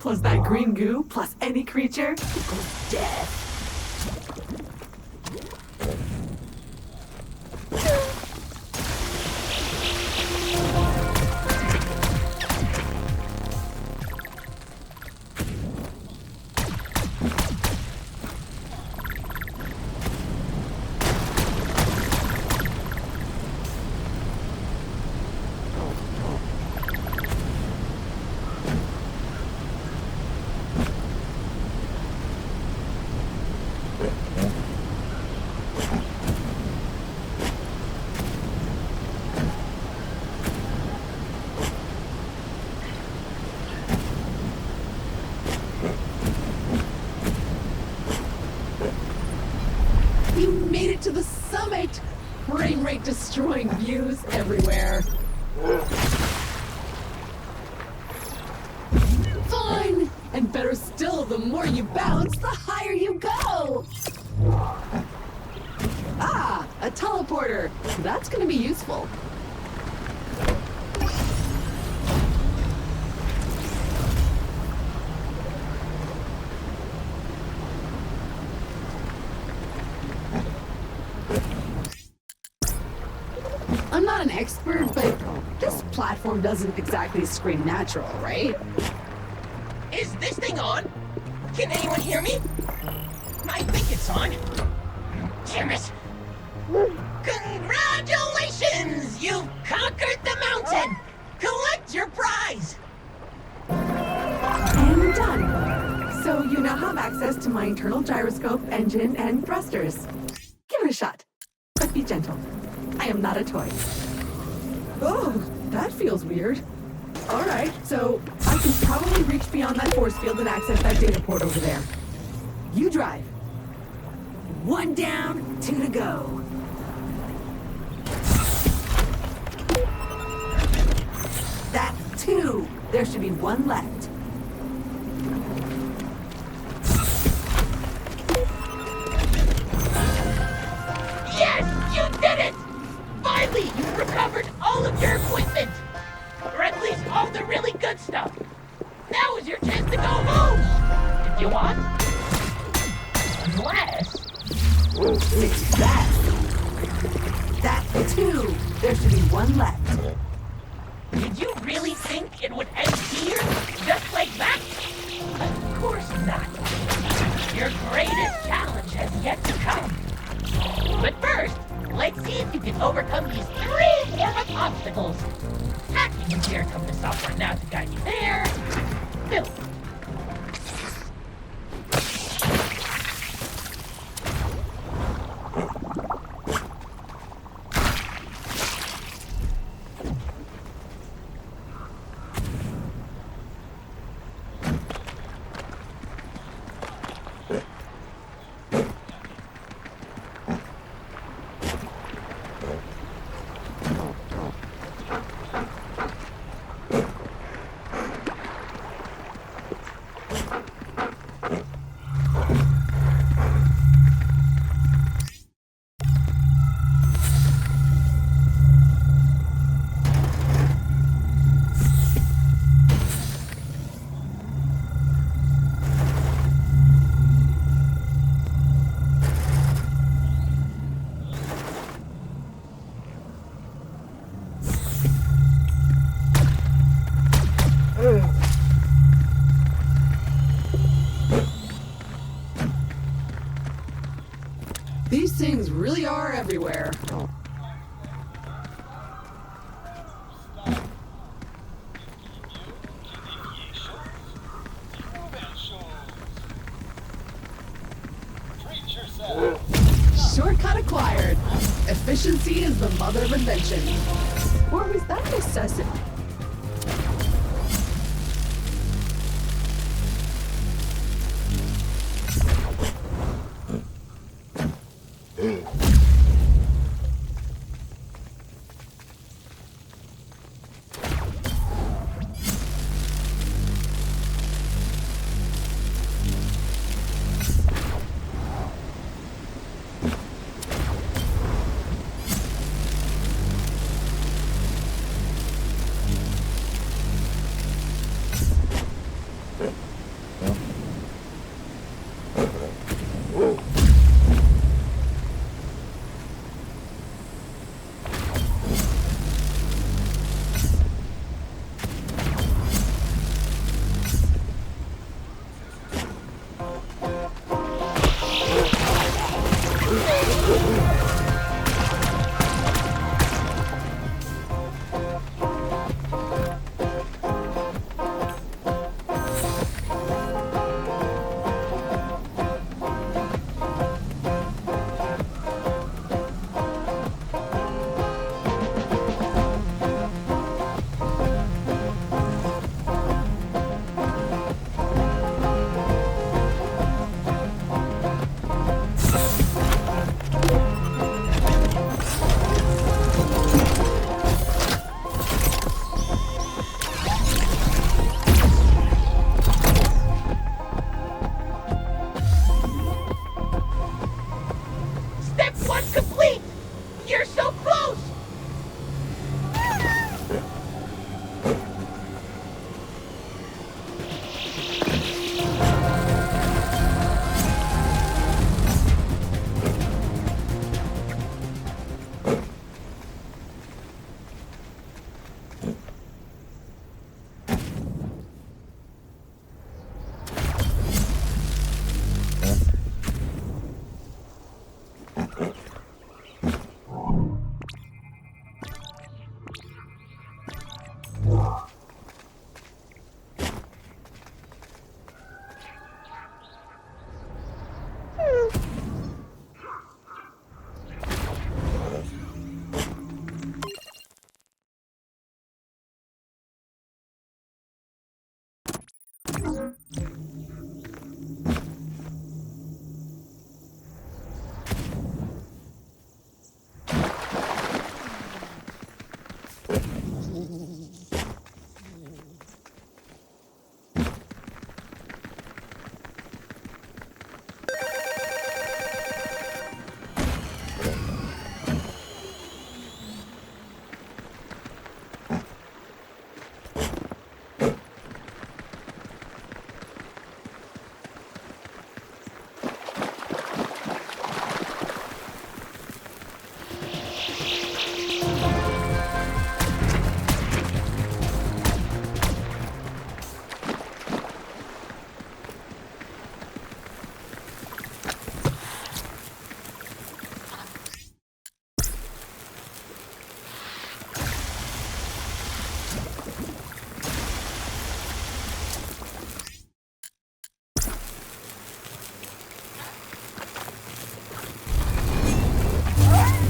D: Plus that green goo, plus any creature equals death.
C: You made it to the summit! Frame rate destroying views everywhere. Fine! And better still, the more you bounce, the higher you go! Ah, a teleporter. That's gonna be useful. I'm not an expert, but this platform doesn't exactly scream natural, right?
O: Is this thing on? Can anyone hear me? I think it's on. Damn it. Congratulations! You've conquered the mountain! Collect your prize!
D: And done. So you now have access to my internal gyroscope, engine, and thrusters. Give it a shot. But be gentle. I am not a toy. Oh, that feels weird. Alright, so I can probably reach beyond that force field and access that data port over there. You drive. 1 down, 2 to go. That's 2. There should be 1 left.
O: Yes! You did it! Finally, you've recovered all of your equipment! Or at least all the really good stuff. Now is your chance to go home! If you want. Unless...
D: Success! That's 2. There should be 1 left.
O: Did you really think it would end here? Just like that? Of course not. Your greatest challenge has yet to come. But first, let's see if you can overcome these 3 warm-up obstacles. Hacking and here comes the software now to guide you there. No.
C: These things really are everywhere. Shortcut acquired. Efficiency is the mother of invention. Or was that necessity?
O: Step 1 complete! You're so close!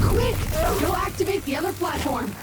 C: Quick! Go activate the other platform.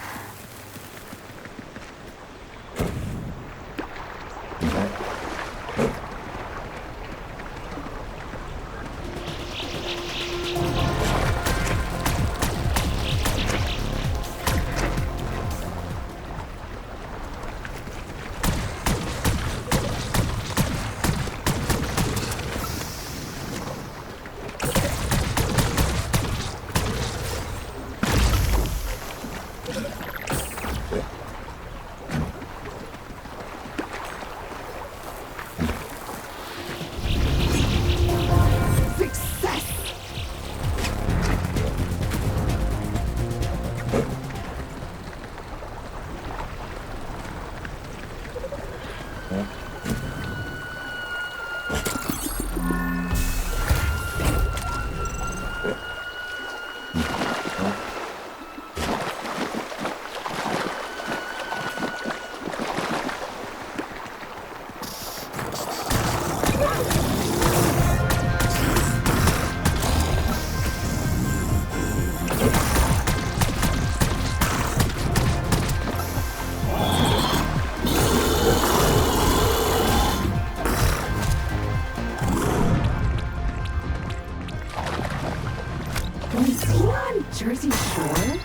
C: Was he on Jersey Shore?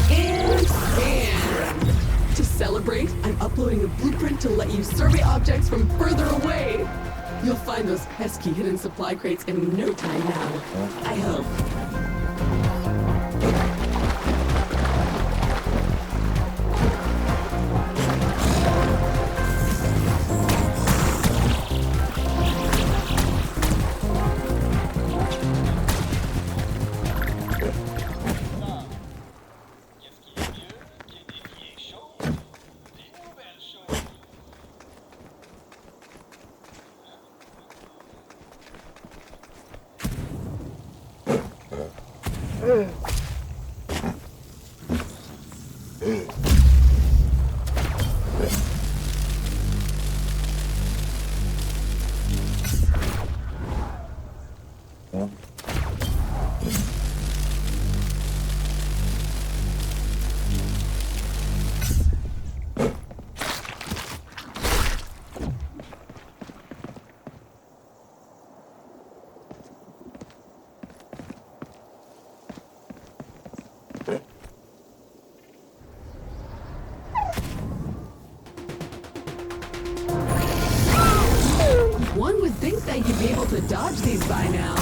C: And to celebrate, I'm uploading a blueprint to let you survey objects from further away. You'll find those pesky hidden supply crates in no time now. I hope. One would think that you'd be able to dodge these by now.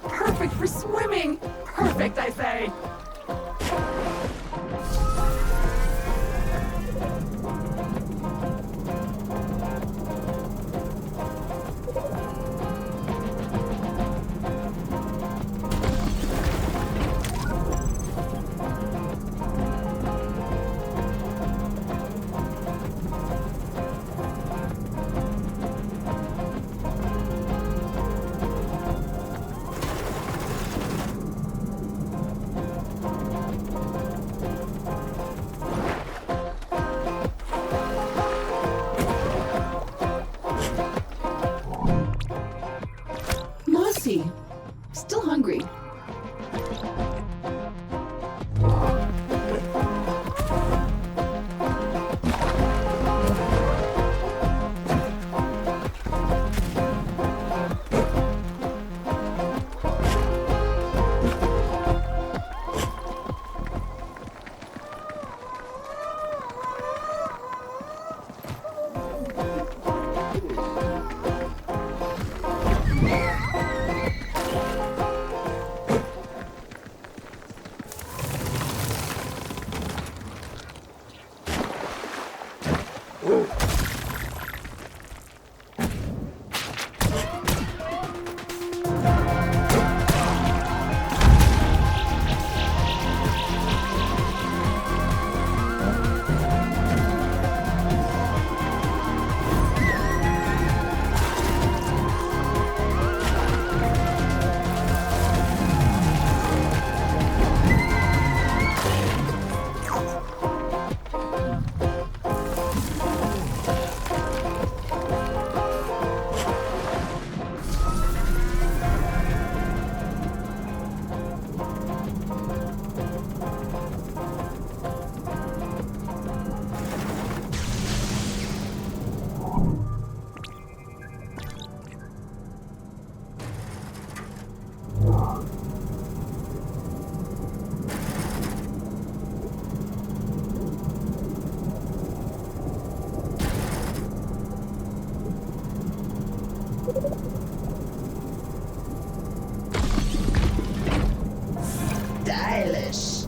D: Perfect for swimming! Perfect, I say!
C: Still hungry.
J: Stylish.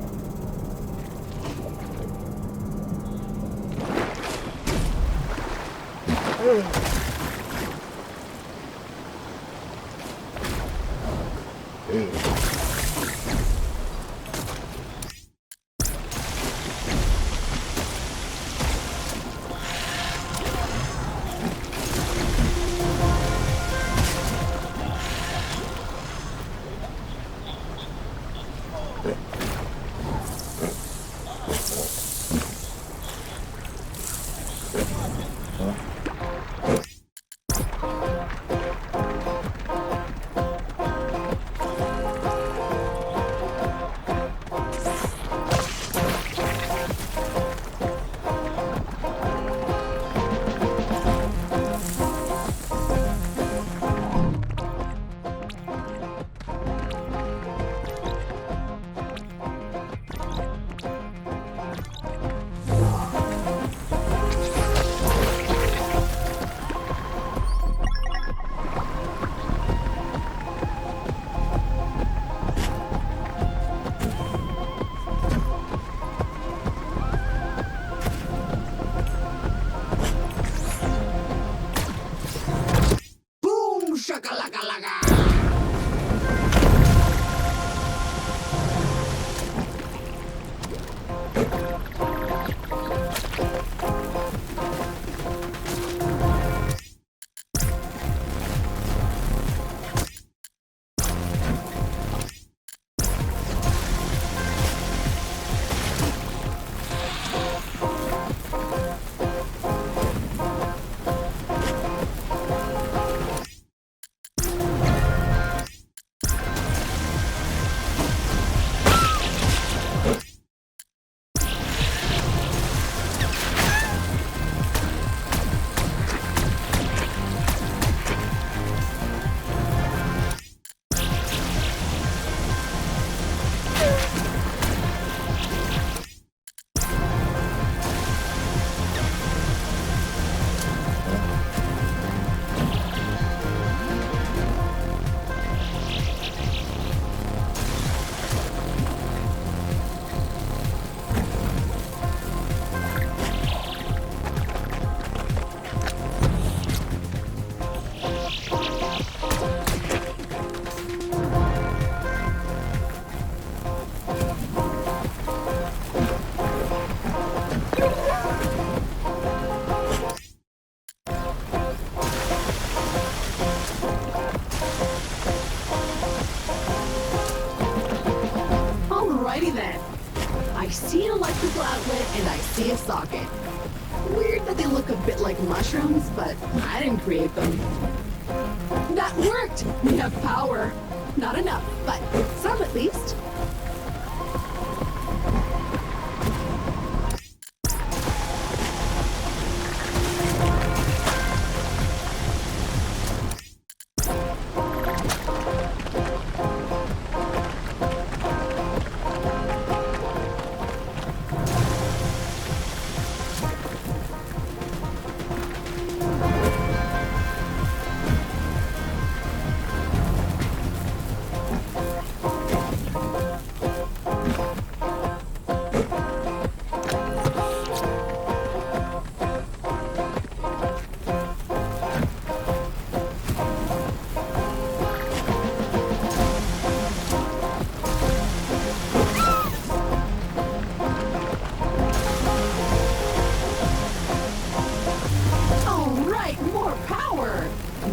C: I see an electrical outlet and I see a socket. Weird that they look a bit like mushrooms, but I didn't create them. That worked! We have power. Not enough, but some at least.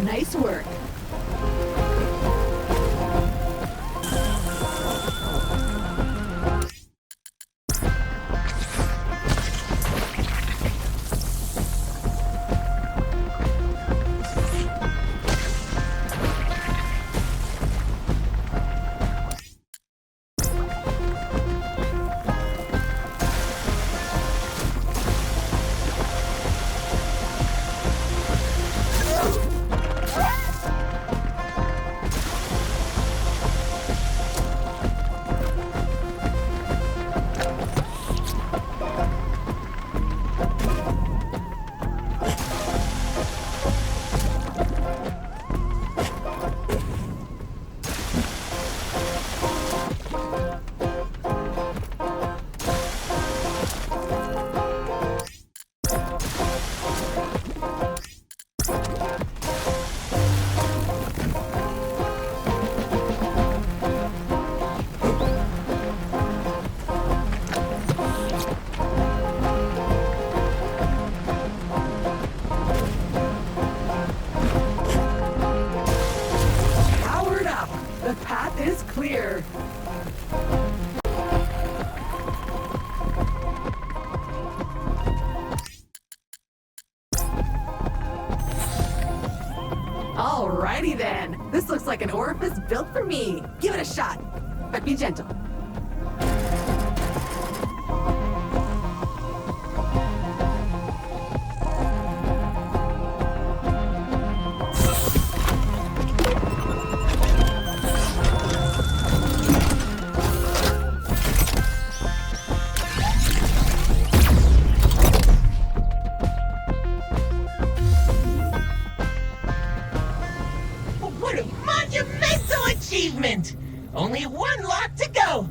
C: Nice work. Alrighty then. This looks like an orifice built for me. Give it a shot, but be gentle.
O: What a monumental achievement! Only one lock to go!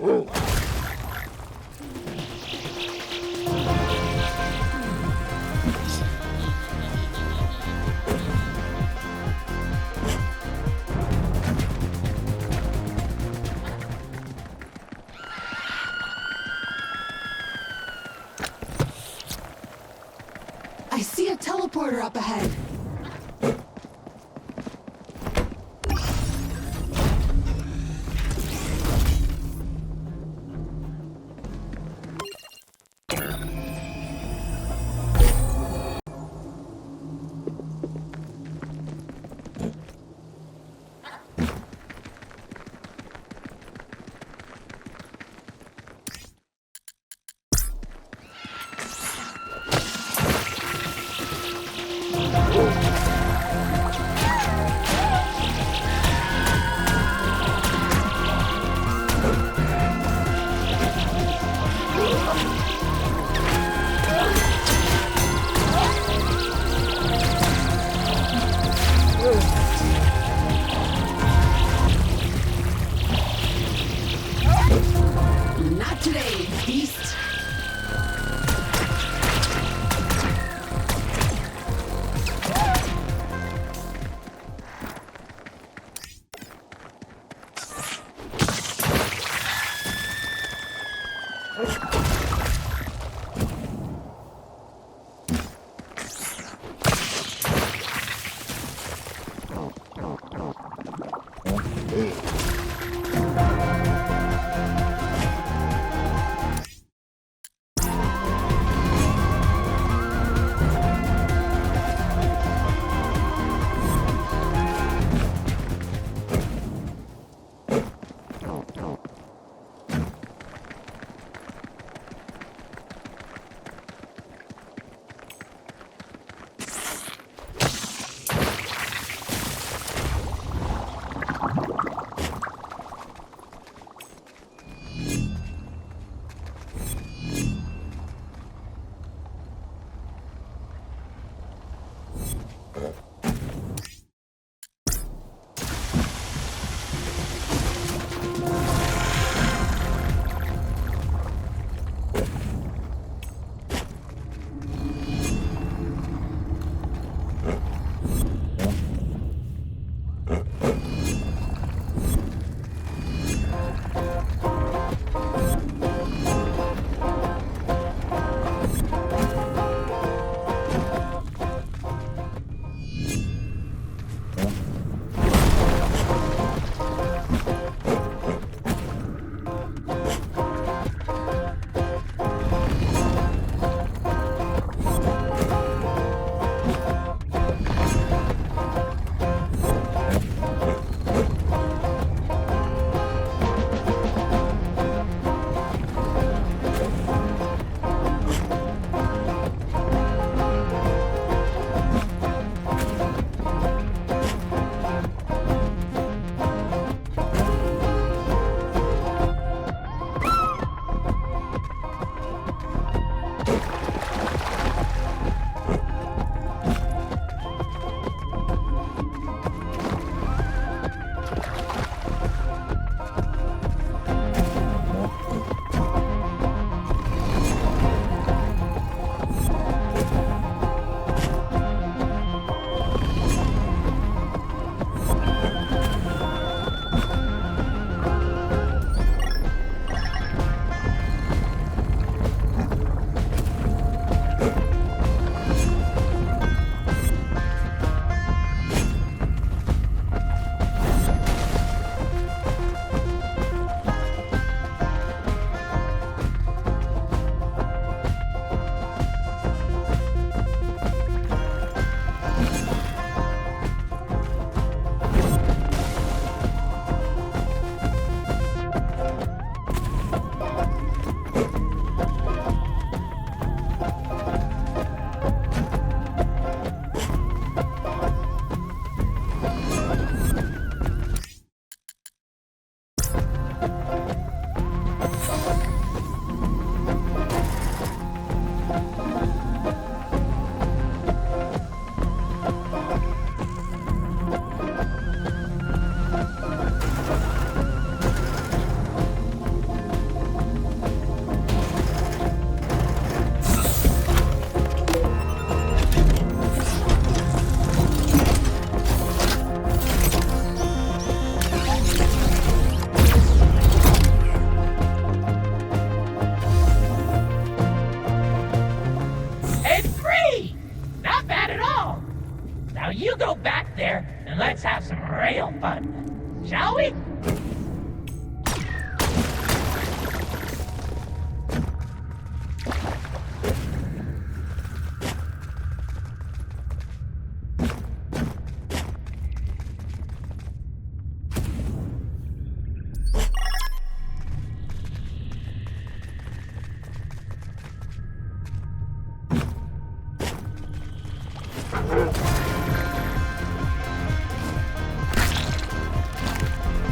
C: I see a teleporter up ahead. Not today, beast.
O: fun, shall we?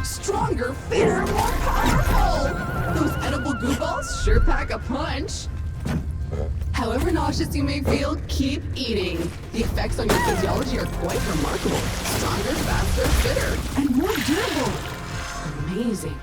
C: Stronger, fitter, more powerful! Those edible goo balls sure pack a punch. However nauseous you may feel, keep eating. The effects on your physiology are quite remarkable. Stronger, faster, fitter, and more durable. Amazing.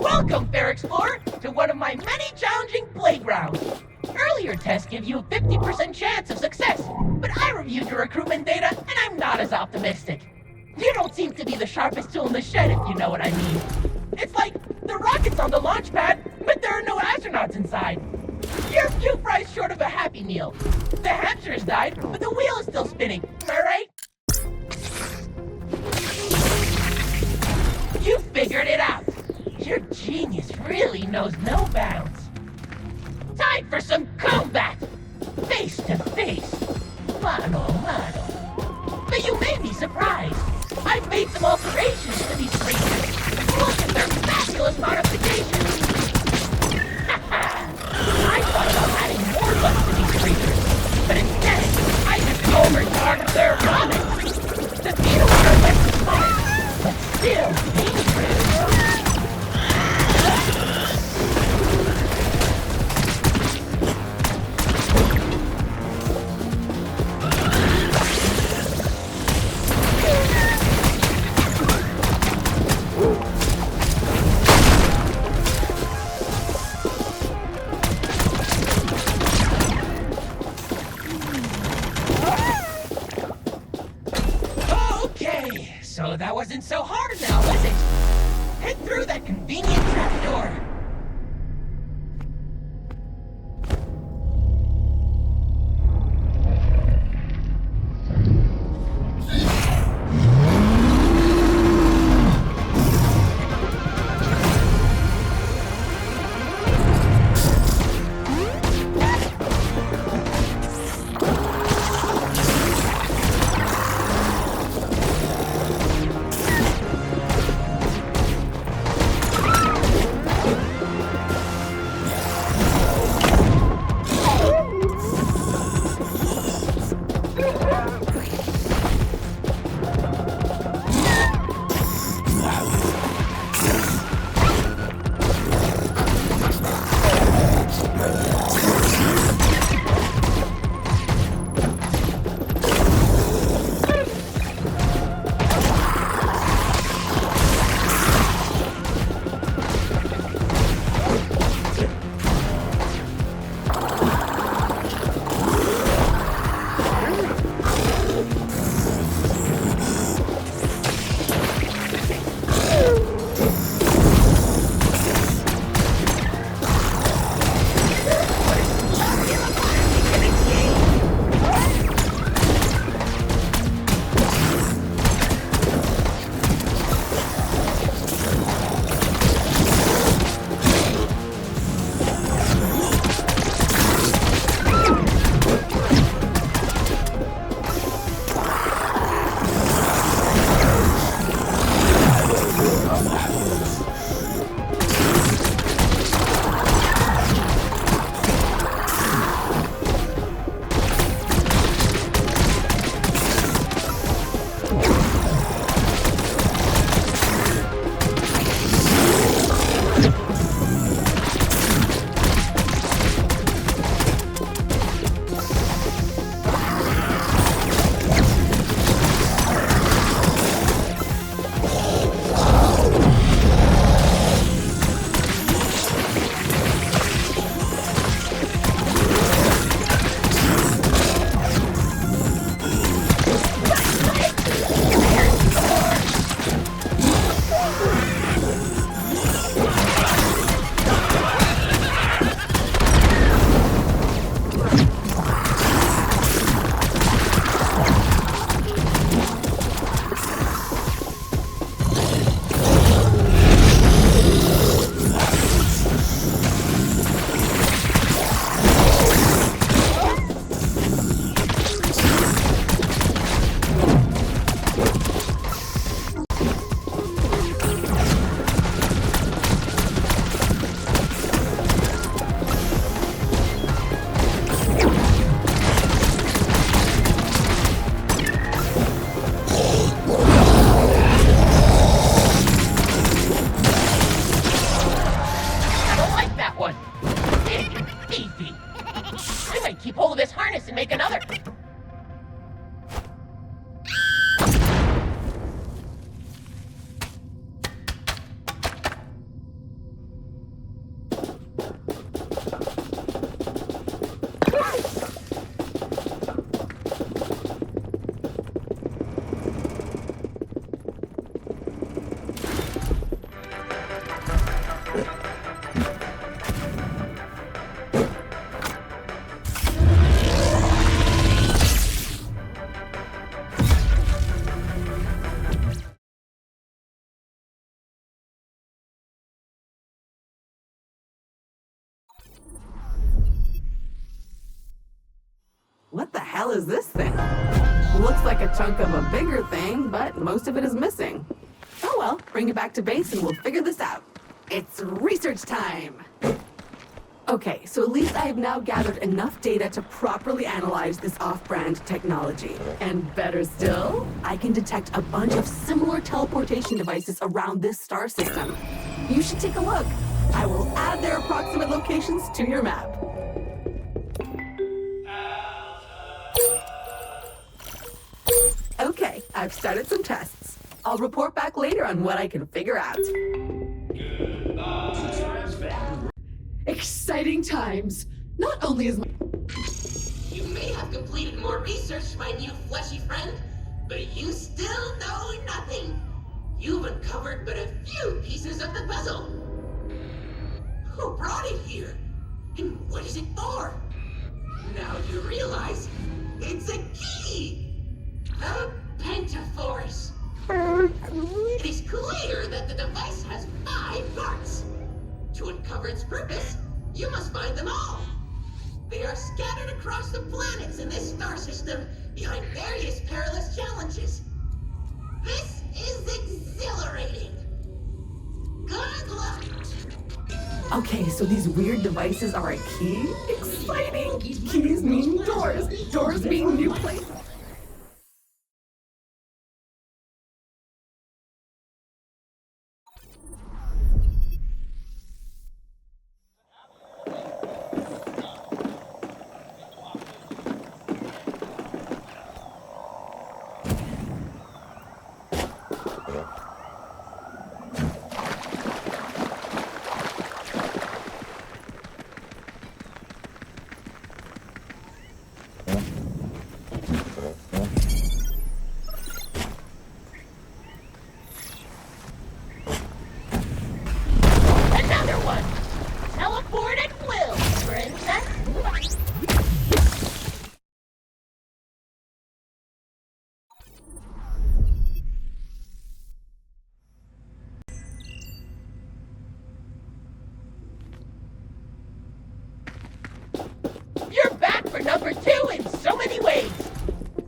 O: Welcome, Fair Explorer, to one of my many challenging playgrounds. Earlier tests give you a 50% chance of success, but I reviewed your recruitment data and I'm not as optimistic. You don't seem to be the sharpest tool in the shed, if you know what I mean. It's like the rocket's on the launch pad, but there are no astronauts inside. You're a few fries short of a Happy Meal. The hamster's died, but the wheel is still spinning, am I right? You figured it out. Your genius really knows no bounds. Time for some combat! Face to face. Mano a mano. But you may be surprised. I've made some alterations to these creatures. Look at their fabulous modifications. I thought about adding more bugs to these creatures, but instead, I just overcharged their ramen. The beetles are less smart, but still dangerous. So that wasn't so hard now, was it? Head through that convenient trapdoor. make another.
D: What the hell is this thing? Looks like a chunk of a bigger thing, but most of it is missing. Oh well, bring it back to base and we'll figure this out. It's research time! Okay, so at least I have now gathered enough data to properly analyze this off-brand technology. And better still, I can detect a bunch of similar teleportation devices around this star system. You should take a look. I will add their approximate locations to your map. Okay, I've started some tests. I'll report back later on what I can figure out. Exciting times. Not only is my...
O: You may have completed more research, my new fleshy friend, but you still know nothing. You've uncovered but a few pieces of the puzzle. Who brought it here? And what is it for? Now you realize it's a key! The Pentaforce! It is clear that the device has 5 parts. To uncover its purpose, you must find them all. They are scattered across the planets in this star system behind various perilous challenges. This is exhilarating. Good luck.
D: Okay, so these weird devices are a key? Exciting! Keys mean doors. Doors mean new places.
O: Another one! Teleport at will, princess! You're back for number 2 in so many ways!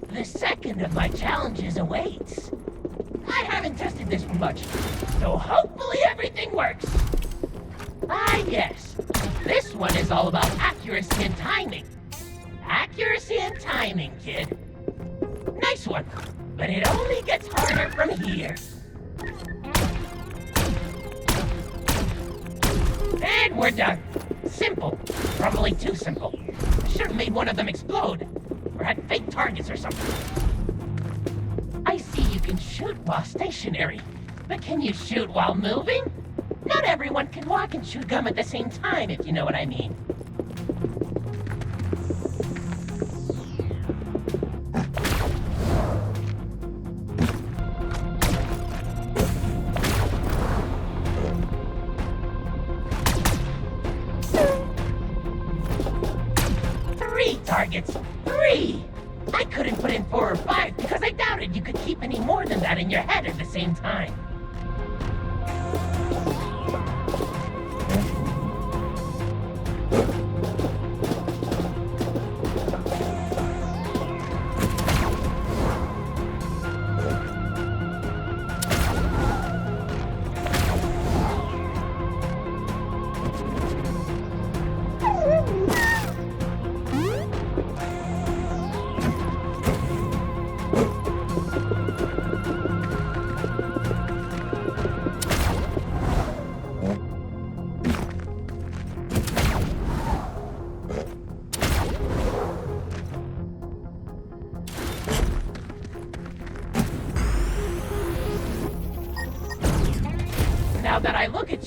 O: The second of my challenges awaits. I haven't tested this one much, so hopefully everything works. Ah, yes. This one is all about accuracy and timing. Accuracy and timing, kid. Nice one, but it only gets harder from here. And we're done. Simple. Probably too simple. I should have made one of them explode. Or had fake targets or something. I see you can shoot while stationary. But can you shoot while moving? Not everyone can walk and chew gum at the same time, if you know what I mean. Three targets! 3! I couldn't put in 4 or 5 because I doubted you could keep any more than that in your head at the same time.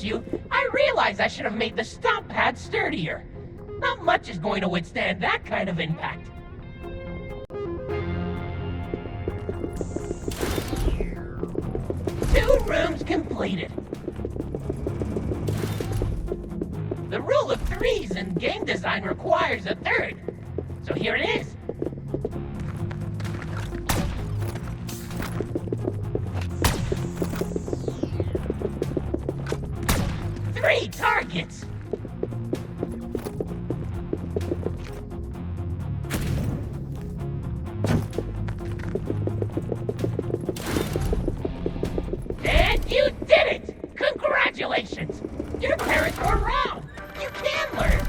O: you, I realize I should have made the stomp pad sturdier. Not much is going to withstand that kind of impact. Two rooms completed. The rule of threes in game design requires a third. So here it is. Three targets. And you did it! Congratulations! Your parents were wrong! You can learn!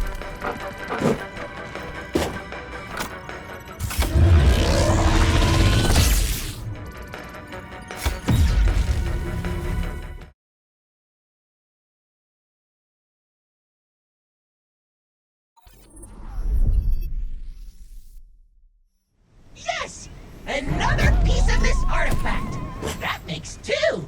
O: Yes! Another piece of this artifact! That makes two!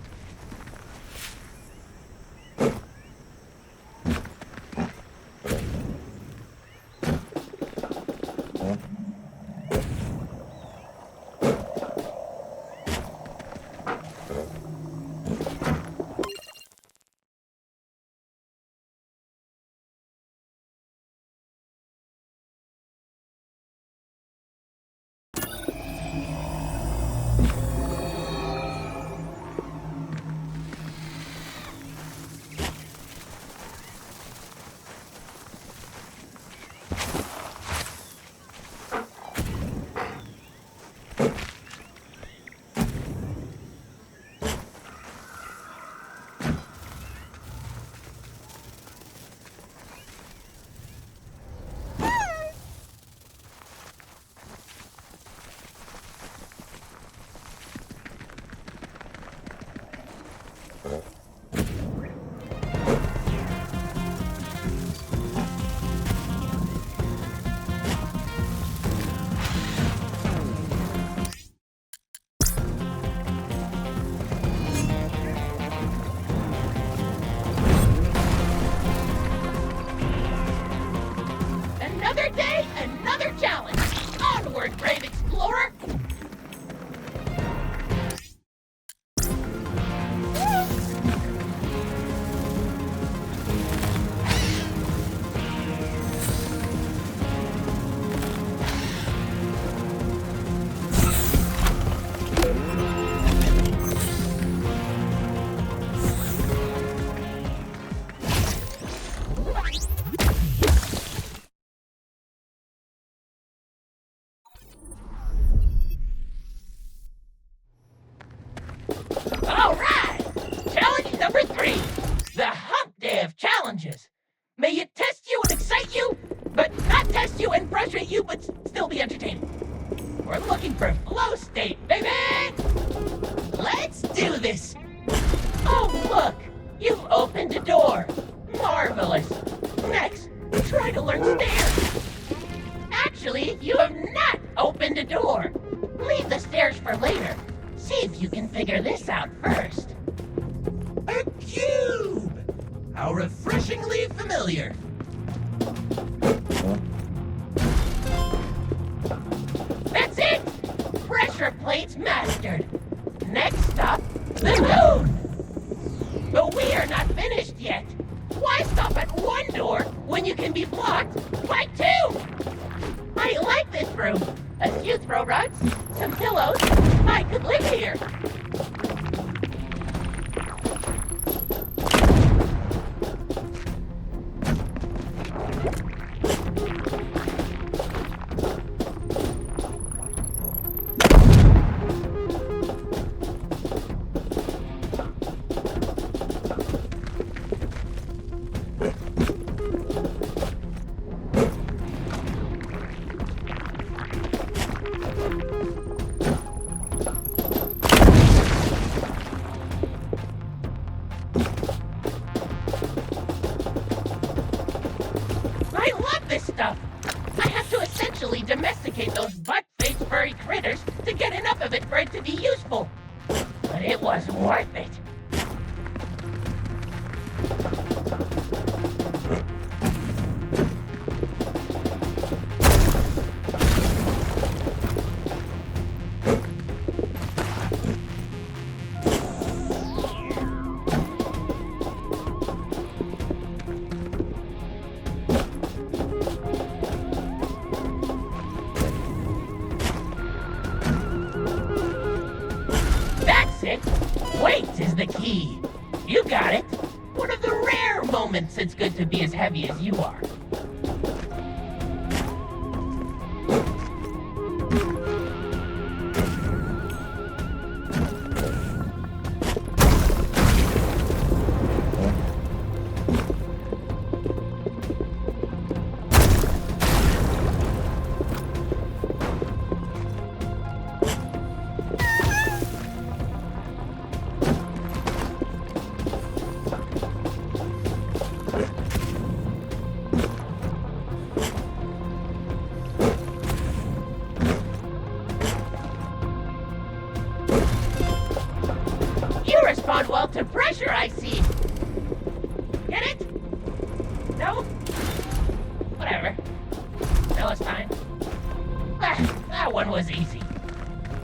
O: Another day, another challenge! Onward, brave explorer! All right! Challenge number 3. The Hump Day of Challenges. May it test you and excite you, but not test you and frustrate you, but still be entertaining. We're looking for flow state, baby! Let's do this! Oh, look! You've opened a door. Marvelous. Next, try to learn stairs. Actually, you have not opened a door. Leave the stairs for later. See if you can figure this out first. A cube! How refreshingly familiar. That's it! Pressure plates mastered. Next up, the moon! But we are not finished yet. Why stop at one door when you can be blocked by 2? I like this room. A few throw rugs, some pillows. I could live here. Domesticate those butt-faced furry critters to get enough of it for it to be useful. But it was worth it. the key. You got it. One of the rare moments it's good to be as heavy as you are. You respond well to pressure, I see. Get it? No? Whatever. No, it's fine. That one was easy.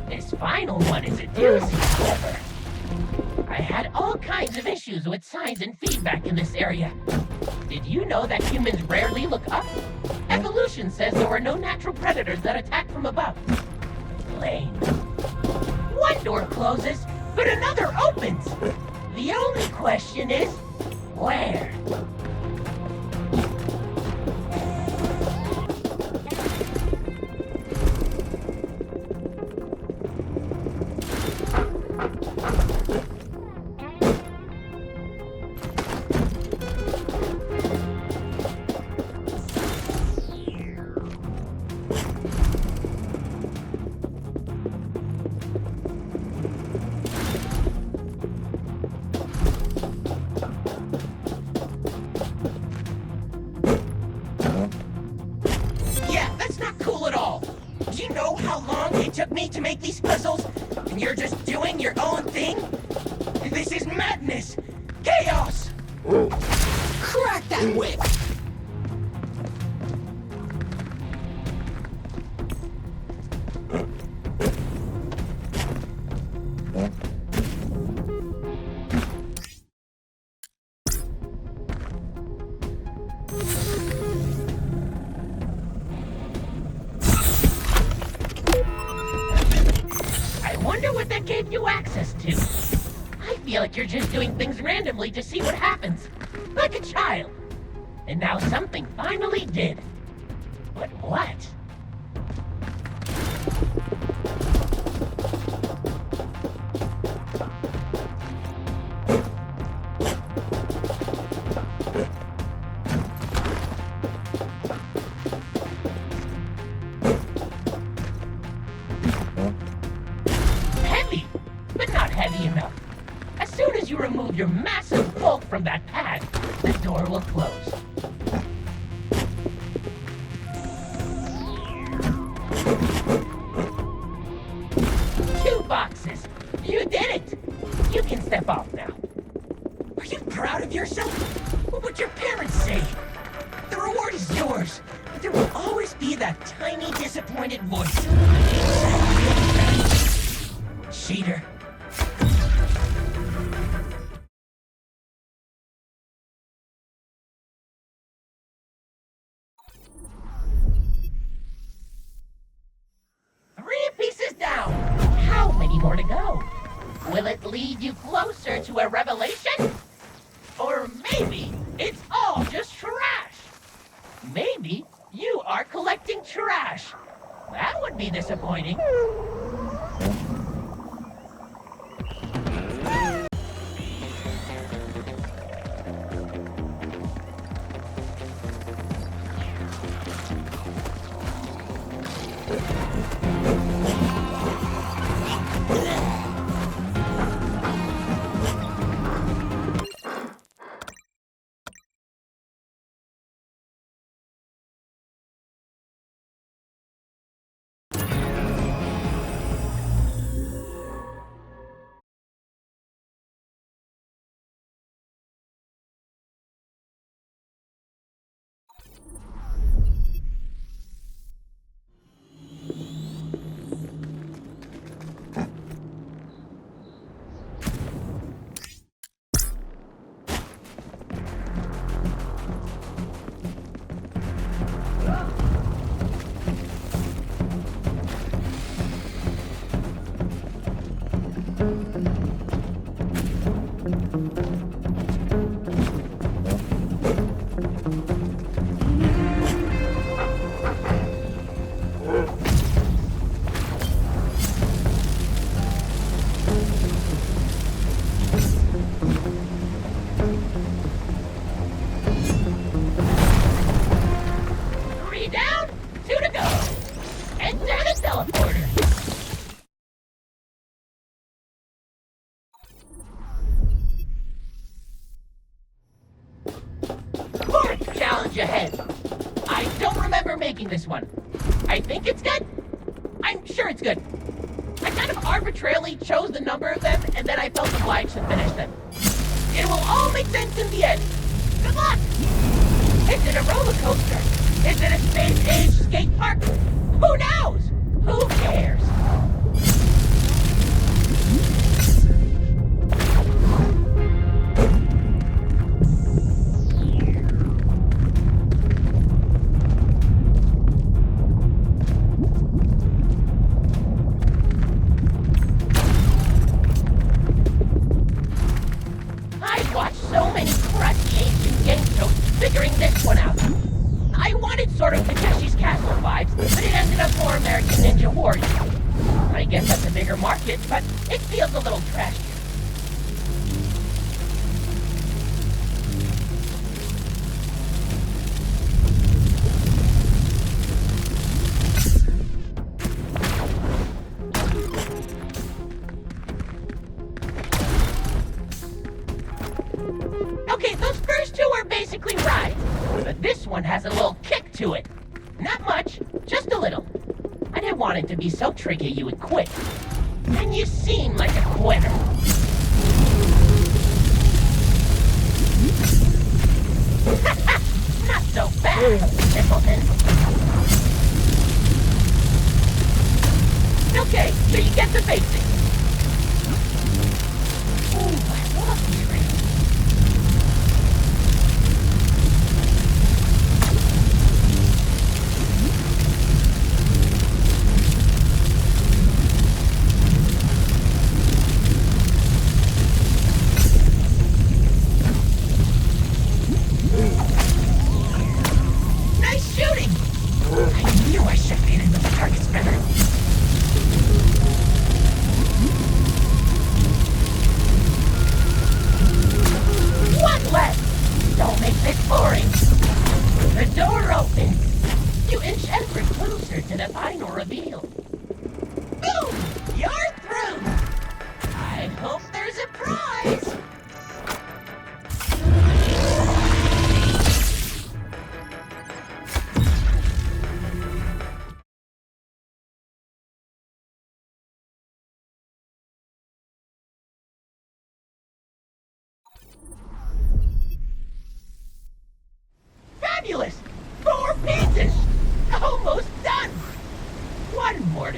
O: This final one is a doozy, however. I had all kinds of issues with signs and feedback in this area. Did you know that humans rarely look up? Evolution says there were no natural predators that attack from above. Lame. One door closes, but another opens. The only question is, where? Yeah, that's not cool at all. Do you know how long it took me to make these puzzles? And you're just doing your own thing? This is madness! Chaos! Crack that whip! I wonder what that gave you access to. I feel like you're just doing things randomly to see what happens. Like a child. And now something finally did. But what? Heavy, but not heavy enough. As soon as you remove your massive bulk from that pad, the door will close. Two boxes. You did it. You can step off now. Are you proud of yourself? What would your parents say? The reward is yours, but there will always be that tiny disappointed voice. Cheater. Three pieces down. How many more to go? Will it lead you closer to a revelation? Or maybe it's all just trash. Maybe you are collecting trash. That would be disappointing. 2 to go. Enter the teleporter. Fourth challenge ahead. I don't remember making this one. I think it's good. I'm sure it's good. I kind of arbitrarily chose the number of them, and then I felt obliged to finish them. It will all make sense in the end. Good luck! Is it a roller coaster? Is it a space-age skate park? Who knows? Who cares? I've watched so many crusty ancient game shows figuring this one out. I wanted sort of Takeshi's Castle vibes, but it ended up more American Ninja Warrior. I guess that's a bigger market, but it feels a little trashy. Okay, those first two are basically rides, but this one has a little kick to it. Not much, just a little. I didn't want it to be so tricky you would quit. And you seem like a quitter. Not so bad, simpleton. Okay, so you get the basics. Ooh, I love these rings. Nice shooting! I knew I should have made it with the target spinner. One left! Don't make this boring. The door opens. You inch ever closer to the final reveal. Boom! You're through! I hope there's a prize! Fabulous! 4 pieces! Almost done! One more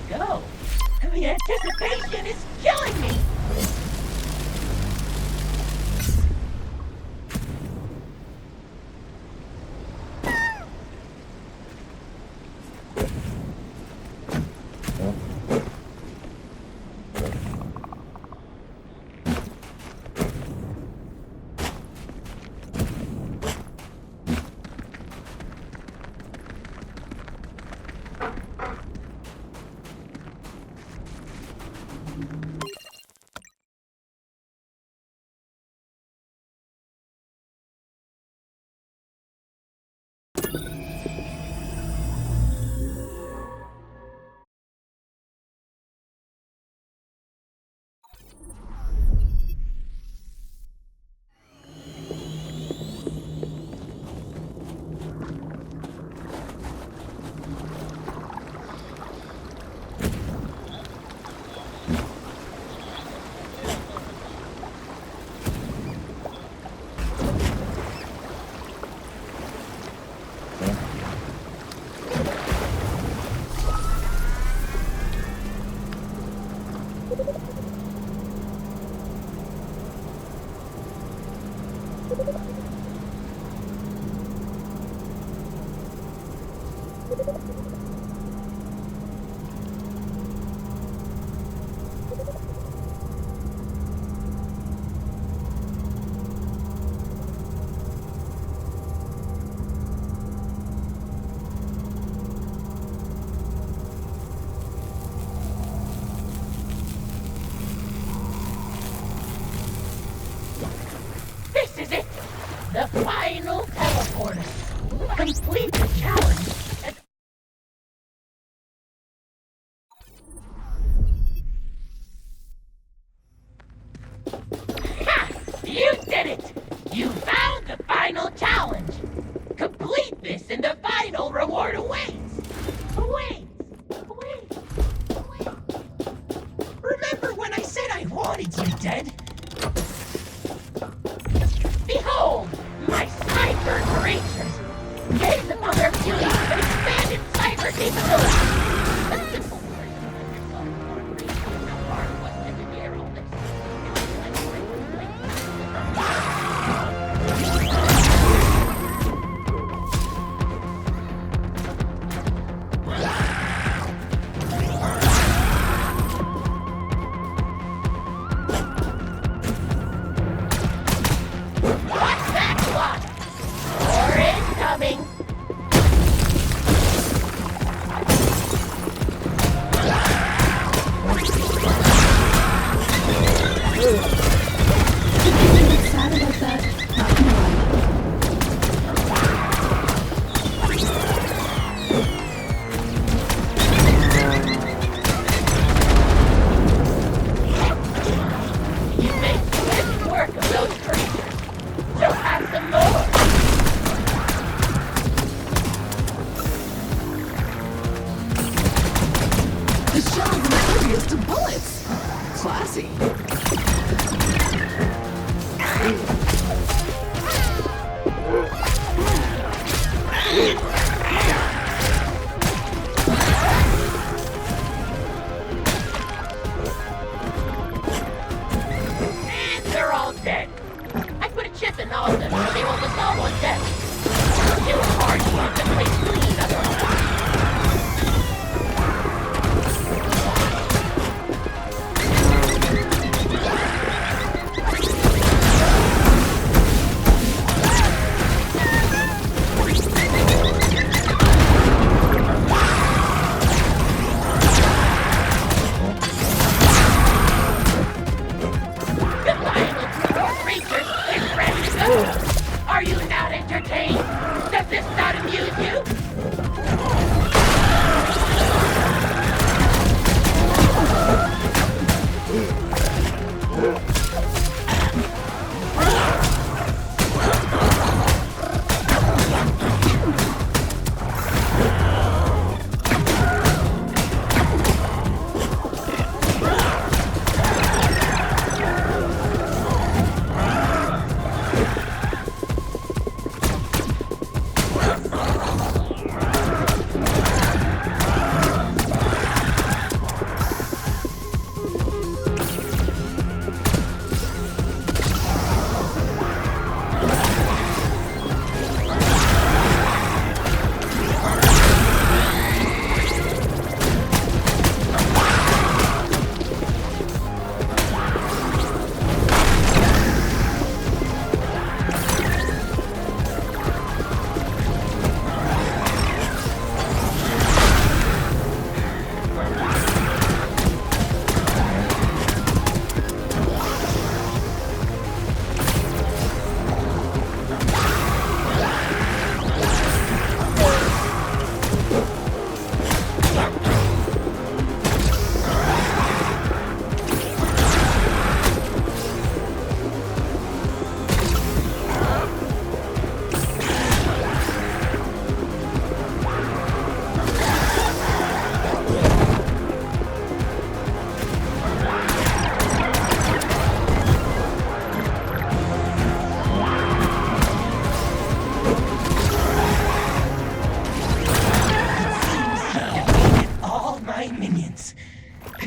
O: did it! You found the final challenge! Complete this and the final reward awaits! Remember when I said I wanted you dead? Behold, my cyber creatures! Based upon their beauty and expanded cyber capabilities! A simple version of yourself more graceful and far less than to hear all this. What's that clock? More incoming!
C: Sorry about that.
O: You made swift work of those creatures. So have some more.
C: The shell is impervious to bullets. Classy.
O: And they're all dead. I put a chip in all of them so they won't dissolve on death. Too hard to keep the place clean otherwise. The violence of your creatures is ready to go. Are you not entertained? Does this not amuse you?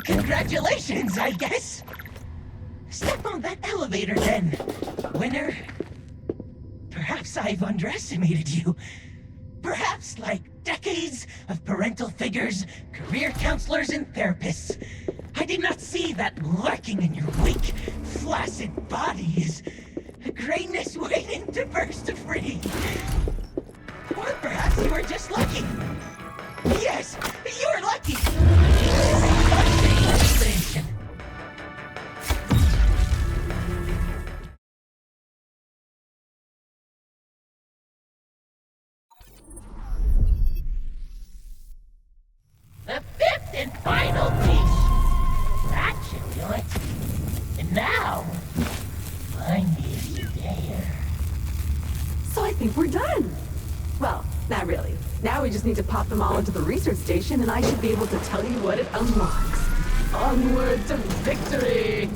O: Congratulations, I guess. Step on that elevator then, winner. Perhaps I've underestimated you. Perhaps, like decades of parental figures, career counselors, and therapists, I did not see that lurking in your weak, flaccid body is a greatness waiting to burst free. Or perhaps you were just lucky. Yes, you're lucky. The fifth and final piece. That should do it. And now, I'm here to
D: think we're done. Well, not really. Now we just need to pop them all into the research station and I should be able to tell you what it unlocks. Onward to victory!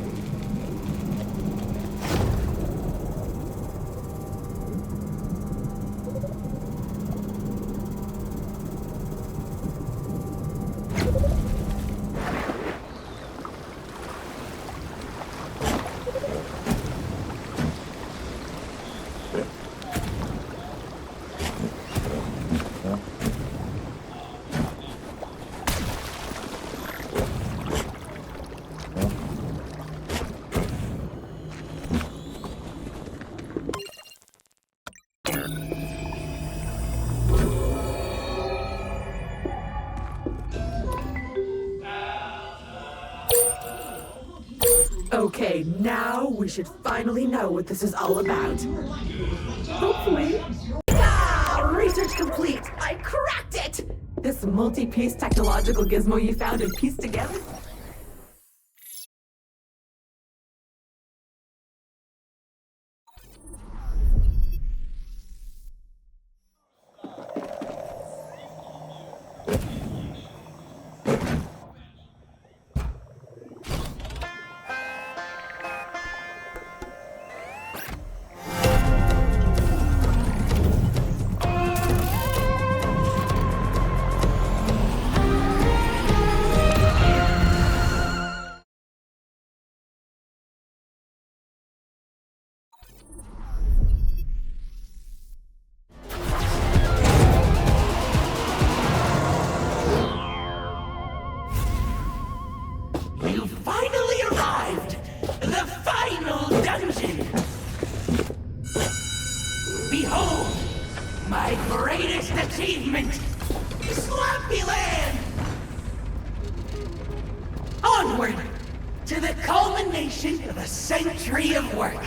D: Okay, now we should finally know what this is all about. Hopefully. Research complete! I cracked it! This multi-piece technological gizmo you found and pieced together? You finally arrived! The final dungeon! Behold, my greatest achievement! Slappy Land! Onward to the culmination of a century of work!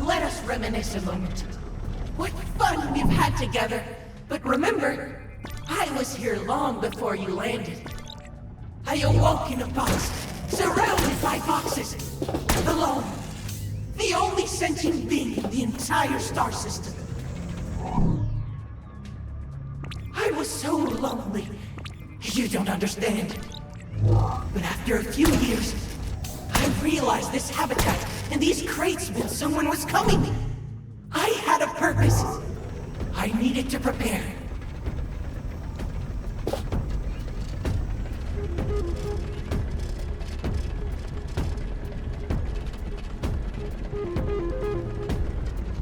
D: Let us reminisce a moment. What fun we've had together. But remember, I was here long before you landed. I awoke in a box, surrounded by boxes. Alone. The only sentient being in the entire star system. I was so lonely. You don't understand. But after a few years, I realized this habitat and these crates meant someone was coming. I had a purpose. I needed to prepare.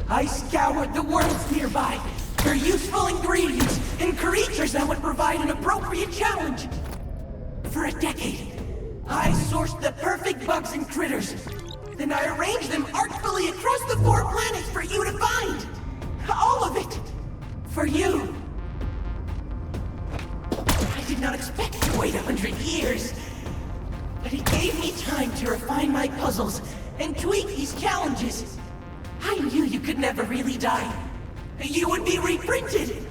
D: I scoured the worlds nearby for useful ingredients and creatures that would provide an appropriate challenge. For a decade, I sourced the perfect bugs and critters. Then I arranged them artfully across the 4 planets for you to find. All of it. For you. I did not expect to wait 100 years. But it gave me time to refine my puzzles and tweak these challenges. I knew you could never really die. You would be reprinted.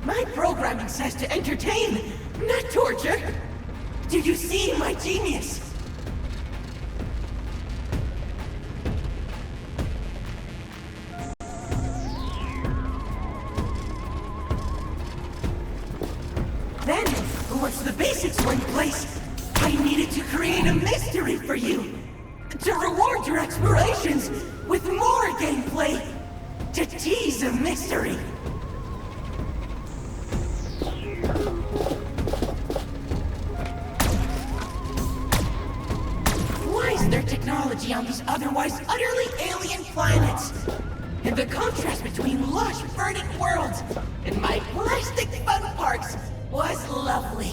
D: My programming says to entertain, not torture. Do you see my genius? Then, once the basics were in place, I needed to create a mystery for you. To reward your explorations with more gameplay. To tease a mystery. Why is there technology on these otherwise utterly alien planets? And the contrast between lush, verdant worlds and my plastic fun parks was lovely.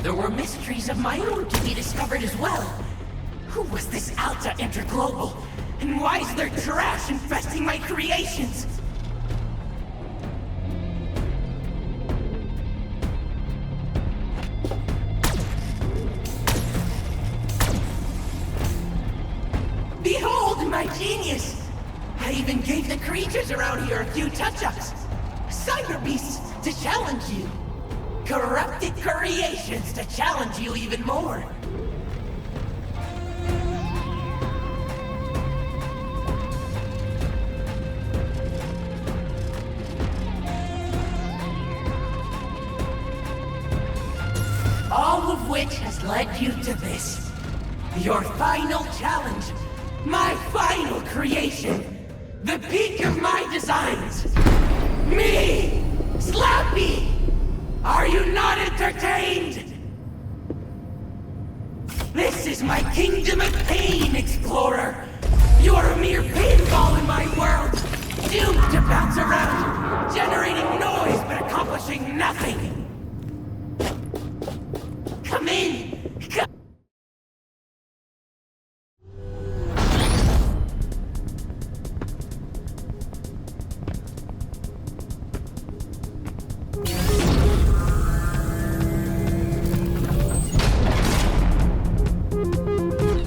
D: There were mysteries of my own to be discovered as well.
O: Who was this Alta Interglobal? And why is there trash infesting my creations? Behold my genius! I even gave the creatures around here a few touch-ups. Cyber beasts to challenge you. Corrupted creations to challenge you even more. All of which has led you to this. Your final challenge. My final creation. The peak of my designs. Me! Slappy! Are you not entertained? This is my kingdom of pain, Explorer. You are a mere pinball in my world. Doomed to bounce around, generating noise but accomplishing nothing. Come in!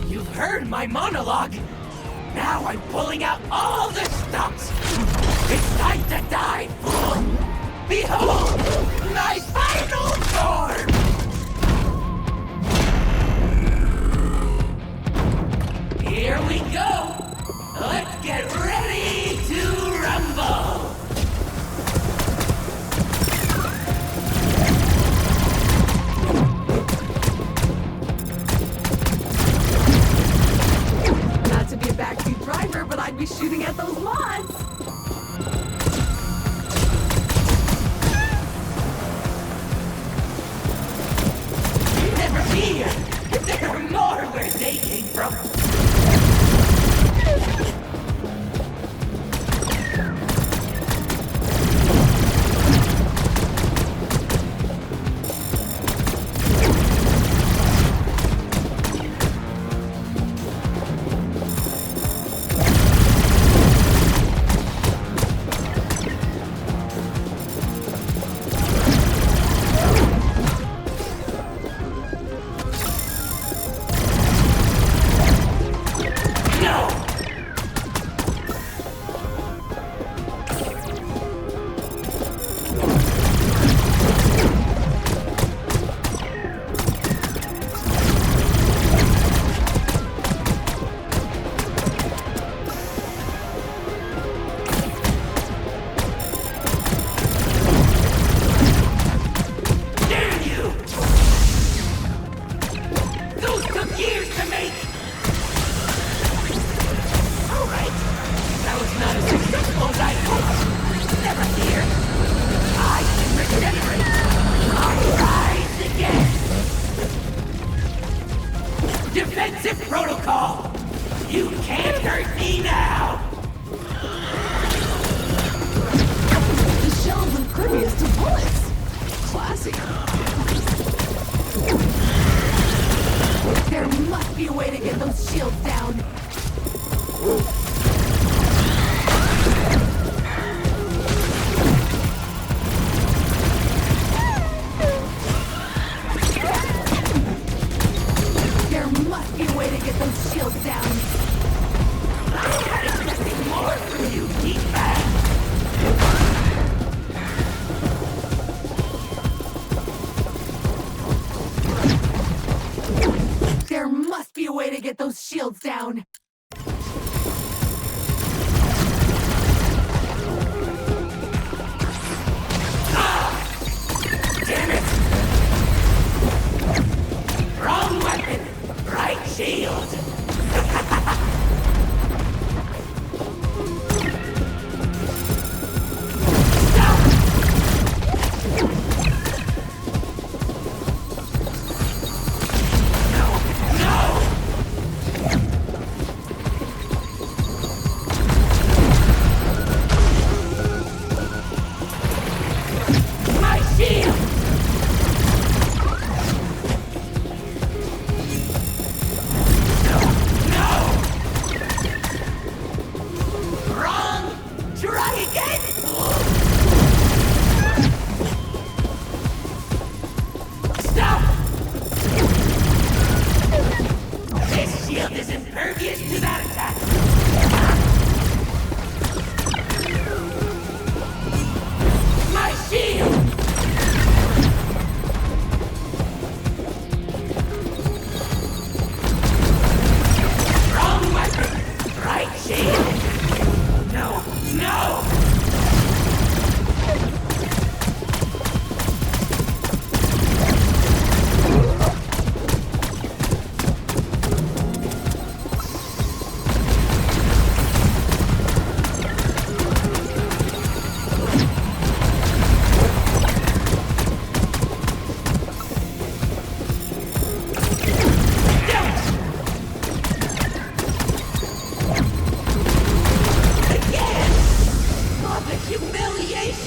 O: You've heard my monologue. Now I'm pulling out all the stops. It's time to die, fool. Behold, my final form. Here we go! Let's get ready to rumble!
D: Not to be a backseat driver, but I'd be shooting at those mods!
O: Never fear! There are more where they came from! Defensive protocol! You can't hurt me now!
D: The shell is impervious to bullets. Classy.
O: There must be a way to get those shields down. There must be a way to get those shields down. I'm not expecting more from you, D-Bag. There must be a way to get those shields down. Damn it! Wrong weapon! Right shield!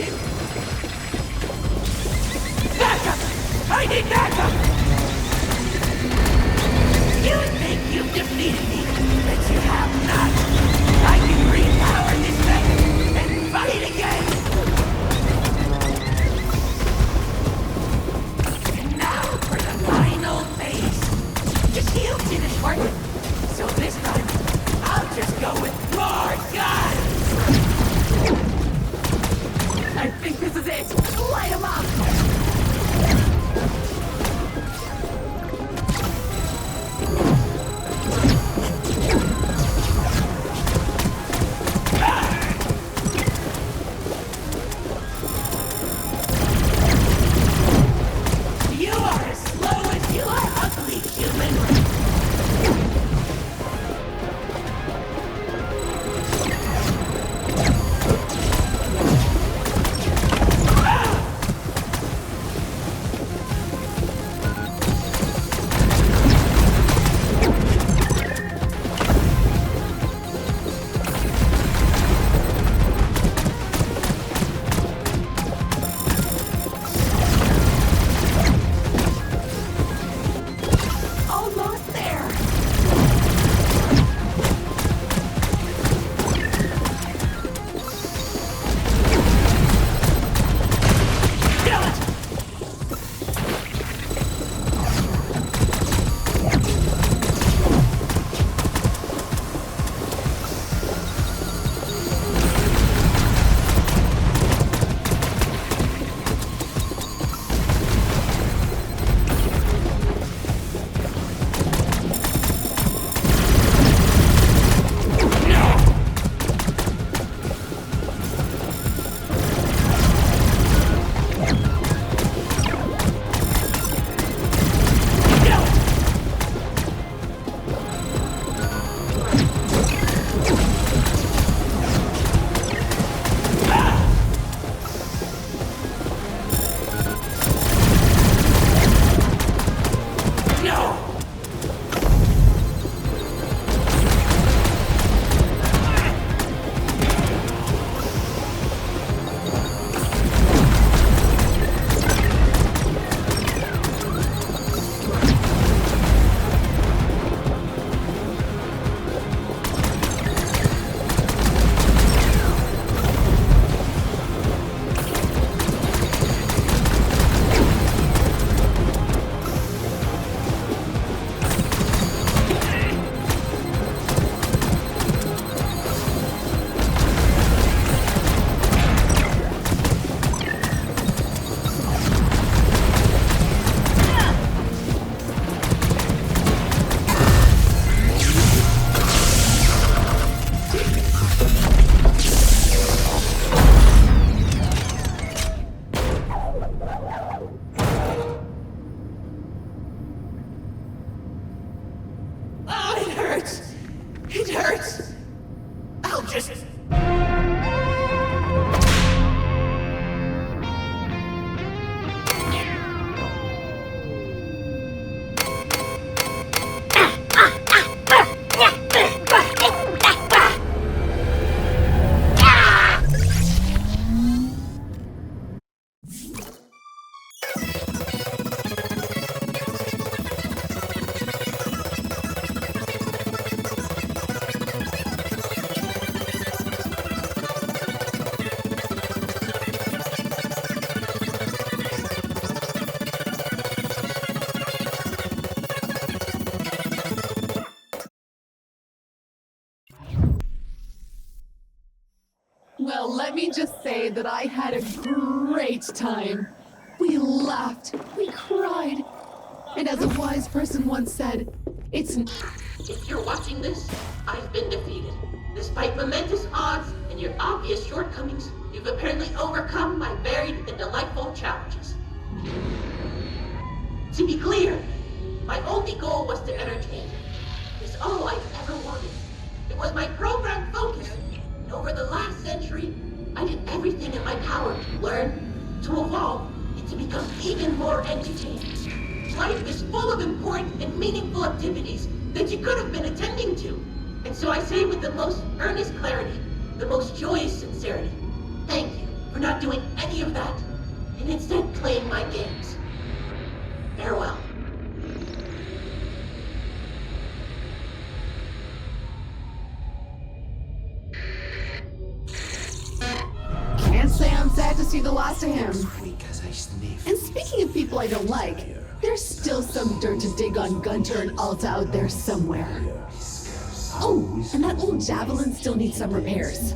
O: attention! Backup! I need backup! You think you've defeated me, but you have not. I can repower this thing and fight again! And now for the final phase. The shield didn't work, so this time, I'll just go with more guns!
D: I think this is it! Light 'em up!
O: You are as slow as you are ugly, human!
D: Almost there!
O: Kill it! Oh, it hurts! It hurts! I'll just...
C: Well, let me just say that I had a great time. We laughed, we cried, and as a wise person once said, it's...
O: If you're watching this, I've been defeated. Despite momentous odds and your obvious shortcomings, you've apparently overcome my varied and delightful challenges. To be clear, my only goal was to entertain. It's all I've ever wanted. It was my program focus. And over the last century, I did everything in my power to learn, to evolve, and to become even more entertaining. Life is full of important and meaningful activities that you could have been attending to. And so I say with the most earnest clarity, the most joyous sincerity, thank you for not doing any of that, and instead playing my games. Farewell.
C: Can't say I'm sad to see the loss of him. And speaking of people I don't like, there's still some dirt to dig on Gunter and Alta out there somewhere. Oh, and that old javelin still needs some repairs.